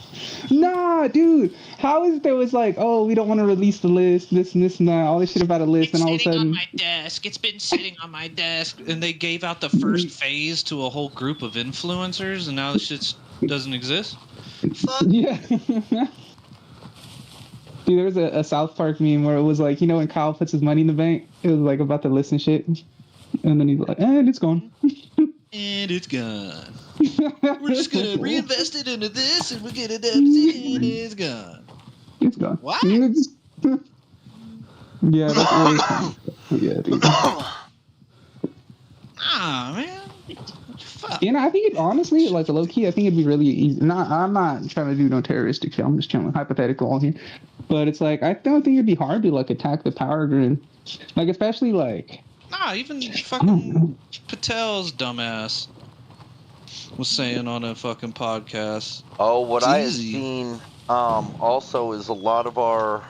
Nah, dude. How is it there was like, oh, we don't want to release the list, this and this and that, all this shit about a list, and all of a sudden. On my desk. It's been sitting on my desk, and they gave out the first phase to a whole group of influencers, and now the shit doesn't exist. Fuck. Yeah. Dude, there was a South Park meme where it was like, you know, when Kyle puts his money in the bank, it was like about the list and shit, and then he's like, and it's gone. And it's gone. We're just gonna reinvest it into this, and we're gonna and it's gone. It's gone. What? Yeah, that's really yeah, dude. Ah, man. Fuck. You know, I think it honestly, like low key, I think it'd be really easy. I'm not trying to do no terroristic shit. I'm just trying to hypothetical all here. But it's like I don't think it'd be hard to like attack the power grid, like especially like. Nah, even fucking Patel's dumbass was saying on a fucking podcast. Oh, what I have seen also is a lot of our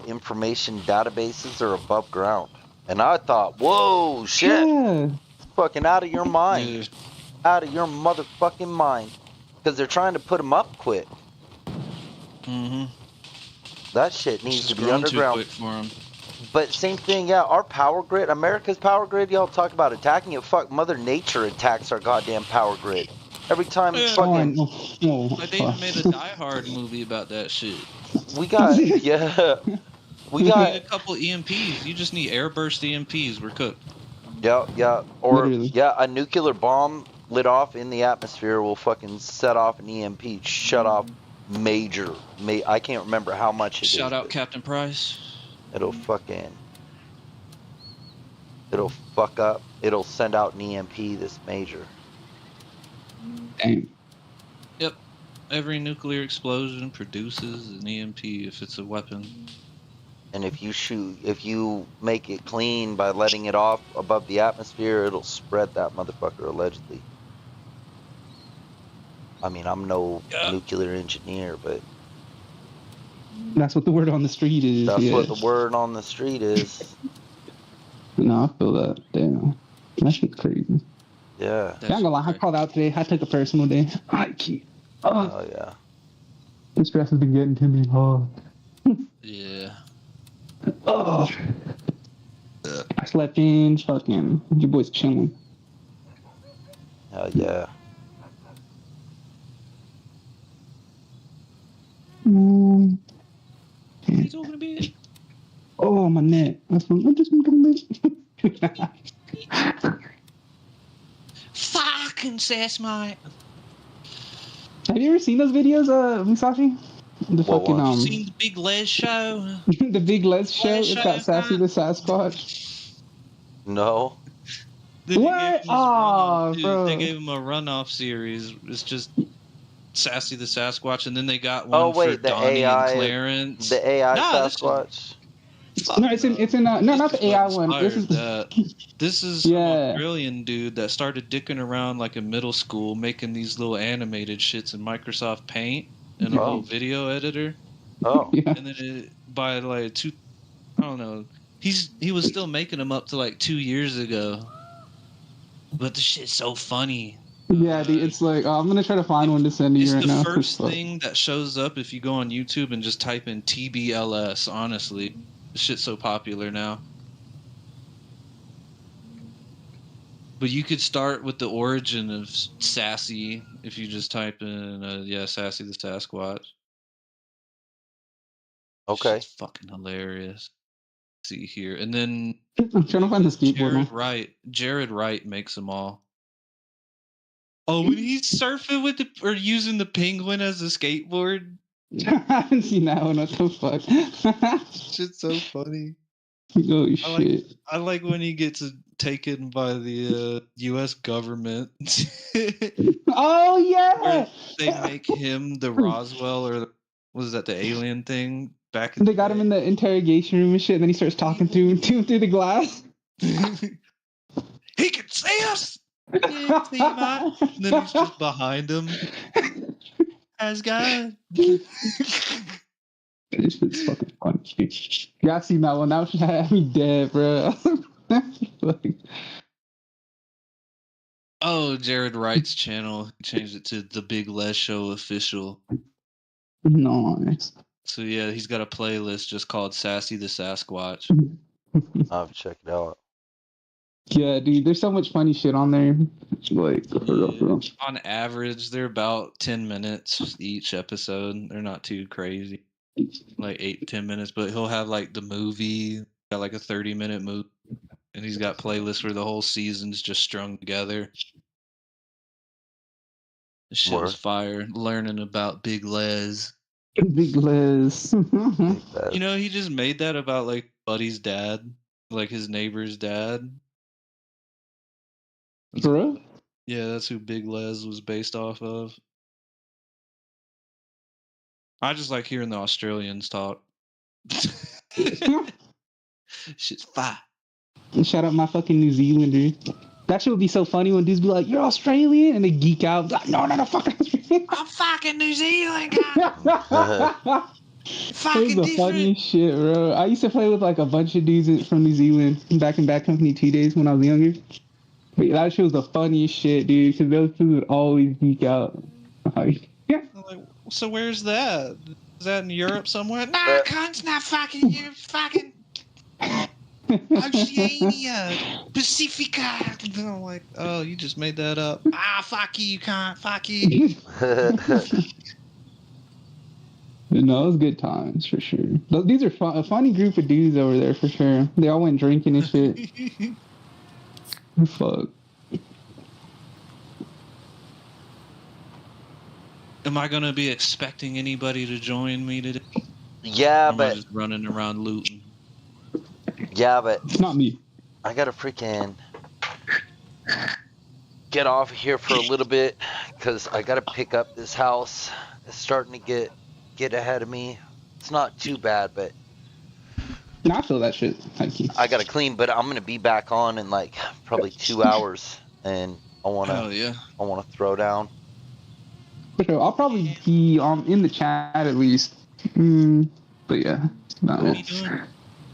information databases are above ground. And I thought, whoa, shit. Yeah. Fucking out of your mind. Dude. Out of your motherfucking mind. because they're trying to put them up quick. Mm-hmm. That shit needs to be underground. Too quick for 'em. But same thing, yeah. Our power grid, America's power grid. Y'all talk about attacking it. Fuck, Mother Nature attacks our goddamn power grid every time. Yeah. Fucking, Like they even made a Die Hard movie about that shit. we got yeah. We You need got a couple EMPs. You just need airburst EMPs. We're cooked. yeah, or Literally. yeah, a nuclear bomb lit off in the atmosphere will fucking set off an EMP, shut off major. I can't remember how much it is. Shout out but Captain Price. It'll fuck up. It'll send out an EMP this major. Damn. Yep. Every nuclear explosion produces an EMP if it's a weapon. And if you make it clean by letting it off above the atmosphere, it'll spread that motherfucker allegedly. I mean, I'm no nuclear engineer, but That's what the word on the street is. that's yeah. what the word on the street is. No, I feel that. Damn. That shit's crazy. Yeah. I'm gonna lie, I called out today. I took a personal day. I can't. Oh yeah. The stress has been getting to me hard. Yeah. Oh. I slept in, fucking. Your boy's chilling. Hell yeah. He's all gonna be. Oh, my neck. I'm just gonna Fucking Sasmite. Have you ever seen those videos, Musashi? The What fucking one? You seen the Big Les show? the Big Les show. Les It's got show, Sassy huh? the Sasquatch. No. Then What? they gave him this Aw, runoff- bro. They gave him a runoff series. It's just Sassy the Sasquatch, and then they got one Oh, wait, for the Donnie AI and Clarence. The AI Nah, this is- Sasquatch. No, it's in no, not the AI one. This is This is some Yeah. Australian dude that started dicking around like in middle school, making these little animated shits in Microsoft Paint and a Oh. little video editor. Oh. yeah. And then by like I don't know, he was still making them up to like 2 years ago. But the shit's so funny. Yeah, dude, it's like I'm gonna try to find one to send to It's you right the now. first thing that shows up if you go on YouTube and just type in TBLS. Honestly, the shit's so popular now. But you could start with the origin of Sassy if you just type in Sassy the Sasquatch. Okay. Shit's fucking hilarious. See here, and then I'm trying to find the skateboard. Jared Wright makes them all. Oh, when he's surfing with using the penguin as a skateboard. I haven't seen that one. What the fuck? Shit's so funny. Holy shit. I like when he gets taken by the U.S. government. Oh yeah. They make him the Roswell, or was that the alien thing? Back in They got him in the interrogation room and shit, and then he starts talking to him through the glass. He can see us. Yeah, see, mate. And then he's just behind him. As God. This shit's fucking funny. Yeah, I seen that one. That should have me dead, bro. Oh, Jared Wright's channel. He changed it to The Big Les Show Official. Nice. So yeah, he's got a playlist just called Sassy the Sasquatch. I'll check it out. Yeah, dude, there's so much funny shit on there. Like, for real. On average, they're about 10 minutes each episode. They're not too crazy. Like 8-10 minutes, but he'll have like the movie, got like a 30-minute movie, and he's got playlists where the whole season's just strung together. This shit was fire. Learning about Big Les. Big Les. You know, he just made that about like Buddy's dad, like his neighbor's dad. For real? Yeah, that's who Big Les was based off of. I just like hearing the Australians talk. Shit's fire. Shout out my fucking New Zealander. That shit would be so funny when dudes be like, "You're Australian," and they geek out. Like, no, fucking Australian. I'm fucking New Zealand guy. It's the funniest shit, bro. I used to play with like a bunch of dudes from New Zealand back in Bad Company 2 days when I was younger. But that shit was the funniest shit, dude, because those two would always geek out. Yeah. I'm like, so where's that? Is that in Europe somewhere? Nah, cunt's not fucking you. Fucking Oceania, Pacifica. And I'm like, oh, you just made that up. Ah, fuck you, cunt. Fuck you. No, it was good times for sure. These are a funny group of dudes over there for sure. They all went drinking and shit. Fuck. Am I gonna be expecting anybody to join me today? Yeah, Or am I but just running around looting? It's not me. I gotta freaking get off here for a little bit because I gotta pick up this house. It's starting to get ahead of me. It's not too bad, but No, I feel that shit. Thank you. I gotta clean. But I'm gonna be back on in like probably 2 hours, and I wanna throw down. For sure. I'll probably be in the chat at least. But yeah, not What are you doing? What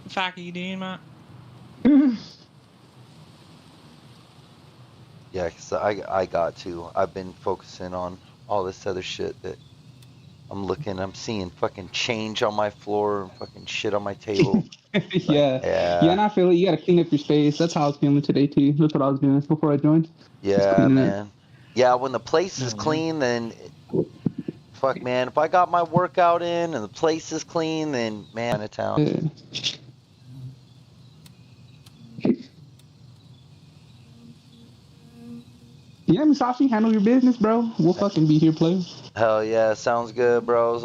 the fuck are you doing, Matt? Yeah, cause I got to. I've been focusing on all this other shit that I'm seeing fucking change on my floor and fucking shit on my table. Yeah, and I feel it. You gotta clean up your space. That's how I was feeling today too. That's what I was doing before I joined. Yeah, man. Yeah, when the place is clean, then fuck, man. If I got my workout in and the place is clean, then man, it's town. Yeah, Musashi, handle your business, bro. We'll fucking be here, play. Hell yeah, sounds good, bros.